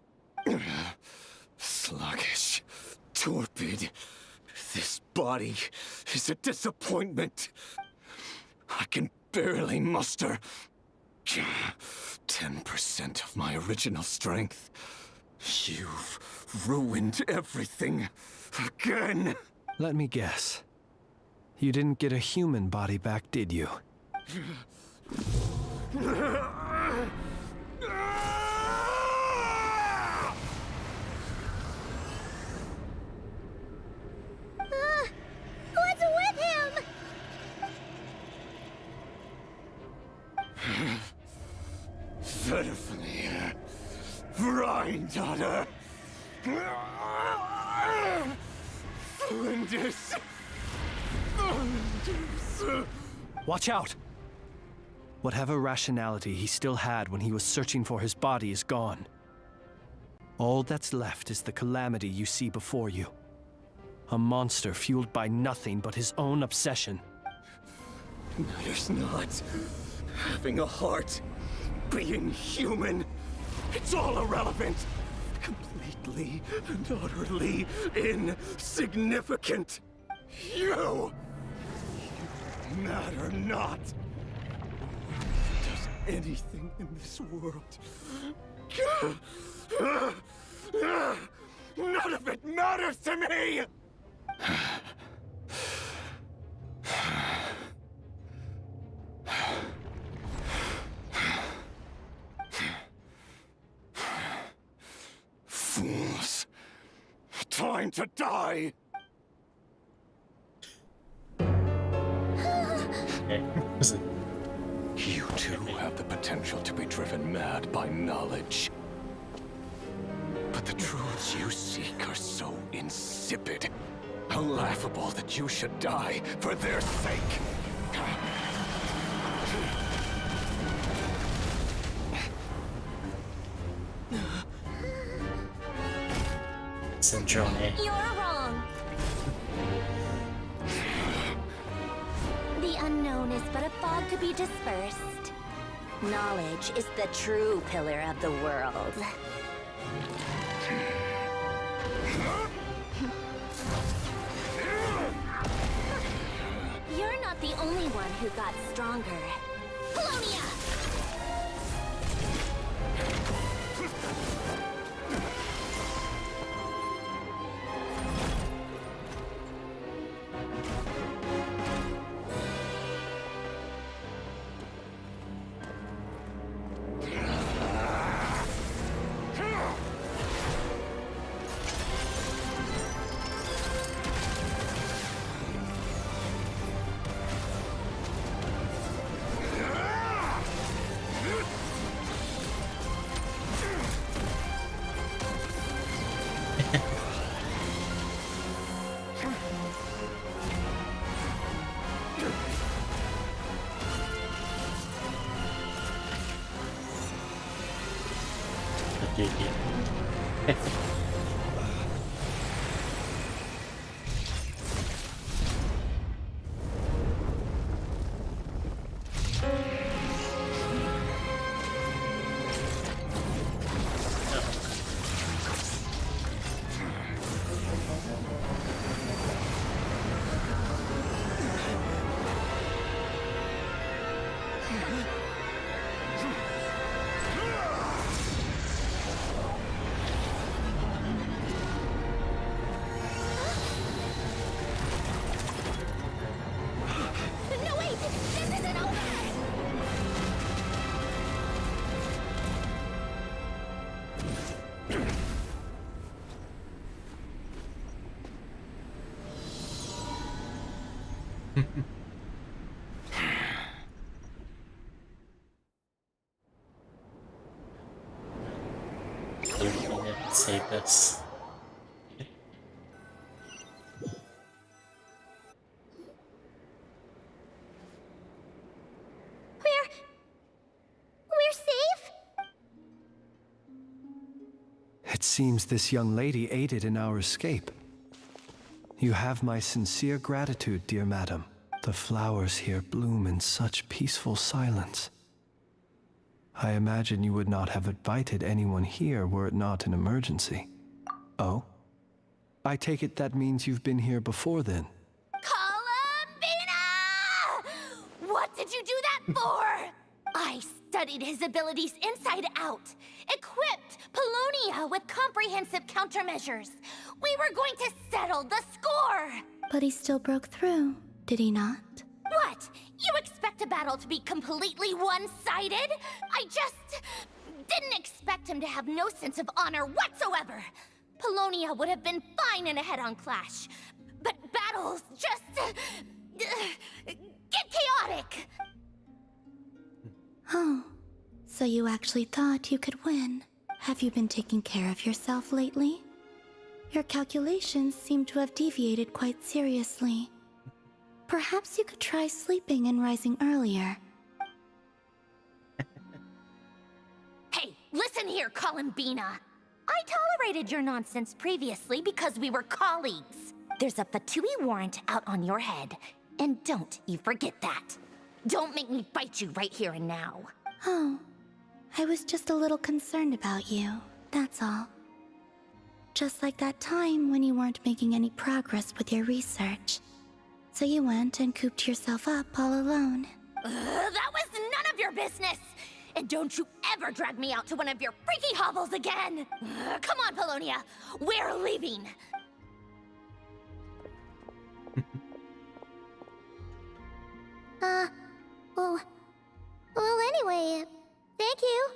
Sluggish, torpid. This body is a disappointment. I can barely muster 10% of my original strength. You've ruined everything again. Let me guess. You didn't get a human body back, did you? What's with him? Verfnir, Rhine-daughter, Flinders. Watch out! Whatever rationality he still had when he was searching for his body is gone. All that's left is the calamity you see before you. A monster fueled by nothing but his own obsession. Matters not. Having a heart, being human, it's all irrelevant. Completely and utterly insignificant. You matter not. Does anything in this world. None of it matters to me! Fools. Time to die! You too have the potential to be driven mad by knowledge. But the truths you seek are so insipid. How laughable that you should die for their sake. Syndrome. You're wrong. The unknown is but a fog to be dispersed. Knowledge is the true pillar of the world. You're not the only one who got stronger. Polonia! Save this. We're safe? It seems this young lady aided in our escape. You have my sincere gratitude, dear madam. The flowers here bloom in such peaceful silence. I imagine you would not have invited anyone here were it not an emergency. Oh? I take it that means you've been here before then. Columbina! What did you do that for? I studied his abilities inside out, equipped Polonia with comprehensive countermeasures. We were going to settle the score! But he still broke through, did he not? What? You expect a battle to be completely one-sided? I just didn't expect him to have no sense of honor whatsoever. Polonia would have been fine in a head-on clash, but battles just get chaotic. Oh, so you actually thought you could win. Have you been taking care of yourself lately? Your calculations seem to have deviated quite seriously. Perhaps you could try sleeping and rising earlier. Hey, listen here, Columbina. I tolerated your nonsense previously because we were colleagues. There's a Fatui warrant out on your head, and don't you forget that. Don't make me fight you right here and now. Oh, I was just a little concerned about you, that's all. Just like that time when you weren't making any progress with your research. So you went and cooped yourself up all alone. That was none of your business! And don't you ever drag me out to one of your freaky hovels again! Come on, Polonia! We're leaving! Well, anyway, thank you.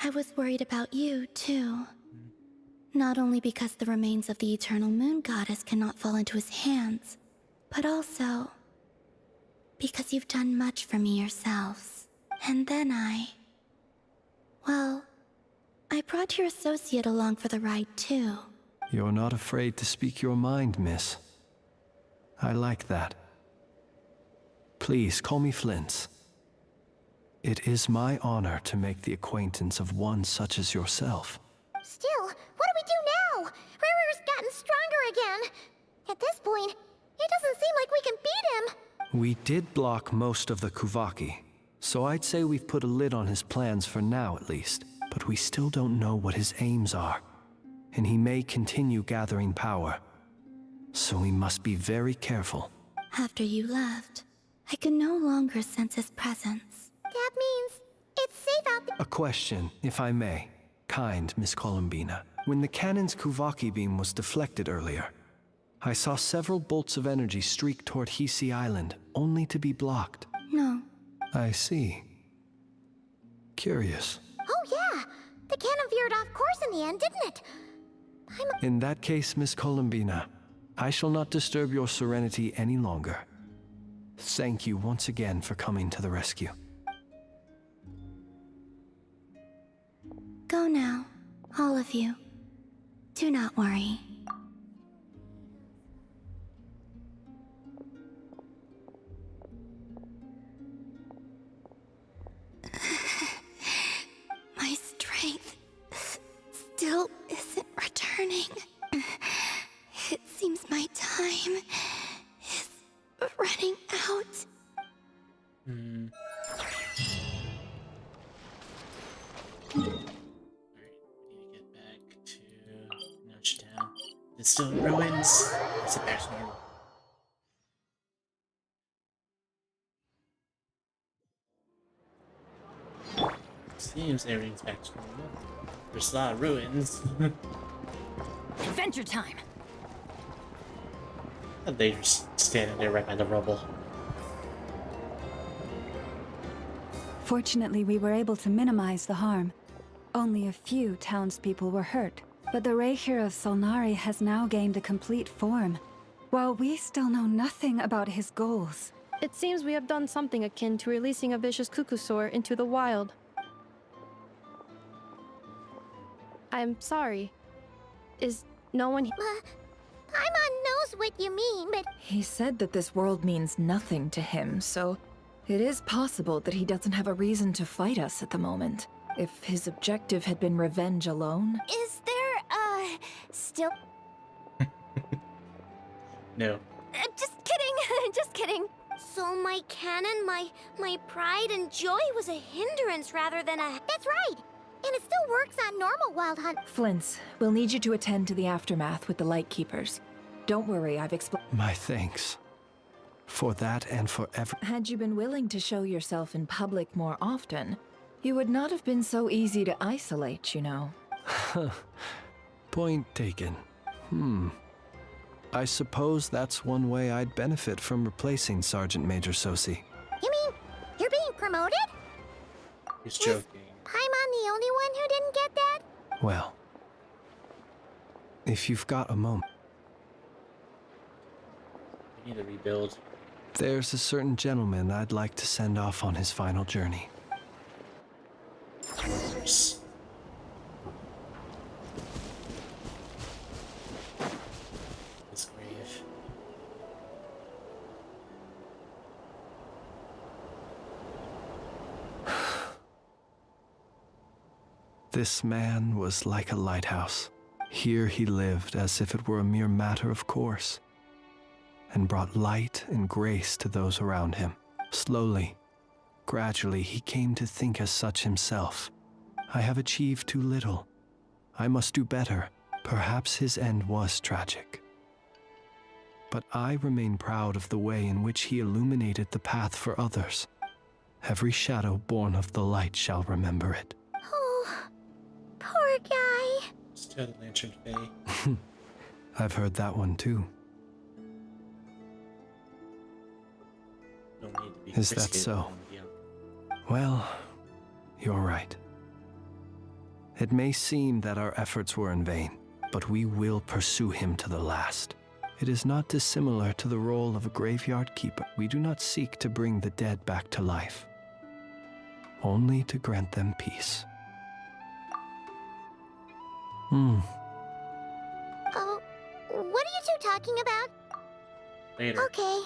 I was worried about you, too. Not only because the remains of the eternal moon goddess cannot fall into his hands, but also because you've done much for me yourselves. And then well, I brought your associate along for the ride, too. You're not afraid to speak your mind, miss. I like that. Please call me Flint's. It is my honor to make the acquaintance of one such as yourself. Still, what do we do now? Rurer's gotten stronger again. At this point, it doesn't seem like we can beat him. We did block most of the Kuvaki, so I'd say we've put a lid on his plans for now at least. But we still don't know what his aims are, and he may continue gathering power. So we must be very careful. After you left, I could no longer sense his presence. That means it's safe out there. A question, if I may. Kind Miss Columbina. When the cannon's Kuvaki beam was deflected earlier, I saw several bolts of energy streak toward Hisi Island, only to be blocked. No. I see. Curious. Oh yeah! The cannon veered off course in the end, didn't it? In that case, Miss Columbina, I shall not disturb your serenity any longer. Thank you once again for coming to the rescue. Go now, all of you. Do not worry. My strength still isn't returning. It seems my time is running out. It's still in ruins. It's a back to normal. Seems everything's back to normal. There's a lot of ruins. Adventure time! And they just standing there right by the rubble. Fortunately, we were able to minimize the harm. Only a few townspeople were hurt. But the Reikir of Solnari has now gained a complete form, while we still know nothing about his goals. It seems we have done something akin to releasing a vicious Kukusaur into the wild. I'm sorry. Is no one Paimon knows what you mean, but... He said that this world means nothing to him, so it is possible that he doesn't have a reason to fight us at the moment. If his objective had been revenge alone... Is there, still... No. Just kidding, just kidding. So my cannon, my pride and joy was a hindrance rather than a... That's right! And it still works on normal Wild Hunt. Flint's, we'll need you to attend to the aftermath with the Lightkeepers. Don't worry, I've explained... My thanks. For that and for Had you been willing to show yourself in public more often, you would not have been so easy to isolate, you know. Point taken. I suppose that's one way I'd benefit from replacing Sergeant Major Sosi. You mean you're being promoted? He's joking. Paimon the only one who didn't get that? Well, if you've got a moment. We need to rebuild. There's a certain gentleman I'd like to send off on his final journey. This grave. This man was like a lighthouse. Here he lived as if it were a mere matter of course, and brought light and grace to those around him. Slowly, gradually, he came to think as such himself. I have achieved too little. I must do better. Perhaps his end was tragic. but I remain proud of the way in which he illuminated the path for others. Every shadow born of the light shall remember it. Oh, poor guy. Still the Lantern Fae. I've heard that one too. Don't need to be Is that frisky so? on the young. Well, you're right. It may seem that our efforts were in vain, but we will pursue him to the last. It is not dissimilar to the role of a graveyard keeper. We do not seek to bring the dead back to life, only to grant them peace. Oh, what are you two talking about? Later. Okay.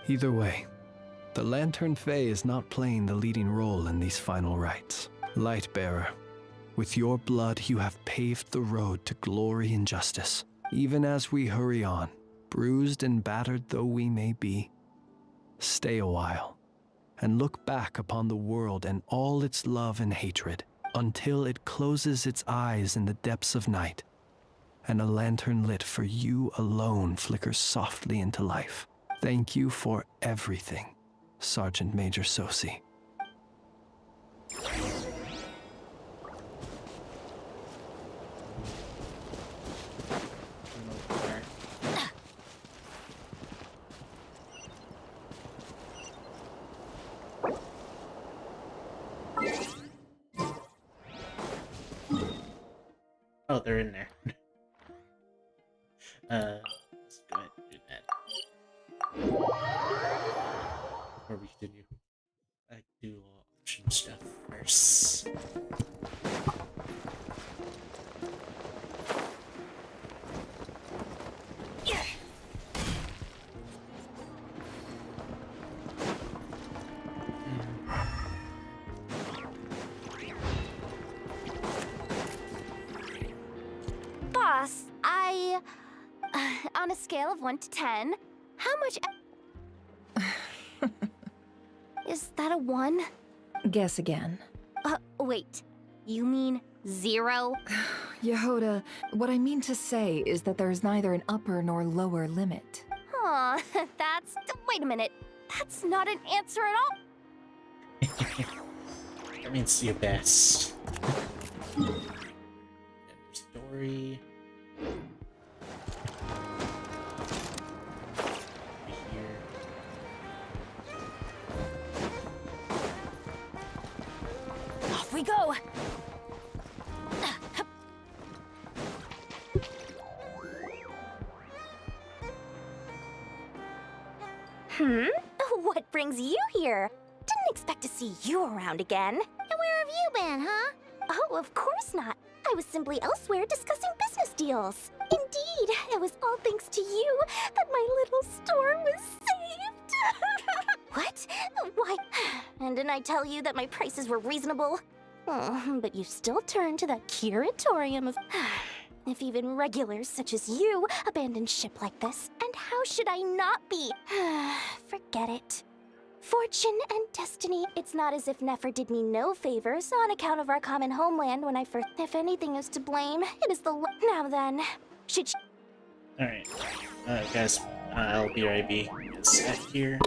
Either way, the Lantern Fae is not playing the leading role in these final rites. Lightbearer, with your blood you have paved the road to glory and justice. Even as we hurry on, bruised and battered though we may be, stay a while and look back upon the world and all its love and hatred until it closes its eyes in the depths of night and a lantern lit for you alone flickers softly into life. Thank you for everything, Sergeant Major Sosi. Oh, they're in there. Let's go ahead and do that. Before we continue, I do all option stuff first. Boss, on a scale of 1 to 10, how much... Is that a 1? Guess again. Wait. You mean 0? Yehoda, what I mean to say is that there's neither an upper nor lower limit. Aw, that's... Wait a minute. That's not an answer at all. That means your best. Story. Here. Off we go. What brings you here? Didn't expect to see you around again. And where have you been, huh? Oh, of course not. I was simply elsewhere discussing business deals. Indeed, it was all thanks to you that my little store was saved. What? Why? And didn't I tell you that my prices were reasonable? Oh, but you still turn to that curatorium of... If even regulars such as you abandon ship like this, and how should I not be? Forget it. Fortune and destiny. It's not as if Nefer did me no favors on account of our common homeland when I first... If anything is to blame, it is the... Now then, should she... Alright. Guys, I'll be right back. Set here.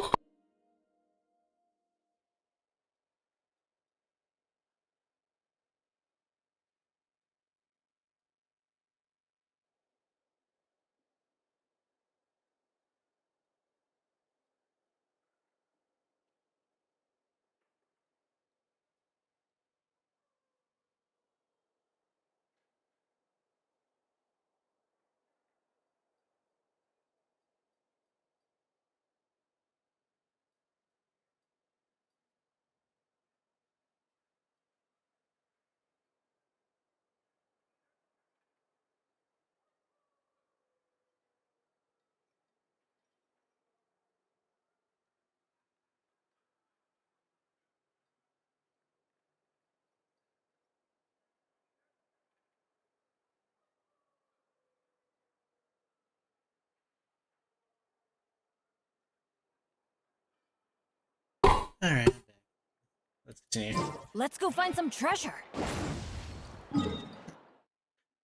Alright. Let's continue. Let's go find some treasure.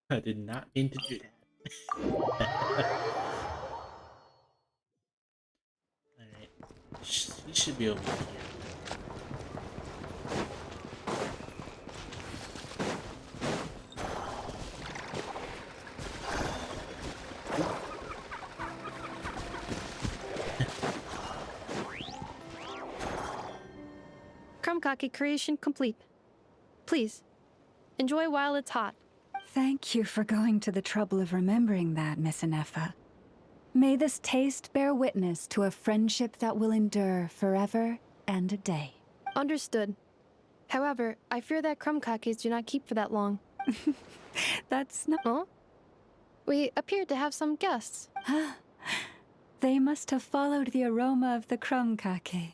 I did not mean to do that. He should be over here. Krumkake creation complete. Please, enjoy while it's hot. Thank you for going to the trouble of remembering that, Miss Inefa. May this taste bear witness to a friendship that will endure forever and a day. Understood. However, I fear that Krumkakes do not keep for that long. That's not... Huh? We appear to have some guests. They must have followed the aroma of the Krumkake.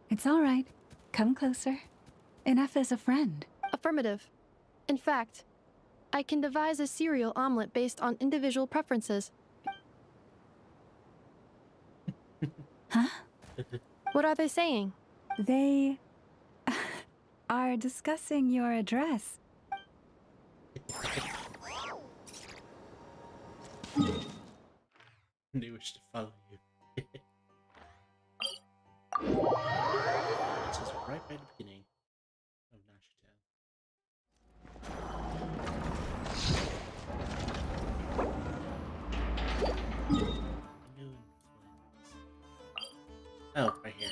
It's all right. Come closer. Inefa's a friend. Affirmative. In fact, I can devise a cereal omelet based on individual preferences. Huh? What are they saying? They are discussing your address. They wish to follow you. This is right by the beginning of Nashitown. Oh, right here.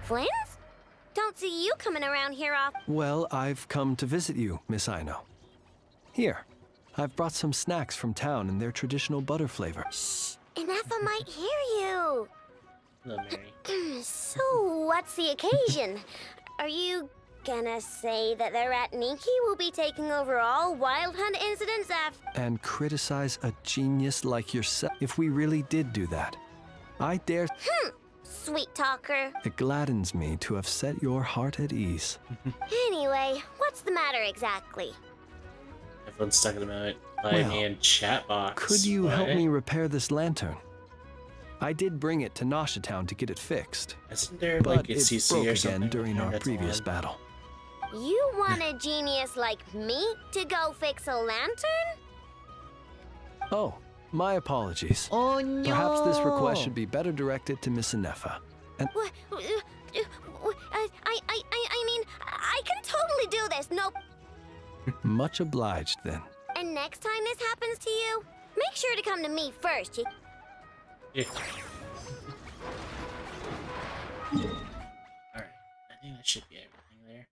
Flins? Don't see you coming around here often. Well, I've come to visit you, Miss Aino. Here, I've brought some snacks from town in their traditional butter flavor. Shh! Inefa might hear you. Hello, Mary. So, what's the occasion? Are you gonna say that the rat Ninki will be taking over all Wild Hunt incidents after? And criticize a genius like yourself. If we really did do that, I dare... Sweet talker. It gladdens me to have set your heart at ease. Anyway, what's the matter exactly? Everyone's talking about five-hand chat box. Could you help me repair this lantern? I did bring it to Nashitown to get it fixed. Isn't there but like a it CC broke or something again during our that's previous on? battle. You want a genius like me to go fix a lantern? Oh, my apologies. Oh no! Perhaps this request should be better directed to Miss Inefa. And What? I mean, I can totally do this. Nope. much obliged then. And next time this happens to you, make sure to come to me first. Yeah. Alright, I think that should be everything there.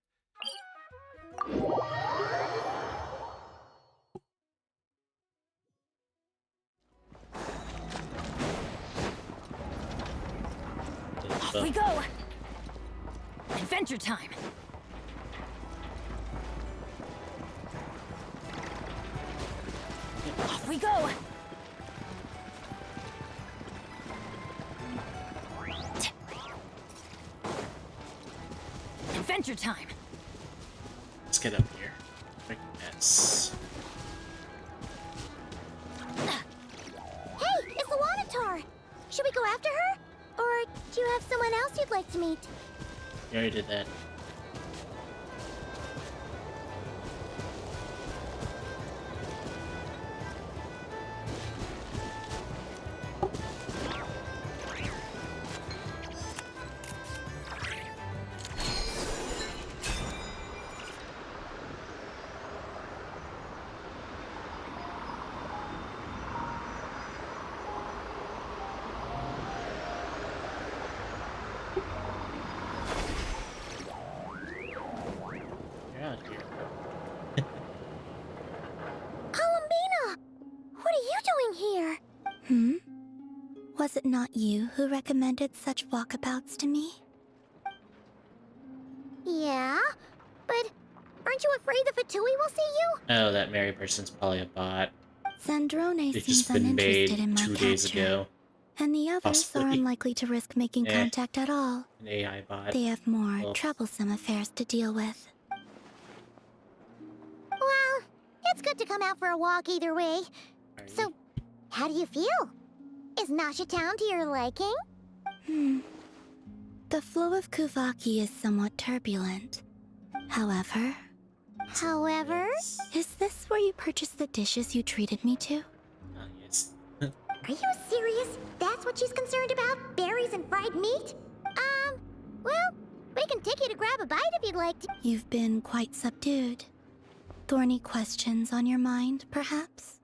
Off we go! Adventure time! Off we go! Adventure time! Let's get up here. Quick mess. Hey, it's Lawnatar! Should we go after her? Or do you have someone else you'd like to meet? You already did that. You're out here. Columbina! What are you doing here? Was it not you who recommended such walkabouts to me? Yeah, but aren't you afraid the Fatui will see you? Oh, that Mary person's probably a bot. Zandrone It's seems just been made uninterested in my 2 days capture, ago. and the others Possibly. are unlikely to risk making Eh. contact at all. An AI bot. They have more Well, troublesome affairs to deal with. Well, it's good to come out for a walk either way. So, how do you feel? Is Nashitown to your liking? The flow of Kuvaki is somewhat turbulent. However, However, is this where you purchased the dishes you treated me to? Ah, yes. Are you serious? That's what she's concerned about? Berries and fried meat? Well, we can take you to grab a bite if you'd like to. You've been quite subdued. Thorny questions on your mind, perhaps?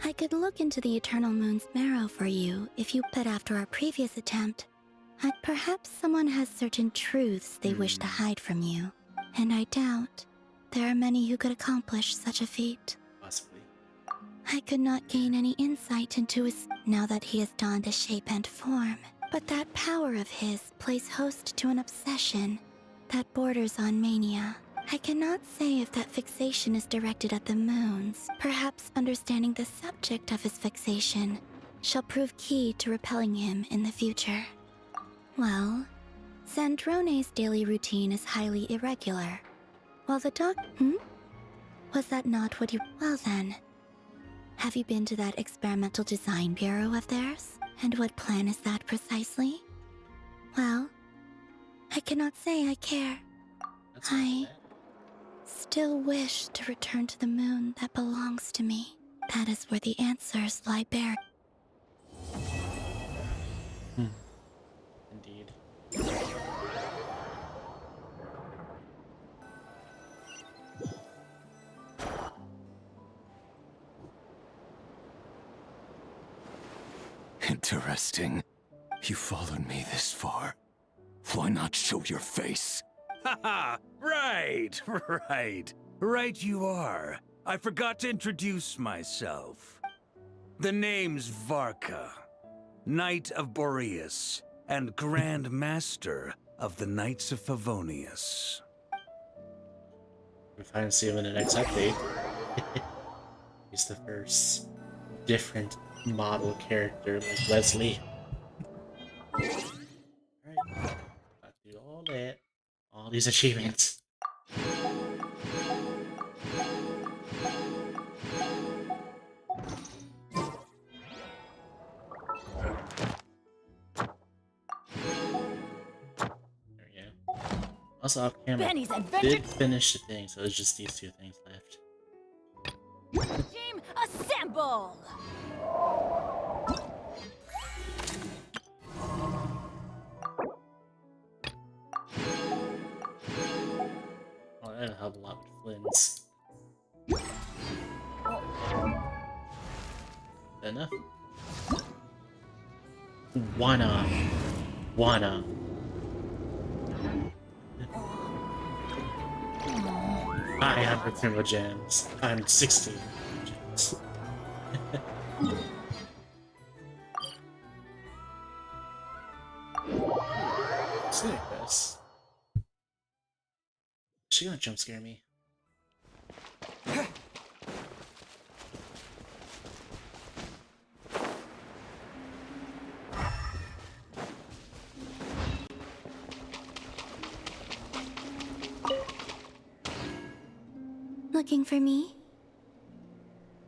I could look into the Eternal Moon's marrow for you if you, but after our previous attempt, perhaps someone has certain truths they wish to hide from you, and I doubt there are many who could accomplish such a feat. Possibly. I could not gain any insight into his now that he has donned a shape and form, but that power of his plays host to an obsession that borders on mania. I cannot say if that fixation is directed at the moons. Perhaps understanding the subject of his fixation shall prove key to repelling him in the future. Well, Sandrone's daily routine is highly irregular. While the Was that not what you... Well then, have you been to that experimental design bureau of theirs? And what plan is that precisely? Well, I cannot say I care. I still wish to return to the moon that belongs to me. That is where the answers lie buried. Indeed. Interesting. You followed me this far. Why not show your face? Haha! Right, right. Right you are. I forgot to introduce myself. The name's Varka, Knight of Boreas, and Grand Master of the Knights of Favonius. We finally see him in the next update. He's the first different model character like Leslie. Alright, got to do all that. All these achievements. There we go. Also off camera, Benny's did finish the thing, so it's just these two things left. Team, assemble! Oh, that'll help a lot with Flynn's. Enough? Wanna. I have the Primo Gems. I'm 16 gems. Snake this. She gonna jump scare me. Looking for me?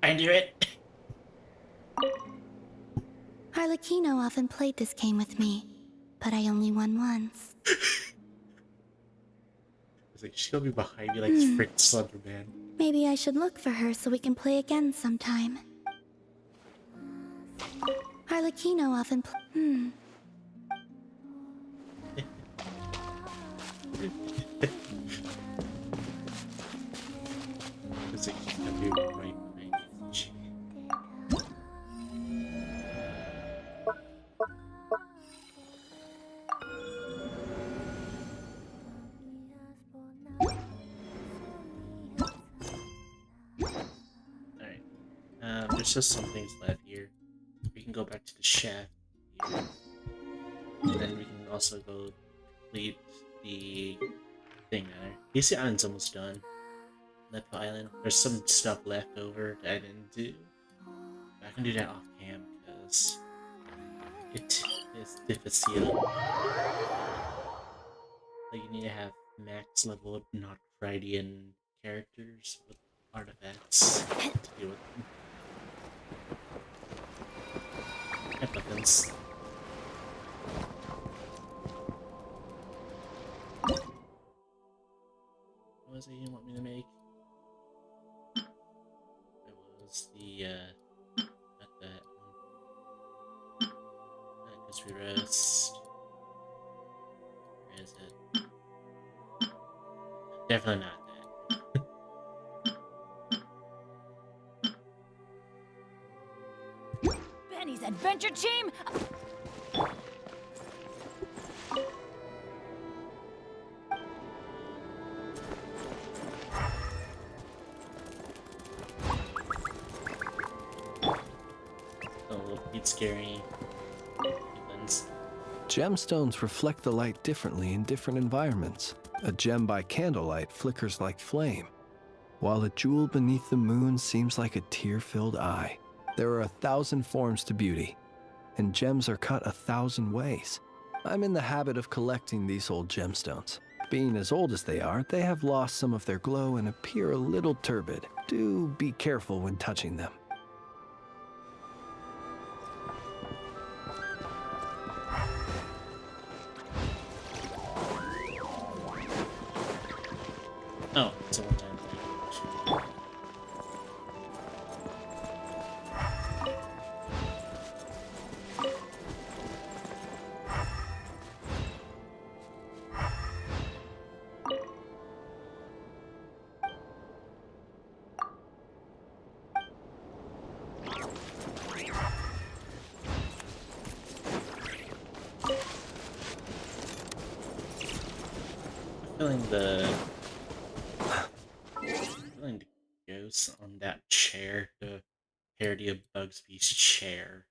I knew it. Arlecchino often played this game with me, but I only won once. It's like she's gonna be behind you like freaking Slender Man. Maybe I should look for her so we can play again sometime. Arlecchino often It's like she's gonna be right behind you. There's just some things left here. We can go back to the shaft here. And then we can also go complete the thing there. DC Island's almost done. Lepo Island. There's some stuff left over that I didn't do. But I can do that off cam because it is difficult. Like you need to have max level not Fridian characters with artifacts to deal with them. Weapons. was it you want me to make? It was the not that one. Crispy roast. Where is it? Definitely not that. Benny's adventure team. A little bit scary. Feelings. Gemstones reflect the light differently in different environments. A gem by candlelight flickers like flame, while a jewel beneath the moon seems like a tear-filled eye. There are 1,000 forms to beauty, and gems are cut 1,000 ways. I'm in the habit of collecting these old gemstones. Being as old as they are, they have lost some of their glow and appear a little turbid. Do be careful when touching them. Oh, it's a one-time thing. Feeling the ghost on that chair, the parody of Bugsby's chair.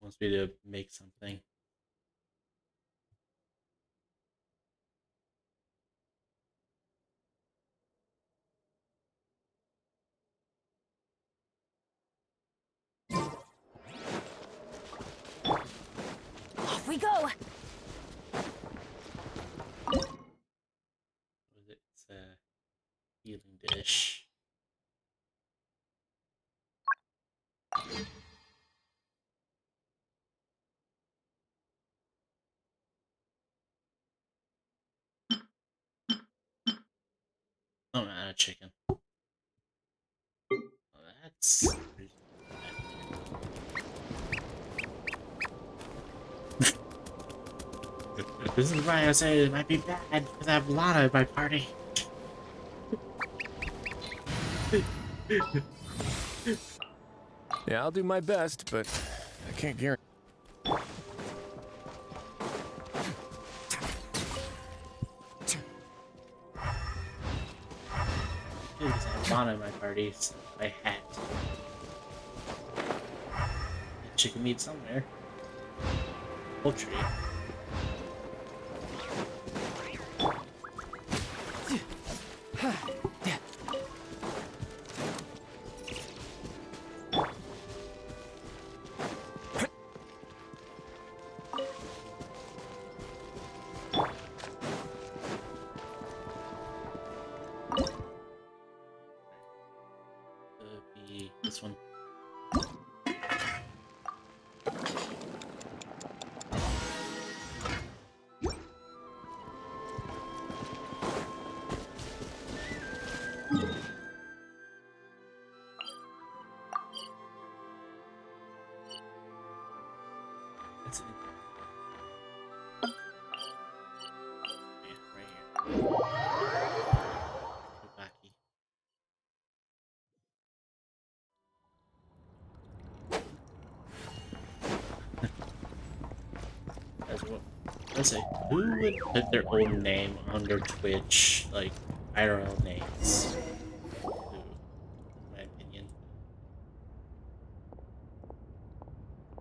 Wants me to make something. Off we go. What is it? It's a healing dish. Oh, I'm out of chicken. Oh, that's pretty bad. This is why I say it might be bad, because I have Lana at my party. Yeah, I'll do my best, but I can't guarantee. Because I have Lana at my party, so I had to. Get chicken meat somewhere. Poultry. Be this one. That's it. Yeah, right here. Wacky. Let's say, who would put their own name on their Twitch, like, IRL names? Who, in my opinion.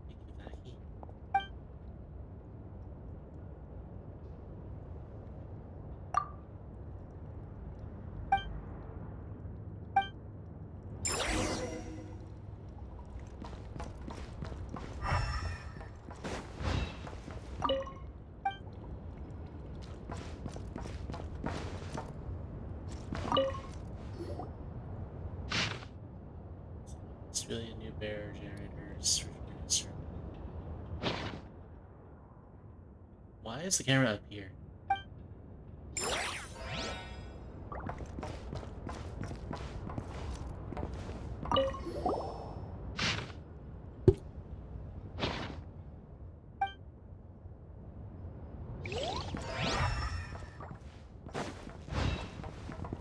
Mikudaki? It's really a new bear generators. is the camera up here?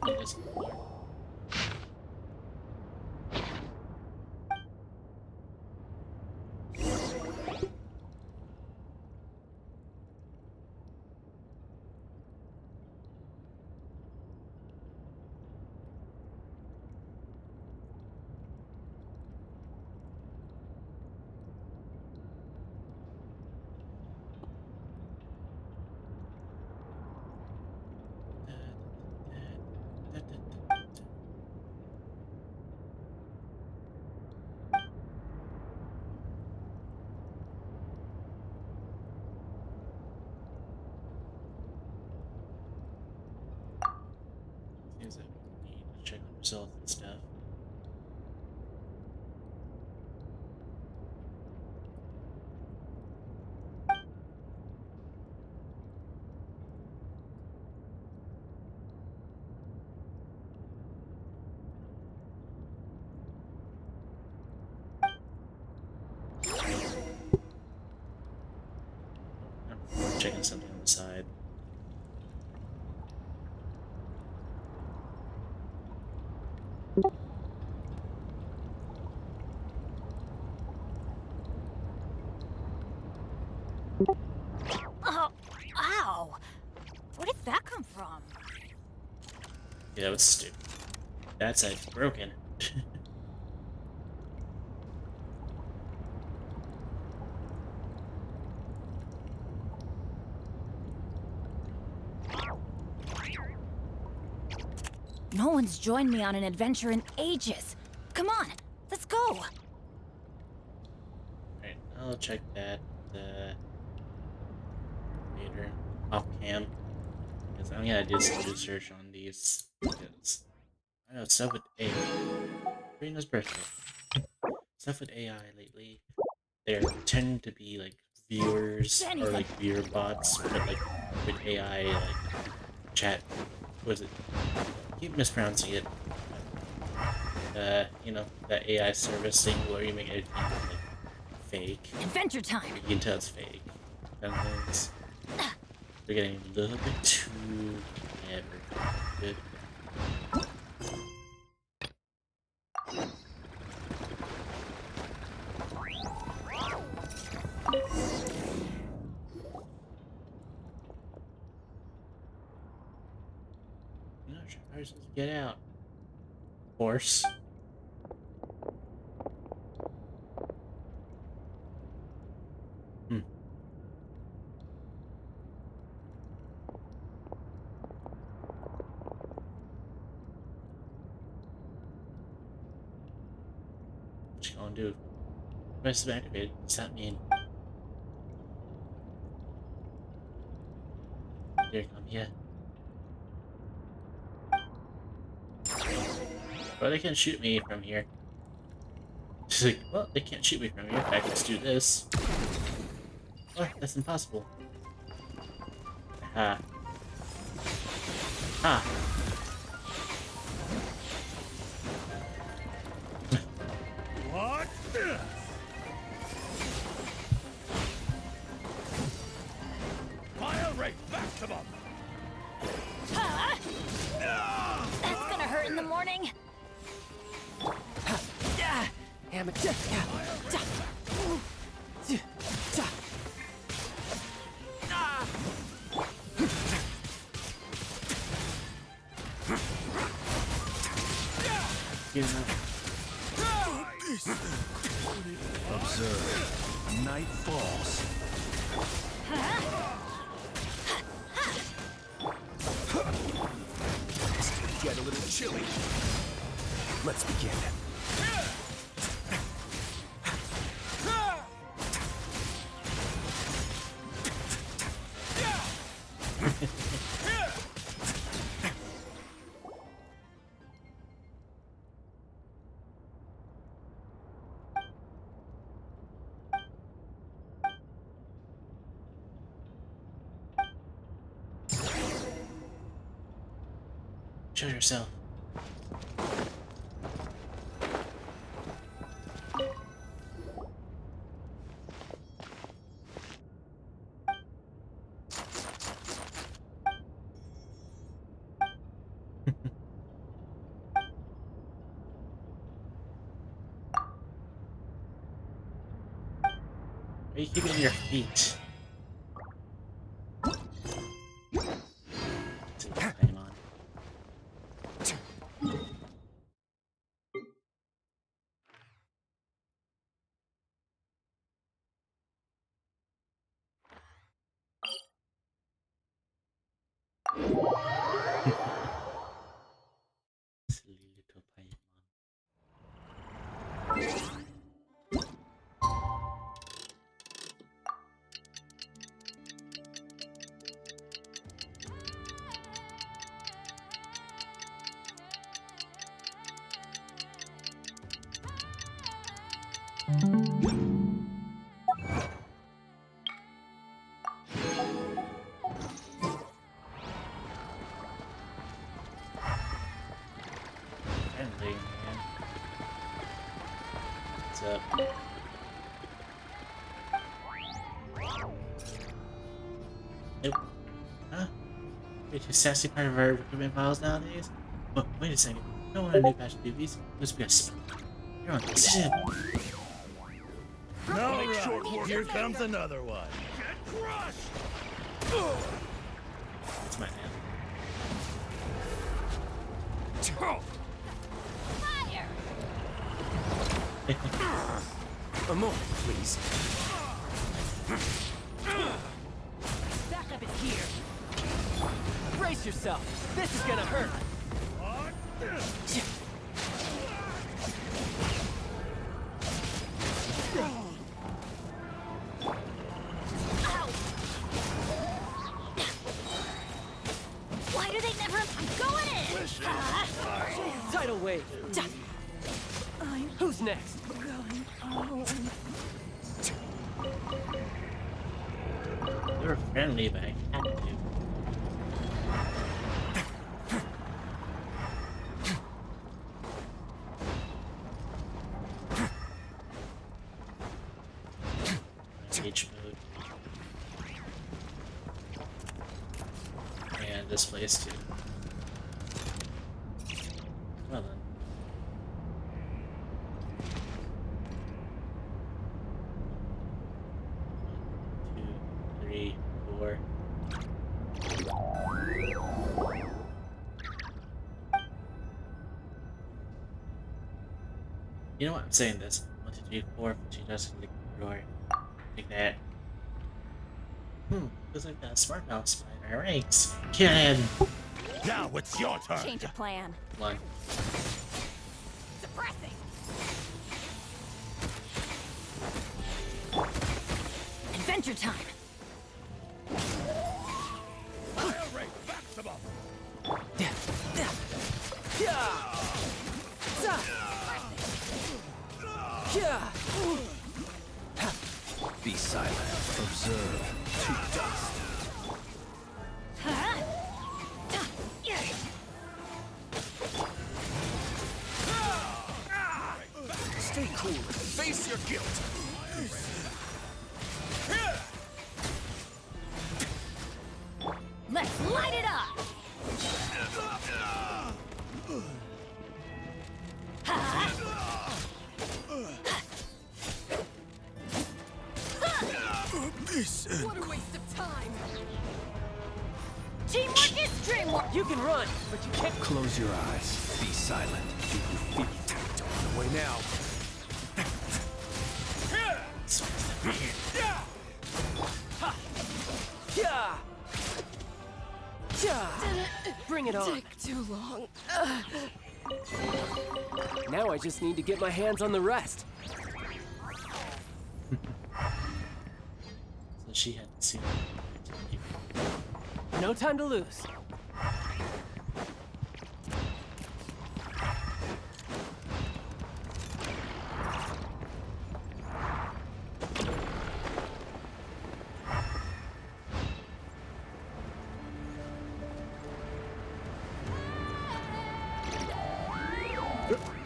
It is up there. Seems like we need to check on results and stuff. I'm checking something on the side. Oh, ow! Where did that come from? Yeah, that was stupid. That side's broken. No one's joined me on an adventure in ages. Come on, let's go. Alright, I'll check that later off cam. Because I'm gonna do some research on these. Because I know stuff with AI. Karina's birthday. Stuff with AI lately. They're tending to be like viewers or like viewer bots, but like with AI like chat. Was it? I keep mispronouncing it. You know, that AI service thing where you make everything like fake. Adventure time. You can tell it's fake. Kind of things. They're getting a little bit too good. No, how are you supposed to get out? Of course. What you gonna do? Device is activated. What's that mean? Here come, yeah. But they can't shoot me from here. She's like, well, they can't shoot me from here. I can just do this. What? That's impossible. Ha. Ha. What? Fire rate maximum. That's gonna hurt in the morning. Observe. Night falls. This could get a little chilly. Let's begin. Show yourself. Why are you keeping your feet? Hang on. Silly little Paimon. Friendly, man. What's up? Nope. Huh? You're too sassy part of our recruitment files nowadays? But wait a second. You don't want a new batch of newbies? Must be a spy. You're on the ship. All right, here comes another one. Get crushed! That's my hand. Fire! A moment, please. Backup is here. Brace yourself. This is gonna hurt. Why do they never... I'm going in! Tidal wave. Who's next? They were friendly, but I had to. H mode. And this place too. Well then. 1, 2, 3, 4. You know what? I'm saying this. 1, 2, 3, 4. She does click the door. Like that. Feels like that smart mouse spider ranks. Kill him! Now it's your turn. Change of plan. One. Suppressing. Adventure time. Fire rate maximum. Be silent. Observe. To dust. Stay cool. Face your guilt. Let's light it up. What a waste of time. Teamwork is dreamwork. You can run, but you can't. Close your eyes. Be silent. Do you feel it? On the way now. Bring it on. Take too long. Now I just need to get my hands on the rest. So she had to see. No time to lose.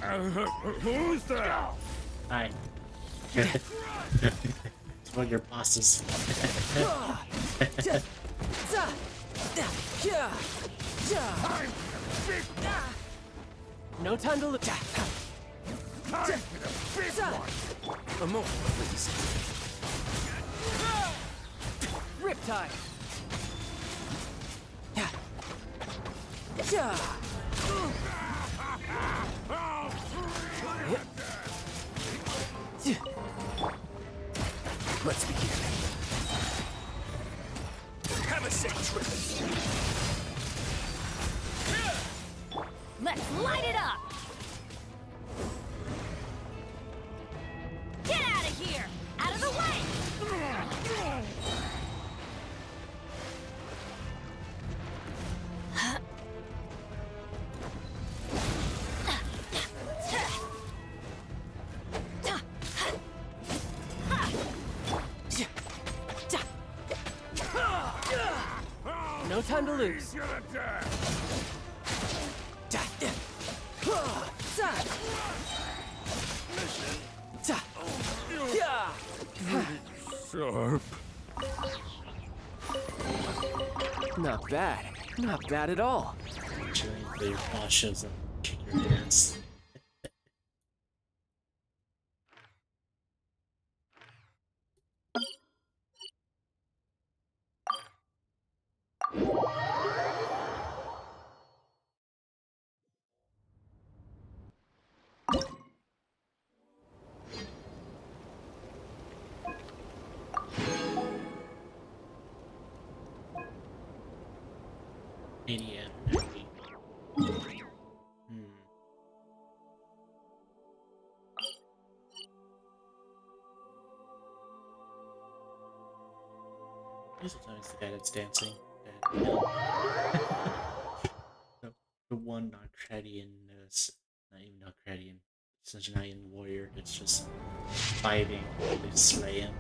Who's that? Hi. It's one of your bosses. No time to look. Time for the big one. A moment, please. Riptide. Let's begin. Have a safe trip. Let's light it up! Get out of here! Out of the way! No time to lose. Sharp. Not bad. Not bad at all. Chilling until your boss shows up and kick your ass. ADM. Sometimes the guy that's dancing. The one Nocradian, not even Nocradian, Sunshinian warrior that's just fighting to slay him.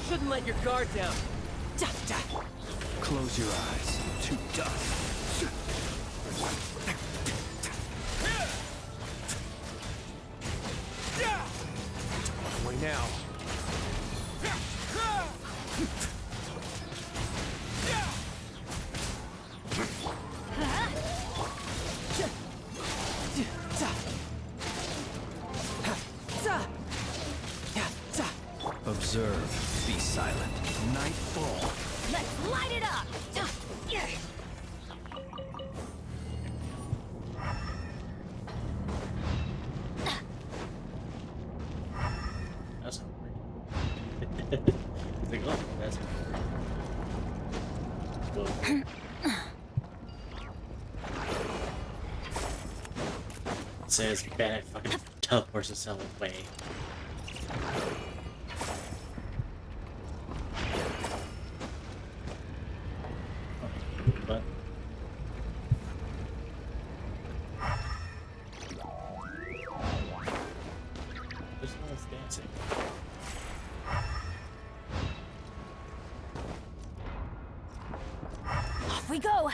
Shouldn't let your guard down. Close your eyes. To dust. Away now. Observe. Be silent. Nightfall. Let's light it up! That's hard. Like, oh, that's hard. Says Bennett fucking teleports himself away. But there's no one's dancing. Off we go!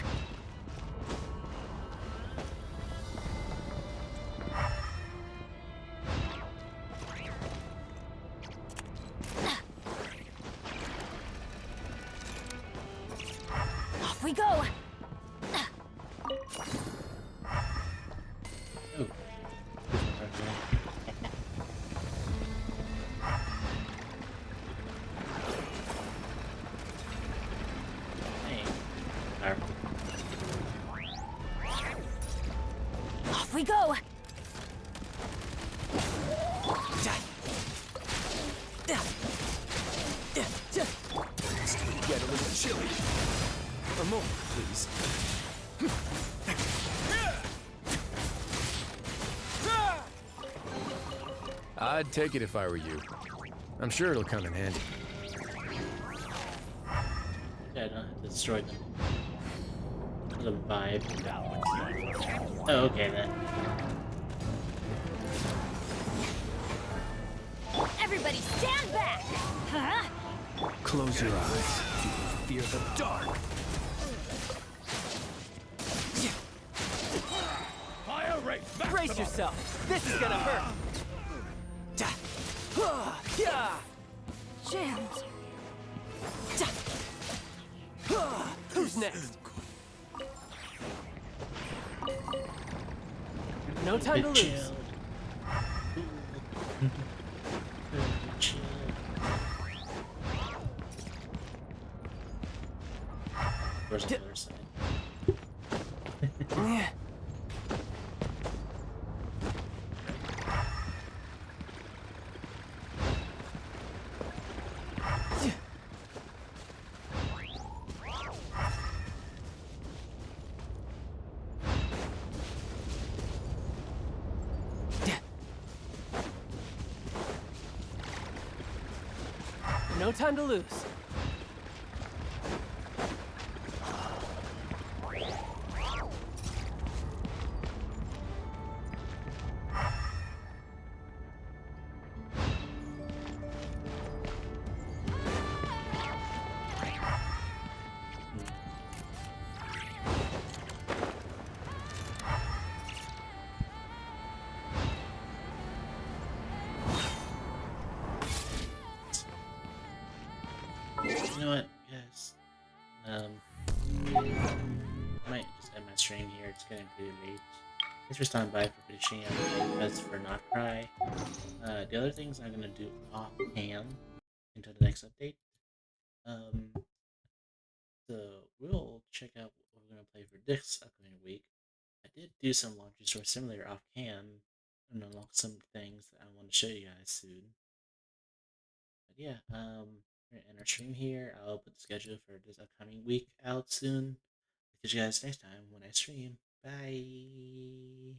Off we go! Oh. Hey. Off we go! Get a little chilly. A moment, please. I'd take it if I were you. I'm sure it'll come in handy. Yeah, I don't have to destroy them. For the vibe. Oh, okay then. Everybody stand back! Huh? Close your eyes. Fear the dark. Fire rate! Brace yourself. This is gonna hurt. Jammed. Who's next? No time to lose. Where's the other side? No time to lose. You know what, guys? I might just end my stream here. It's getting pretty late. Thanks for stopping by for finishing up Best for Not Cry. The other things I'm gonna do off cam until the next update. So we'll check out what we're gonna play for this upcoming week. I did do some Laundry Store Simulator off cam and unlock some things that I want to show you guys soon. But yeah, we're gonna end our stream here. I'll put the schedule for this upcoming week out soon. Catch you guys next time when I stream. Bye.